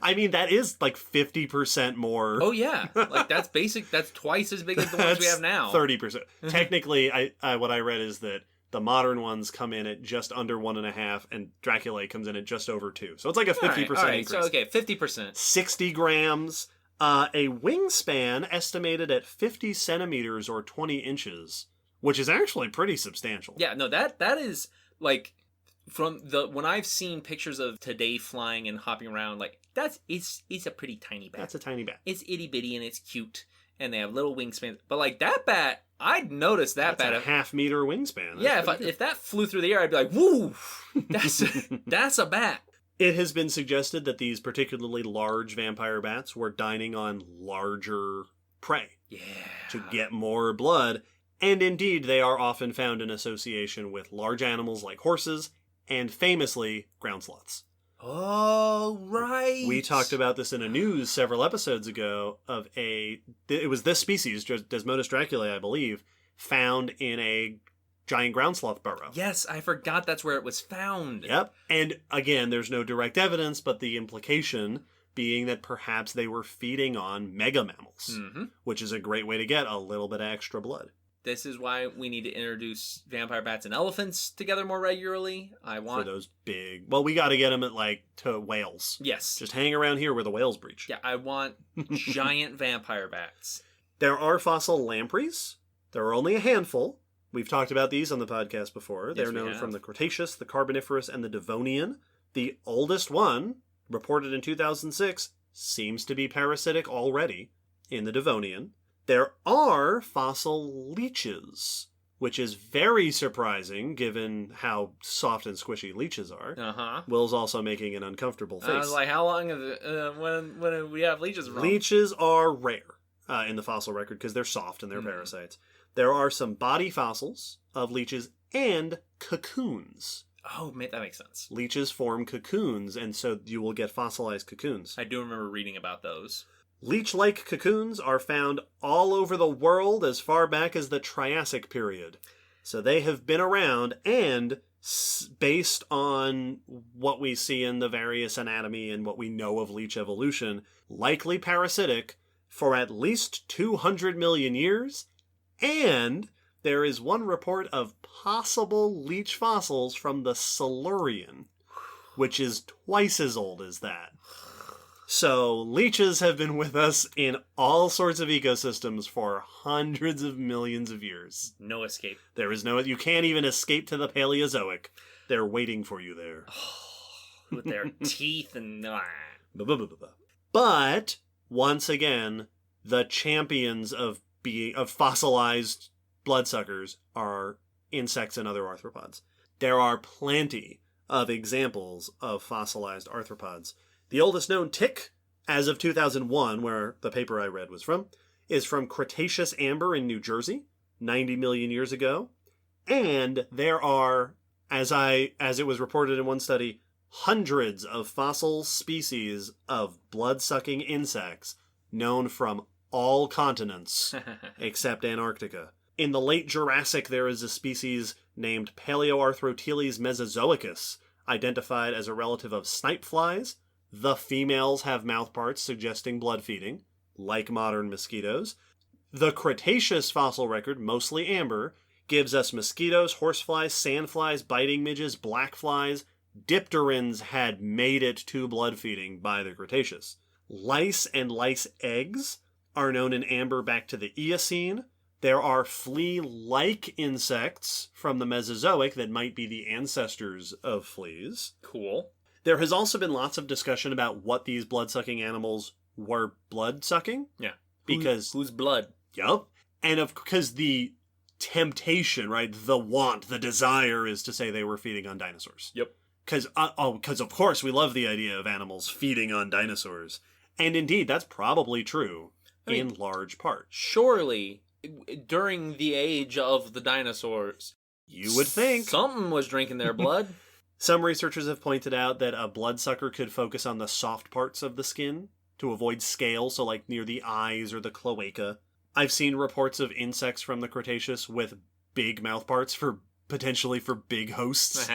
I mean, that is like 50% more. Oh, yeah. Like, that's basic. That's twice as big as the ones we have now. 30%. Technically, what I read is that the modern ones come in at just under 1.5, and Draculae comes in at just over 2. So it's like a 50% increase. So, okay, 50%. 60 grams. A wingspan estimated at 50 centimeters or 20 inches, which is actually pretty substantial. Yeah, no, that is, like, when I've seen pictures of today flying and hopping around, like, it's a pretty tiny bat. That's a tiny bat. It's itty bitty and it's cute, and they have little wingspans. But, like, that bat, I'd notice that bat. That's a half-meter wingspan. If that flew through the air, I'd be like, woo, that's a bat. It has been suggested that these particularly large vampire bats were dining on larger prey. Yeah. To get more blood. And indeed, they are often found in association with large animals like horses and, famously, ground sloths. Oh, right. We talked about this in a news several episodes ago of it was this species, Desmodus draculae, I believe, found in a giant ground sloth burrow. Yes, I forgot that's where it was found. Yep. And again, there's no direct evidence, but the implication being that perhaps they were feeding on mega mammals, which is a great way to get a little bit of extra blood. This is why we need to introduce vampire bats and elephants together more regularly. For those big... Well, we got to get them to whales. Yes. Just hang around here where the whales breach. Yeah, I want giant vampire bats. There are fossil lampreys. There are only a handful. We've talked about these on the podcast before. They're known from the Cretaceous, the Carboniferous, and the Devonian. The oldest one, reported in 2006, seems to be parasitic already in the Devonian. There are fossil leeches, which is very surprising given how soft and squishy leeches are. Uh-huh. Will's also making an uncomfortable face. I was like, how long is it, when do we have leeches from? Leeches are rare in the fossil record because they're soft and they're parasites. There are some body fossils of leeches and cocoons. Oh, that makes sense. Leeches form cocoons, and so you will get fossilized cocoons. I do remember reading about those. Leech-like cocoons are found all over the world as far back as the Triassic period. So they have been around, and based on what we see in the various anatomy and what we know of leech evolution, likely parasitic for at least 200 million years, and there is one report of possible leech fossils from the Silurian, which is twice as old as that. So, leeches have been with us in all sorts of ecosystems for hundreds of millions of years. No escape. There is no... You can't even escape to the Paleozoic. They're waiting for you there. With their teeth and... But, once again, the champions of fossilized bloodsuckers are insects and other arthropods. There are plenty of examples of fossilized arthropods. The oldest known tick, as of 2001, where the paper I read was from, is from Cretaceous amber in New Jersey, 90 million years ago. And there are, as it was reported in one study, hundreds of fossil species of blood-sucking insects known from all continents except Antarctica. In the late Jurassic, there is a species named Paleoarthroteles mesozoicus, identified as a relative of snipe flies. The females have mouthparts suggesting blood feeding, like modern mosquitoes. The Cretaceous fossil record, mostly amber, gives us mosquitoes, horseflies, sandflies, biting midges, black flies. Dipterans had made it to blood feeding by the Cretaceous. Lice and lice eggs are known in amber back to the Eocene. There are flea-like insects from the Mesozoic that might be the ancestors of fleas. Cool. There has also been lots of discussion about what these blood-sucking animals were blood-sucking. Yeah. Because... Whose blood? Yep. And because the temptation, right, the want, the desire is to say they were feeding on dinosaurs. Yep. Because of course we love the idea of animals feeding on dinosaurs. And indeed, that's probably true in large part. Surely, during the age of the dinosaurs, you would think something was drinking their blood. Some researchers have pointed out that a bloodsucker could focus on the soft parts of the skin to avoid scale, so like near the eyes or the cloaca. I've seen reports of insects from the Cretaceous with big mouthparts potentially for big hosts.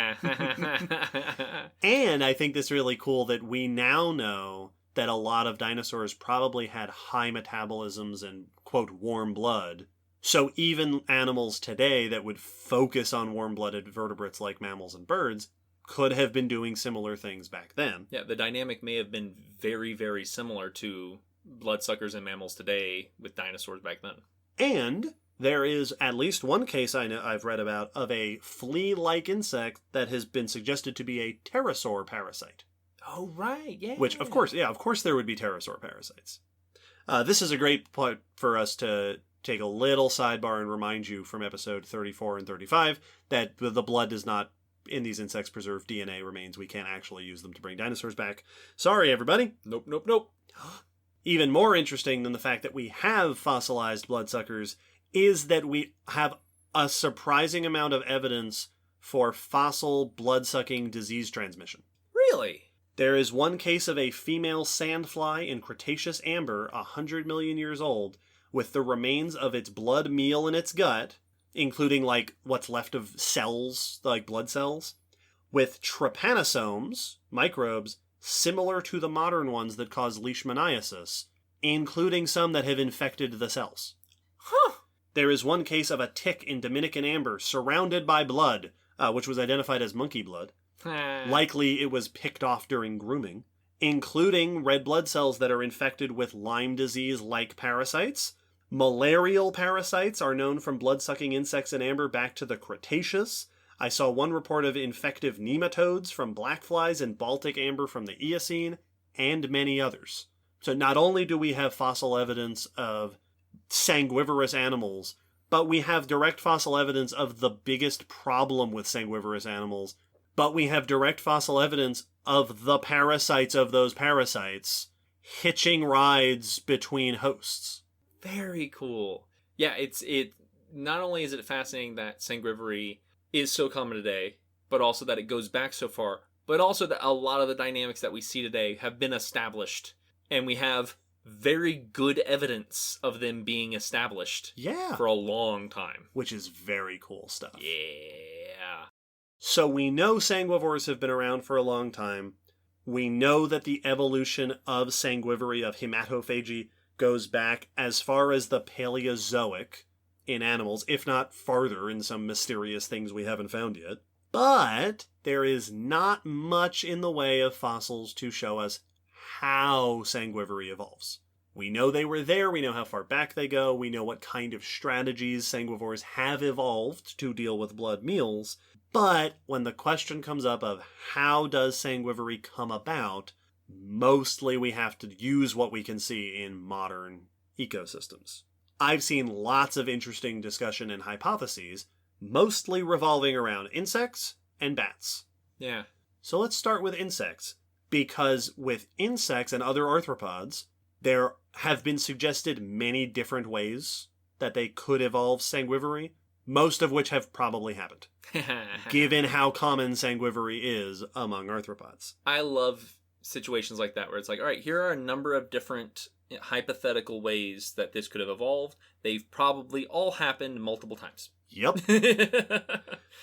And I think it's really cool that we now know that a lot of dinosaurs probably had high metabolisms and, quote, warm blood. So even animals today that would focus on warm-blooded vertebrates like mammals and birds could have been doing similar things back then. Yeah, the dynamic may have been very, very similar to bloodsuckers and mammals today with dinosaurs back then. And there is at least one case I've read about of a flea-like insect that has been suggested to be a pterosaur parasite. Oh, right, yeah. Which, of course there would be pterosaur parasites. This is a great point for us to take a little sidebar and remind you from episode 34 and 35 that the blood does not, in these insects, preserve DNA remains. We can't actually use them to bring dinosaurs back. Sorry, everybody. Nope. Even more interesting than the fact that we have fossilized bloodsuckers is that we have a surprising amount of evidence for fossil blood-sucking disease transmission. Really? There is one case of a female sandfly in Cretaceous amber, 100 million years old, with the remains of its blood meal in its gut, including like what's left of cells, like blood cells, with trypanosomes, microbes, similar to the modern ones that cause leishmaniasis, including some that have infected the cells. Huh. There is one case of a tick in Dominican amber surrounded by blood, which was identified as monkey blood. Likely it was picked off during grooming, including red blood cells that are infected with Lyme disease-like parasites. Malarial parasites are known from blood-sucking insects in amber back to the Cretaceous. I saw one report of infective nematodes from black flies in Baltic amber from the Eocene, and many others. So not only do we have fossil evidence of sanguivorous animals but we have direct fossil evidence of the biggest problem with sanguivorous animals, but we have direct fossil evidence of the parasites of those parasites hitching rides between hosts. Very cool. Yeah, it not only is it fascinating that sanguivory is so common today, but also that it goes back so far, but also that a lot of the dynamics that we see today have been established, and we have very good evidence of them being established for a long time. Which is very cool stuff. Yeah. So we know sanguivores have been around for a long time. We know that the evolution of sanguivory, of hematophagy, goes back as far as the Paleozoic in animals, if not farther in some mysterious things we haven't found yet. But there is not much in the way of fossils to show us how sanguivory evolves. We know they were there, we know how far back they go, we know what kind of strategies sanguivores have evolved to deal with blood meals, but when the question comes up of how does sanguivory come about, mostly we have to use what we can see in modern ecosystems. I've seen lots of interesting discussion and hypotheses, mostly revolving around insects and bats. Yeah. So let's start with insects, because with insects and other arthropods, there have been suggested many different ways that they could evolve sanguivory, most of which have probably happened, given how common sanguivory is among arthropods. I love situations like that where it's like, all right, here are a number of different hypothetical ways that this could have evolved. They've probably all happened multiple times. Yep.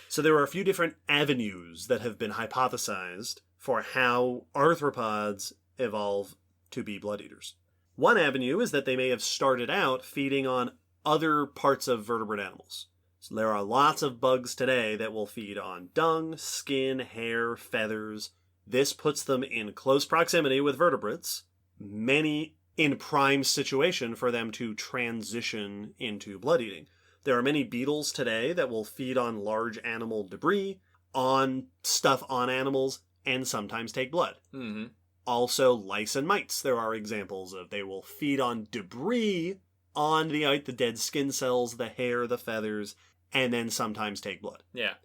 So there are a few different avenues that have been hypothesized for how arthropods evolve to be blood eaters. One avenue is that they may have started out feeding on other parts of vertebrate animals. So there are lots of bugs today that will feed on dung, skin, hair, feathers. This puts them in close proximity with vertebrates, many in prime situation for them to transition into blood eating. There are many beetles today that will feed on large animal debris, on stuff on animals, and sometimes take blood. Mm-hmm. Also, lice and mites, there are examples of. They will feed on debris on the dead skin cells, the hair, the feathers, and then sometimes take blood. Yeah.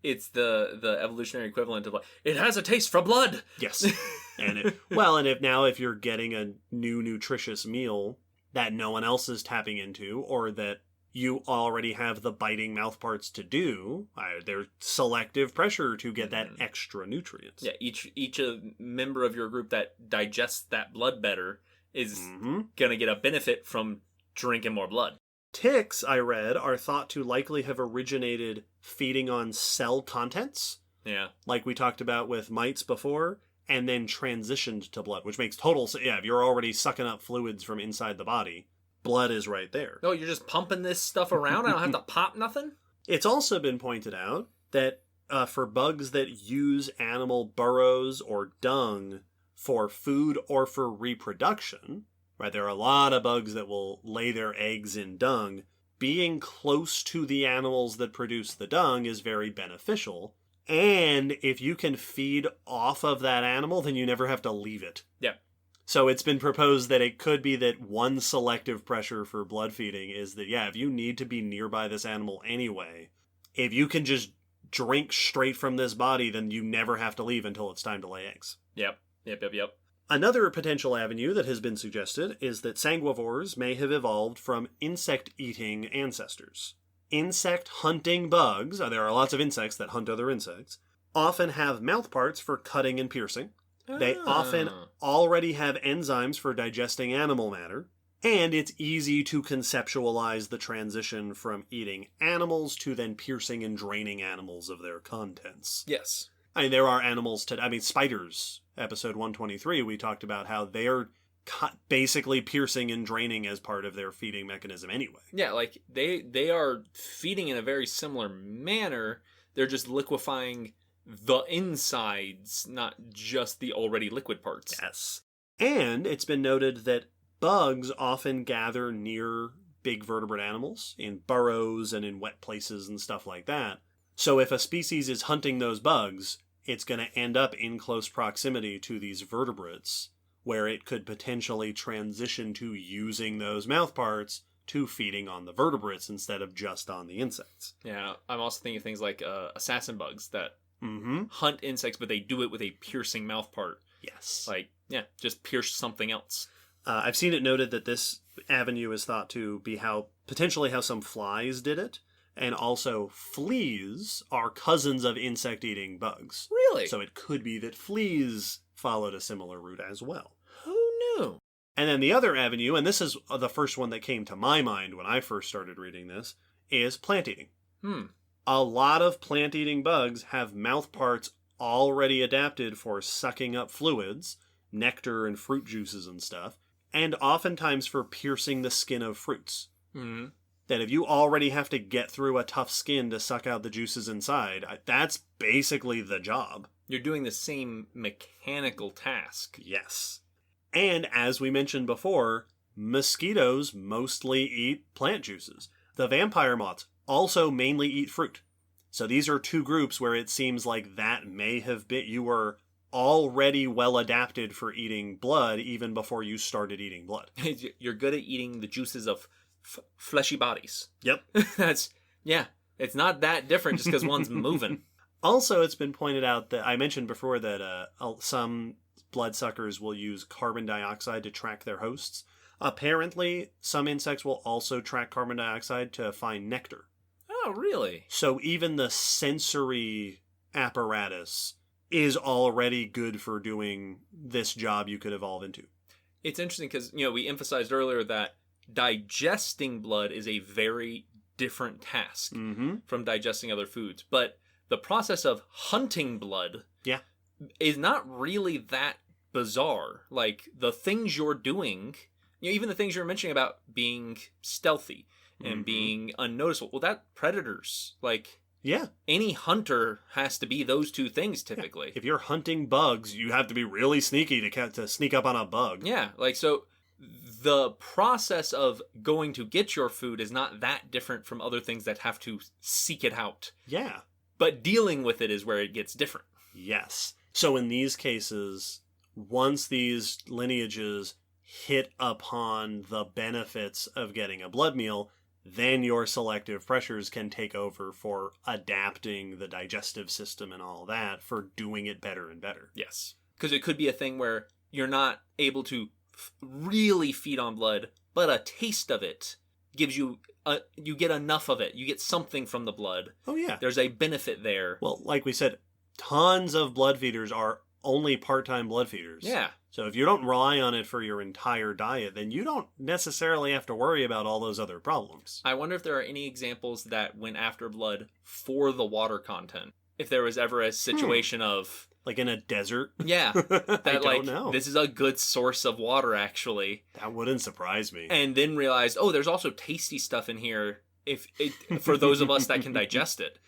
It's the evolutionary equivalent of like, it has a taste for blood. Yes. And if you're getting a new nutritious meal that no one else is tapping into, or that you already have the biting mouthparts to do, there's selective pressure to get that extra nutrients. Yeah, each member of your group that digests that blood better is gonna get a benefit from drinking more blood. Ticks, I read, are thought to likely have originated feeding on cell contents. Yeah. Like we talked about with mites before, and then transitioned to blood, which makes total sense. Yeah, if you're already sucking up fluids from inside the body, blood is right there. No, you're just pumping this stuff around? I don't have to pop nothing? It's also been pointed out that for bugs that use animal burrows or dung for food or for reproduction, right, there are a lot of bugs that will lay their eggs in dung. Being close to the animals that produce the dung is very beneficial. And if you can feed off of that animal, then you never have to leave it. Yeah. So it's been proposed that it could be that one selective pressure for blood feeding is that, if you need to be nearby this animal anyway, if you can just drink straight from this body, then you never have to leave until it's time to lay eggs. Yep. Another potential avenue that has been suggested is that sanguivores may have evolved from insect-eating ancestors. Insect-hunting bugs, there are lots of insects that hunt other insects, often have mouthparts for cutting and piercing. They often already have enzymes for digesting animal matter, and it's easy to conceptualize the transition from eating animals to then piercing and draining animals of their contents. Yes. I mean, there are animals spiders, episode 123, we talked about how they're basically piercing and draining as part of their feeding mechanism anyway. Yeah, like they are feeding in a very similar manner. They're just liquefying the insides, not just the already liquid parts. Yes. And it's been noted that bugs often gather near big vertebrate animals in burrows and in wet places and stuff like that. So if a species is hunting those bugs, it's going to end up in close proximity to these vertebrates, where it could potentially transition to using those mouthparts to feeding on the vertebrates instead of just on the insects. Yeah, I'm also thinking of things like assassin bugs that Mm-hmm. hunt insects, but they do it with a piercing mouth part. Yes. Like, yeah, just pierce something else. I've seen it noted that this avenue is thought to be potentially how some flies did it. And also, fleas are cousins of insect-eating bugs. Really? So it could be that fleas followed a similar route as well. Who knew? And then the other avenue, and this is the first one that came to my mind when I first started reading this, is plant eating. A lot of plant-eating bugs have mouth parts already adapted for sucking up fluids, nectar and fruit juices and stuff, and oftentimes for piercing the skin of fruits. Mm-hmm. That if you already have to get through a tough skin to suck out the juices inside, that's basically the job. You're doing the same mechanical task. Yes. And as we mentioned before, mosquitoes mostly eat plant juices. The vampire moths also mainly eat fruit. So these are two groups where it seems like that may have been, you were already well adapted for eating blood even before you started eating blood. You're good at eating the juices of fleshy bodies. Yep. It's not that different just because one's moving. Also, it's been pointed out that I mentioned before that some bloodsuckers will use carbon dioxide to track their hosts. Apparently, some insects will also track carbon dioxide to find nectar. Oh, really? So even the sensory apparatus is already good for doing this job you could evolve into. It's interesting because, we emphasized earlier that digesting blood is a very different task from digesting other foods. But the process of hunting blood is not really that bizarre. Like, the things you're doing, even the things you're mentioning about being stealthy and being unnoticeable. Well, that predators, any hunter has to be those two things typically. Yeah. If you're hunting bugs, you have to be really sneaky to sneak up on a bug. Yeah, so the process of going to get your food is not that different from other things that have to seek it out. Yeah. But dealing with it is where it gets different. Yes. So in these cases, once these lineages hit upon the benefits of getting a blood meal, then your selective pressures can take over for adapting the digestive system and all that for doing it better and better. Yes. Because it could be a thing where you're not able to really feed on blood, but a taste of it gives you, you get enough of it. You get something from the blood. Oh, yeah. There's a benefit there. Well, like we said, tons of blood feeders are only part-time blood feeders. Yeah. So if you don't rely on it for your entire diet, then you don't necessarily have to worry about all those other problems. I wonder if there are any examples that went after blood for the water content. If there was ever a situation of... Like in a desert? Yeah. That, I don't know. This is a good source of water, actually. That wouldn't surprise me. And then realized, there's also tasty stuff in here for those of us that can digest it.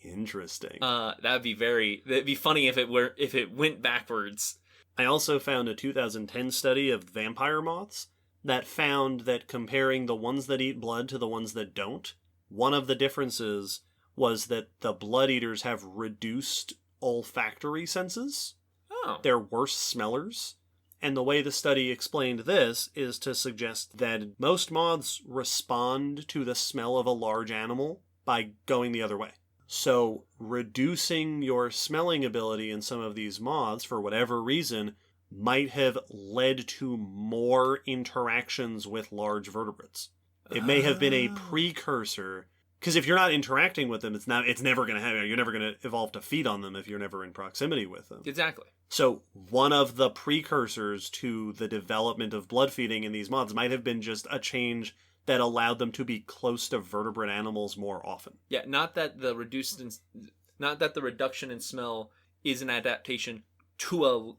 Interesting. That'd be funny if it went backwards. I also found a 2010 study of vampire moths that found that comparing the ones that eat blood to the ones that don't, one of the differences was that the blood eaters have reduced olfactory senses. Oh. They're worse smellers. And the way the study explained this is to suggest that most moths respond to the smell of a large animal by going the other way. So reducing your smelling ability in some of these moths, for whatever reason, might have led to more interactions with large vertebrates. It may have been a precursor, because if you're not interacting with them, it's never going to happen. You're never going to evolve to feed on them if you're never in proximity with them. Exactly. So one of the precursors to the development of blood feeding in these moths might have been just a change that allowed them to be close to vertebrate animals more often. Yeah, not that the reduction in smell is an adaptation to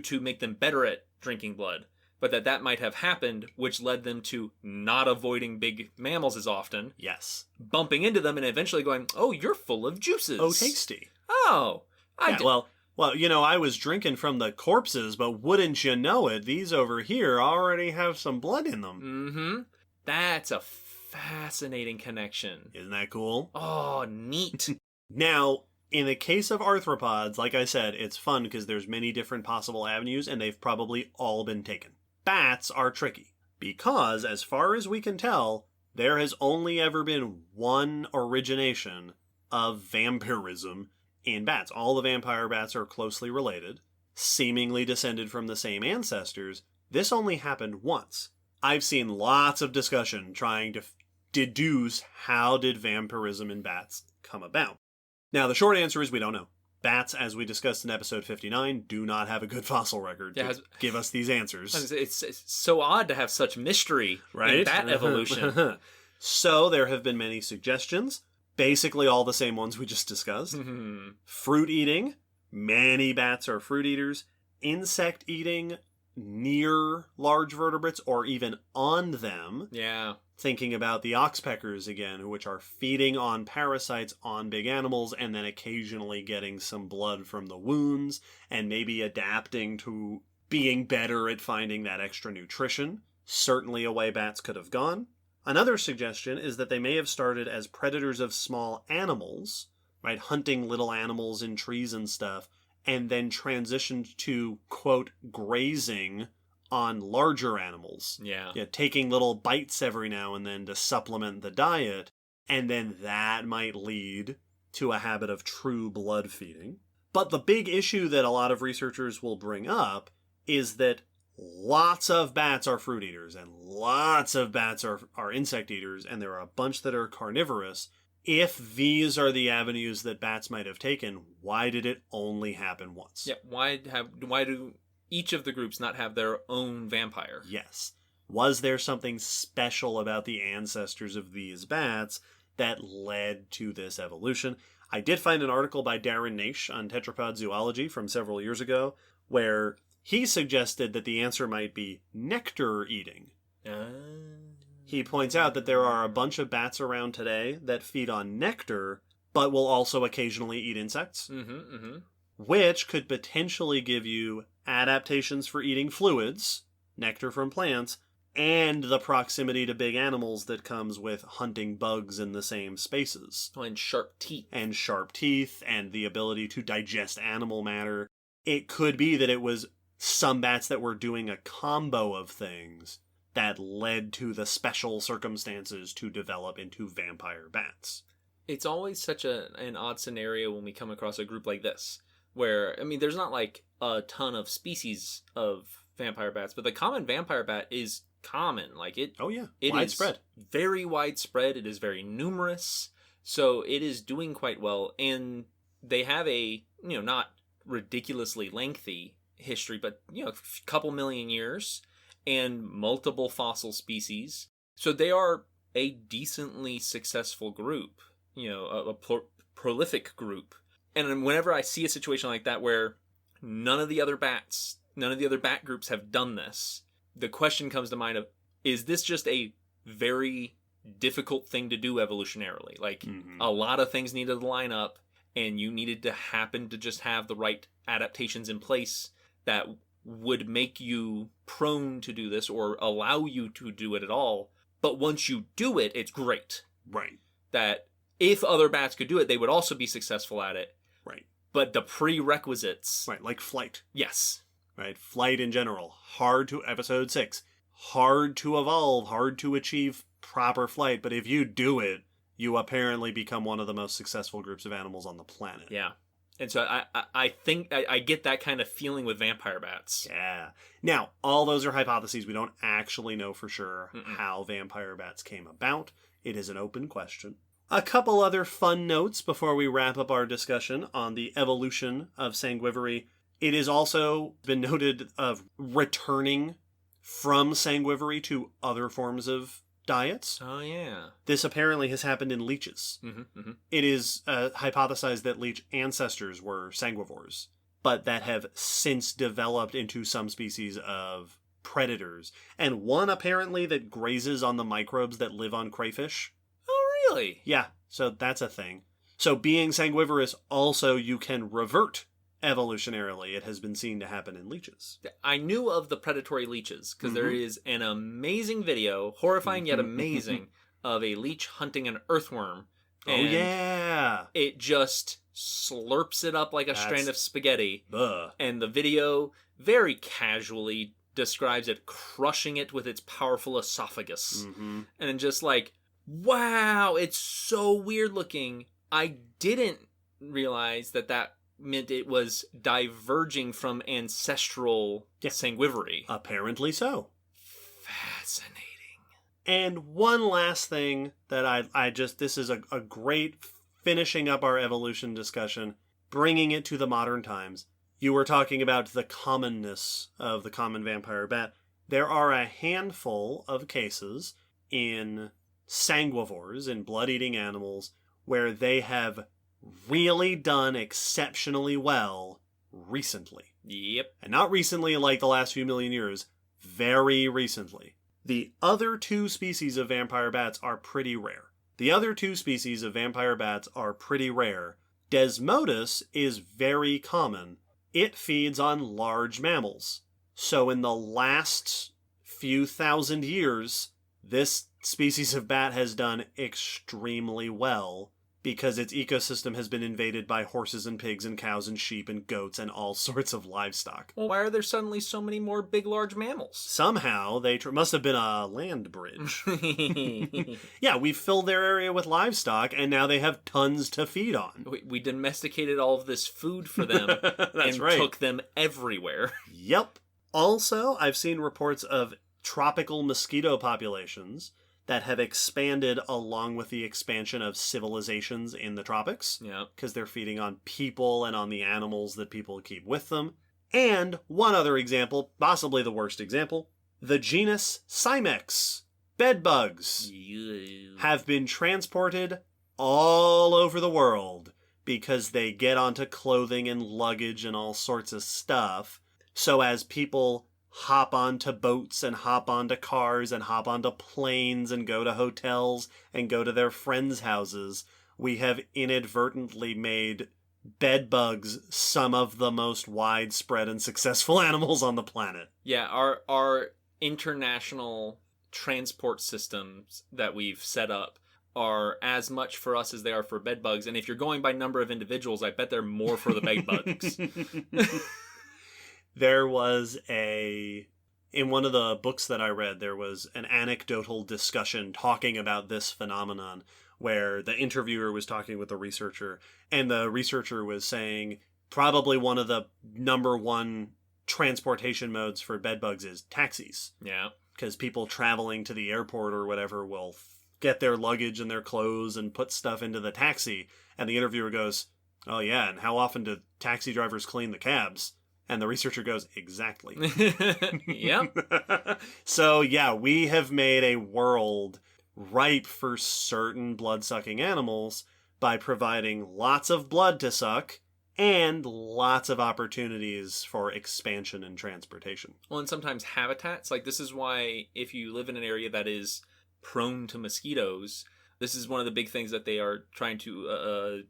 to make them better at drinking blood, but that might have happened, which led them to not avoiding big mammals as often. Yes. Bumping into them and eventually going, "Oh, you're full of juices. Oh, tasty. Oh, Well, I was drinking from the corpses, but wouldn't you know it, these over here already have some blood in them. Mm-hmm. That's a fascinating connection. Isn't that cool? Oh, neat. Now, in the case of arthropods, like I said, it's fun because there's many different possible avenues and they've probably all been taken. Bats are tricky because, as far as we can tell, there has only ever been one origination of vampirism in bats. All the vampire bats are closely related, seemingly descended from the same ancestors. This only happened once. I've seen lots of discussion trying to deduce how did vampirism in bats come about. Now, the short answer is we don't know. Bats, as we discussed in episode 59, do not have a good fossil record to give us these answers. It's so odd to have such mystery in bat evolution. So there have been many suggestions, basically all the same ones we just discussed. Fruit eating, many bats are fruit eaters. Insect eating near large vertebrates or even on them. Yeah. Thinking about the oxpeckers again, which are feeding on parasites on big animals and then occasionally getting some blood from the wounds and maybe adapting to being better at finding that extra nutrition. Certainly a way bats could have gone. Another suggestion is that they may have started as predators of small animals, right, hunting little animals in trees and stuff, and then transitioned to, quote, grazing on larger animals. Yeah, taking little bites every now and then to supplement the diet, and then that might lead to a habit of true blood feeding. But the big issue that a lot of researchers will bring up is that lots of bats are fruit eaters, and lots of bats are insect eaters, and there are a bunch that are carnivorous. If these are the avenues that bats might have taken, why did it only happen once? Yeah, why do each of the groups not have their own vampire? Yes. Was there something special about the ancestors of these bats that led to this evolution? I did find an article by Darren Naish on tetrapod zoology from several years ago where he suggested that the answer might be nectar eating. He points out that there are a bunch of bats around today that feed on nectar, but will also occasionally eat insects, which could potentially give you adaptations for eating fluids, nectar from plants, and the proximity to big animals that comes with hunting bugs in the same spaces. Oh, and sharp teeth. And the ability to digest animal matter. It could be that it was some bats that were doing a combo of things that led to the special circumstances to develop into vampire bats. It's always such an odd scenario when we come across a group like this, where, I mean, there's not like a ton of species of vampire bats, but the common vampire bat is common. Like it. Oh yeah, it widespread. Is very widespread. It is very numerous. So it is doing quite well, and they have a, not ridiculously lengthy history, but a couple million years and multiple fossil species. So they are a decently successful group, a prolific group. And whenever I see a situation like that where none of the other bat groups have done this, the question comes to mind of, is this just a very difficult thing to do evolutionarily? Like, a lot of things needed to line up, and you needed to happen to just have the right adaptations in place that would make you prone to do this or allow you to do it at all. But once you do it, it's great. Right. That if other bats could do it, they would also be successful at it. Right. But the prerequisites... Right, like flight. Yes. Right, flight in general. Episode 6. Hard to evolve, hard to achieve proper flight, but if you do it, you apparently become one of the most successful groups of animals on the planet. Yeah. And so I think I get that kind of feeling with vampire bats. Yeah. Now, all those are hypotheses. We don't actually know for sure how vampire bats came about. It is an open question. A couple other fun notes before we wrap up our discussion on the evolution of sanguivory. It has also been noted of returning from sanguivory to other forms of diets. Oh, yeah. This apparently has happened in leeches. It is hypothesized that leech ancestors were sanguivores, but that have since developed into some species of predators. And one apparently that grazes on the microbes that live on crayfish. Oh, really? Yeah, so that's a thing. So being sanguivorous, also you can revert evolutionarily. It has been seen to happen in leeches. I knew of the predatory leeches because there is an amazing video, horrifying yet amazing, of a leech hunting an earthworm. And yeah! It just slurps it up like a strand of spaghetti. And the video very casually describes it crushing it with its powerful esophagus. And just like Wow, it's so weird looking. I didn't realize that meant it was diverging from ancestral sanguivore. Apparently so. Fascinating. And one last thing that I just, this is a great finishing up our evolution discussion, bringing it to the modern times. You were talking about the commonness of the common vampire bat. There are a handful of cases in sanguivores, in blood-eating animals, where they have really done exceptionally well recently. Yep. And not recently like the last few million years, very recently. The other two species of vampire bats are pretty rare. Desmodus is very common. It feeds on large mammals. So in the last few thousand years, this species of bat has done extremely well because its ecosystem has been invaded by horses and pigs and cows and sheep and goats and all sorts of livestock. Well, why are there suddenly so many more big, large mammals? Somehow, they must have been a land bridge. Yeah, we filled their area with livestock, and now they have tons to feed on. We domesticated all of this food for them and took them everywhere. Yep. Also, I've seen reports of tropical mosquito populations that have expanded along with the expansion of civilizations in the tropics. Yeah. Because they're feeding on people and on the animals that people keep with them. And one other example, possibly the worst example, the genus Cymex, bedbugs, have been transported all over the world because they get onto clothing and luggage and all sorts of stuff. So as people hop onto boats and hop onto cars and hop onto planes and go to hotels and go to their friends' houses, we have inadvertently made bedbugs some of the most widespread and successful animals on the planet. Yeah, our international transport systems that we've set up are as much for us as they are for bedbugs. And if you're going by number of individuals, I bet they're more for the bedbugs. There was in one of the books that I read, there was an anecdotal discussion talking about this phenomenon where the interviewer was talking with the researcher, and the researcher was saying probably one of the number one transportation modes for bedbugs is taxis. Yeah. Because people traveling to the airport or whatever will get their luggage and their clothes and put stuff into the taxi. And the interviewer goes, "Oh yeah, and how often do taxi drivers clean the cabs?" And the researcher goes, "Exactly." Yep. So yeah, we have made a world ripe for certain blood-sucking animals by providing lots of blood to suck and lots of opportunities for expansion and transportation. Well, and sometimes habitats. Like, this is why if you live in an area that is prone to mosquitoes, this is one of the big things that they are trying to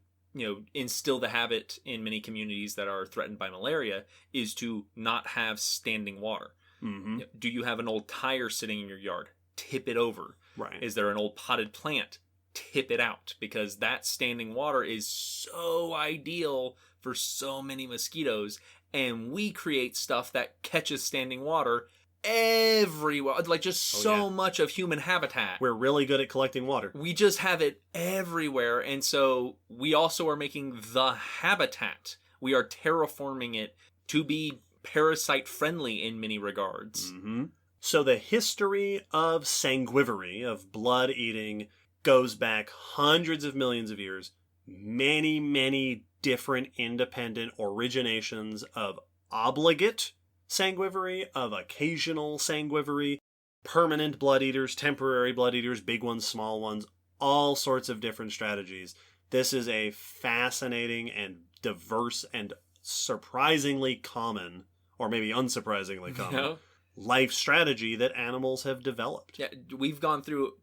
instill the habit in many communities that are threatened by malaria, is to not have standing water. Mm-hmm. Do you have an old tire sitting in your yard? Tip it over. Right. Is there an old potted plant? Tip it out, because that standing water is so ideal for so many mosquitoes, and we create stuff that catches standing water everywhere, like just so much of human habitat. We're really good at collecting water. We just have it everywhere, and so we also are making the habitat. We are terraforming it to be parasite friendly in many regards. Mm-hmm. So the history of sanguivore, of blood eating, goes back hundreds of millions of years. Many, many different independent originations of obligate sanguivore, of occasional sanguivore, permanent blood eaters, temporary blood eaters, big ones, small ones, all sorts of different strategies. This is a fascinating and diverse and surprisingly common, or maybe unsurprisingly common, life strategy that animals have developed. Yeah, we've gone through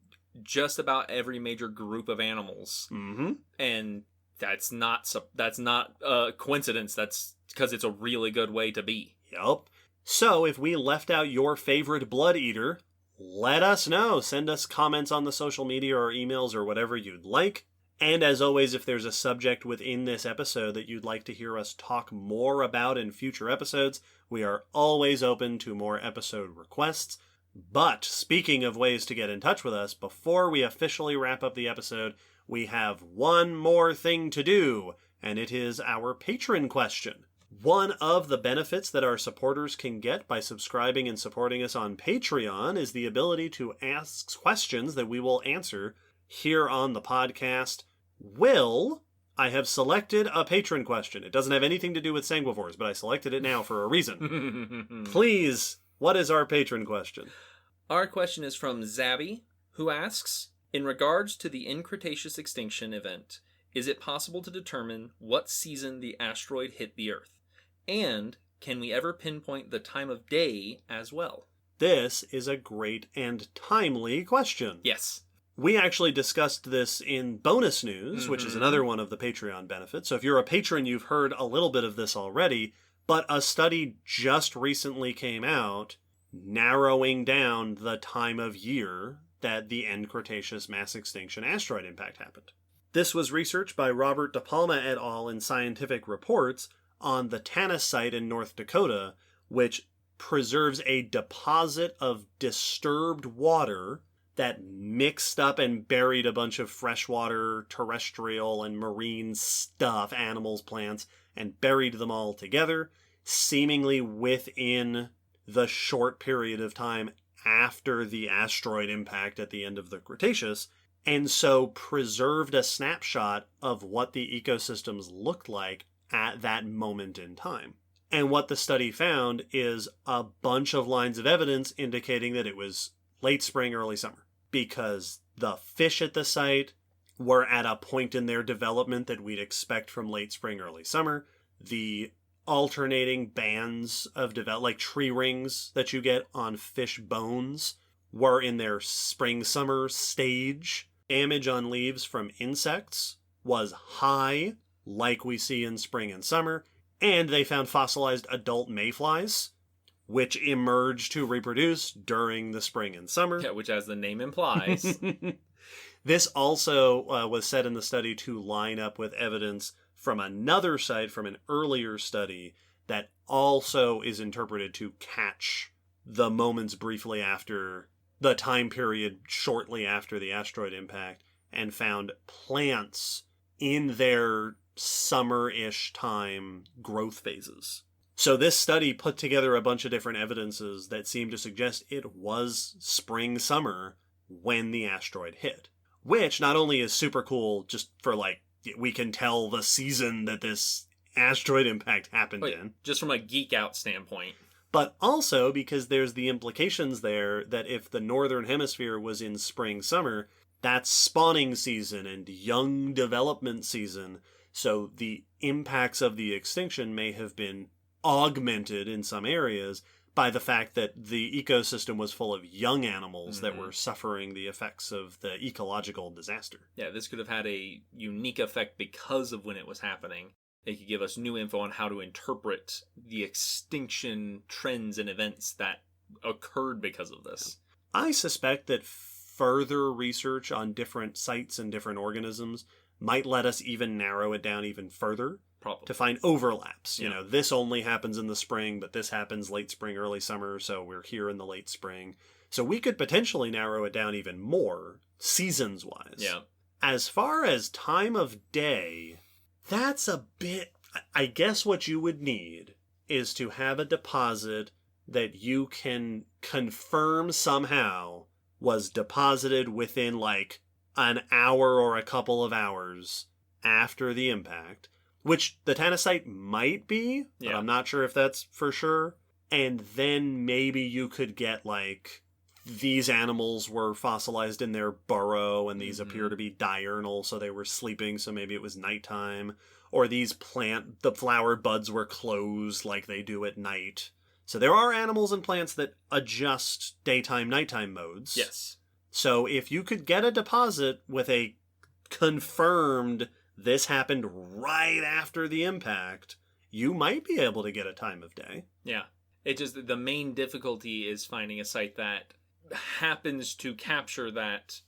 just about every major group of animals, and that's not a coincidence. That's because it's a really good way to be. Yep. So if we left out your favorite blood eater, let us know. Send us comments on the social media or emails or whatever you'd like. And as always, if there's a subject within this episode that you'd like to hear us talk more about in future episodes, we are always open to more episode requests. But speaking of ways to get in touch with us, before we officially wrap up the episode, we have one more thing to do, and it is our patron question. One of the benefits that our supporters can get by subscribing and supporting us on Patreon is the ability to ask questions that we will answer here on the podcast. I have selected a patron question. It doesn't have anything to do with Sanguivores, but I selected it now for a reason. Please, what is our patron question? Our question is from Zabby, who asks, in regards to the in-Cretaceous extinction event, is it possible to determine what season the asteroid hit the Earth? And can we ever pinpoint the time of day as well? This is a great and timely question. Yes. We actually discussed this in bonus news, which is another one of the Patreon benefits. So if you're a patron, you've heard a little bit of this already, but a study just recently came out narrowing down the time of year that the end Cretaceous mass extinction asteroid impact happened. This was research by Robert De Palma et al. In Scientific Reports on the Tanis site in North Dakota, which preserves a deposit of disturbed water that mixed up and buried a bunch of freshwater, terrestrial, and marine stuff, animals, plants, and buried them all together, seemingly within the short period of time after the asteroid impact at the end of the Cretaceous, and so preserved a snapshot of what the ecosystems looked like at that moment in time. And what the study found is a bunch of lines of evidence indicating that it was late spring, early summer, because the fish at the site were at a point in their development that we'd expect from late spring, early summer. The alternating bands of like tree rings that you get on fish bones were in their spring-summer stage. Damage on leaves from insects was high, like we see in spring and summer, and they found fossilized adult mayflies, which emerged to reproduce during the spring and summer. Yeah, which, as the name implies. This also was said in the study to line up with evidence from another site from an earlier study that also is interpreted to catch the moments briefly after the time period shortly after the asteroid impact and found plants in their summer-ish time growth phases. So this study put together a bunch of different evidences that seem to suggest it was spring-summer when the asteroid hit. Which not only is super cool just for like, we can tell the season that this asteroid impact happened in. Just from a geek out standpoint. But also because there's the implications there that if the northern hemisphere was in spring-summer, that's spawning season and young development season. So the impacts of the extinction may have been augmented in some areas by the fact that the ecosystem was full of young animals that were suffering the effects of the ecological disaster. Yeah, this could have had a unique effect because of when it was happening. It could give us new info on how to interpret the extinction trends and events that occurred because of this. I suspect that further research on different sites and different organisms might let us even narrow it down even further. Probably. To find overlaps. You know, this only happens in the spring, but this happens late spring, early summer, so we're here in the late spring. So we could potentially narrow it down even more, seasons-wise. Yeah. As far as time of day, that's a bit... I guess what you would need is to have a deposit that you can confirm somehow was deposited within, like, an hour or a couple of hours after the impact. Which the Tanis might be, but I'm not sure if that's for sure. And then maybe you could get, like, these animals were fossilized in their burrow, and these appear to be diurnal, so they were sleeping, so maybe it was nighttime. Or the flower buds were closed like they do at night. So there are animals and plants that adjust daytime-nighttime modes. Yes. So if you could get a deposit with a confirmed... this happened right after the impact, you might be able to get a time of day. Yeah. It just, the main difficulty is finding a site that happens to capture that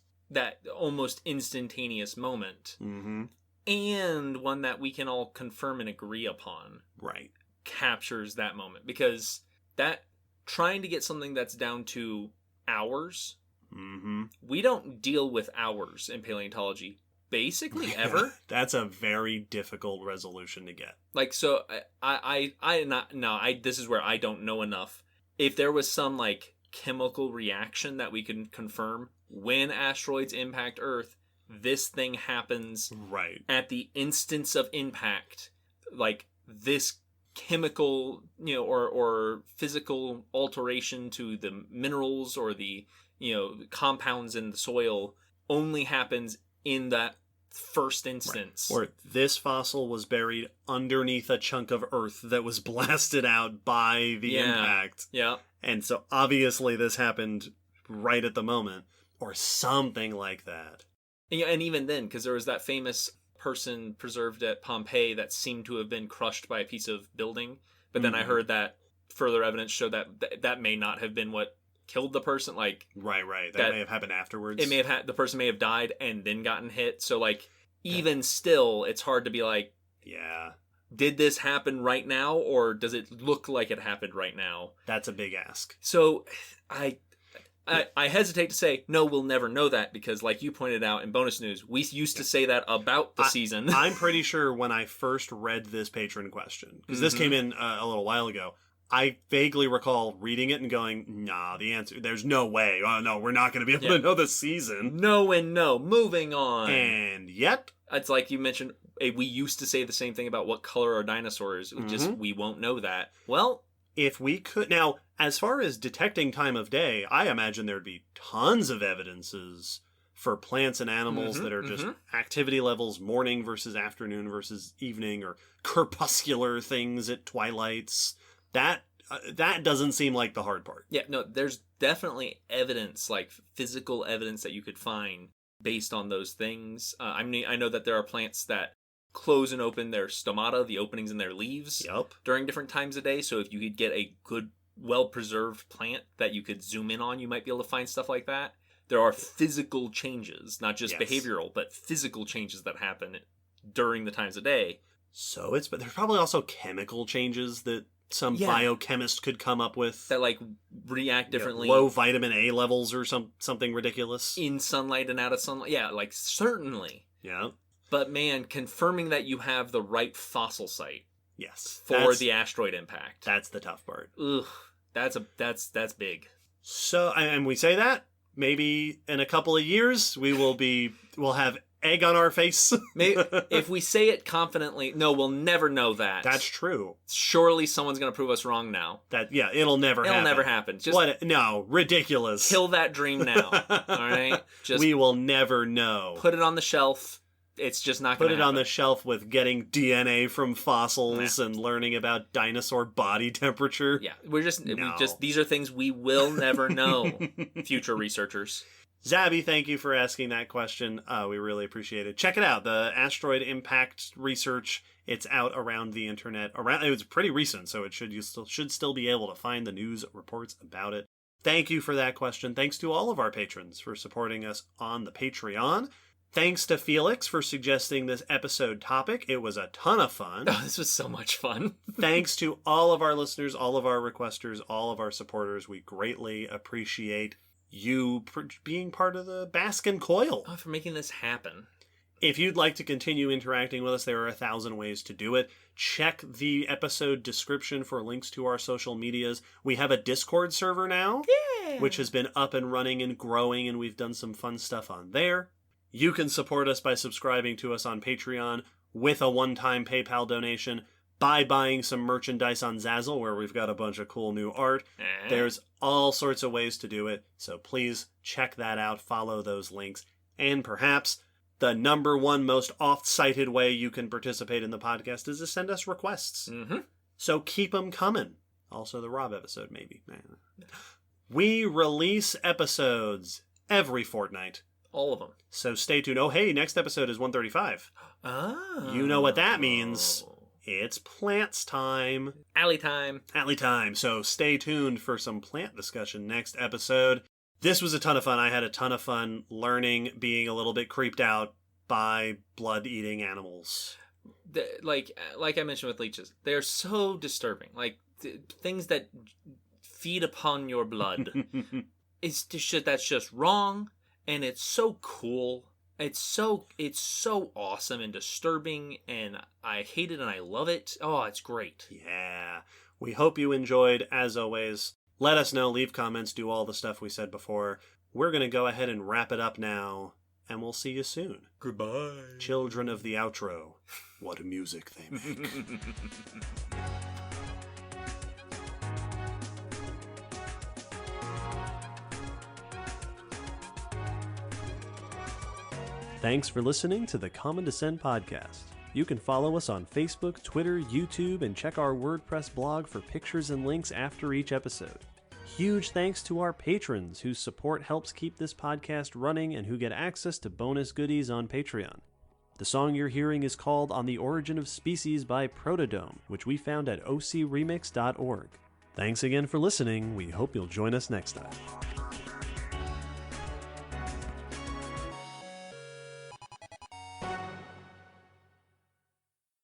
almost instantaneous moment. Mm-hmm. And one that we can all confirm and agree upon. Right. Captures that moment. Because that, trying to get something that's down to hours. Mm-hmm. We don't deal with hours in paleontology basically ever. That's a very difficult resolution to get. Like, so this is where I don't know enough. If there was some like chemical reaction that we can confirm when asteroids impact Earth, this thing happens right at the instance of impact, like this chemical, or physical alteration to the minerals or the, compounds in the soil only happens in that first instance. Right. Or this fossil was buried underneath a chunk of earth that was blasted out by the impact. Yeah. And so obviously this happened right at the moment, or something like that. And even then, because there was that famous person preserved at Pompeii that seemed to have been crushed by a piece of building. But then I heard that further evidence showed that may not have been what killed the person. Like, right. That may have happened afterwards. It may have the person may have died and then gotten hit. So like, even still, it's hard to be like, yeah, did this happen right now, or does it look like it happened right now? That's a big ask. So I hesitate to say, no, we'll never know that, because like you pointed out in bonus news, we used to say that about the season. I'm pretty sure when I first read this patron question, because this came in a little while ago, I vaguely recall reading it and going, nah, the answer, there's no way. Oh, no, we're not going to be able to know the season. No and no. Moving on. And yet, it's like you mentioned, we used to say the same thing about what color are dinosaurs. We won't know that. Well, if we could... Now, as far as detecting time of day, I imagine there'd be tons of evidences for plants and animals that are just activity levels, morning versus afternoon versus evening, or crepuscular things at twilights. That doesn't seem like the hard part. Yeah, no, there's definitely evidence, like physical evidence that you could find based on those things. I know that there are plants that close and open their stomata, the openings in their leaves, during different times of day. So if you could get a good, well-preserved plant that you could zoom in on, you might be able to find stuff like that. There are physical changes, not just behavioral, but physical changes that happen during the times of day. But there's probably also chemical changes that some biochemist could come up with that like react differently. Low vitamin A levels or something ridiculous in sunlight and out of sunlight. Yeah, like certainly. Yeah. But man, confirming that you have the right fossil site. Yes. For the asteroid impact. That's the tough part. Ugh. That's big. So, and we say that maybe in a couple of years we'll have egg on our face. Maybe, if we say it confidently, no, we'll never know that. That's true. Surely someone's going to prove us wrong now. It'll never happen. Just no, ridiculous. Kill that dream now. All right? We will never know. Put it on the shelf. It's just not going to happen. Put it on the shelf with getting DNA from fossils and learning about dinosaur body temperature. Yeah, these are things we will never know, future researchers. Zabby, thank you for asking that question. We really appreciate it. Check it out. The asteroid impact research, it's out around the internet. It was pretty recent, so you should still be able to find the news reports about it. Thank you for that question. Thanks to all of our patrons for supporting us on the Patreon. Thanks to Felix for suggesting this episode topic. It was a ton of fun. Oh, this was so much fun. Thanks to all of our listeners, all of our requesters, all of our supporters. We greatly appreciate you being part of the Baskin Coil. Oh, for making this happen. If you'd like to continue interacting with us, there are 1,000 ways to do it. Check the episode description for links to our social medias. We have a Discord server now, which has been up and running and growing, and we've done some fun stuff on there. You can support us by subscribing to us on Patreon with a one-time PayPal donation, by buying some merchandise on Zazzle, where we've got a bunch of cool new art. There's all sorts of ways to do it, so please check that out, follow those links, and perhaps the number one most oft-cited way you can participate in the podcast is to send us requests. So keep them coming. Also the Rob episode, maybe. We release episodes every fortnight. All of them. So stay tuned. Oh, hey, next episode is 135. Oh. You know what that means. It's plants time. Alley time. Alley time. So stay tuned for some plant discussion next episode. This was a ton of fun. I had a ton of fun learning, being a little bit creeped out by blood-eating animals. Like I mentioned with leeches, they're so disturbing. Like, things that feed upon your blood. that's just wrong, and it's so cool. It's so awesome and disturbing, and I hate it and I love it. Oh, it's great. Yeah. We hope you enjoyed. As always, let us know, leave comments, do all the stuff we said before. We're going to go ahead and wrap it up now, and we'll see you soon. Goodbye. Children of the outro. What music they make. Thanks for listening to the Common Descent podcast. You can follow us on Facebook, Twitter, YouTube, and check our WordPress blog for pictures and links after each episode. Huge thanks to our patrons whose support helps keep this podcast running and who get access to bonus goodies on Patreon. The song you're hearing is called On the Origin of Species by Protodome, which we found at ocremix.org. Thanks again for listening. We hope you'll join us next time.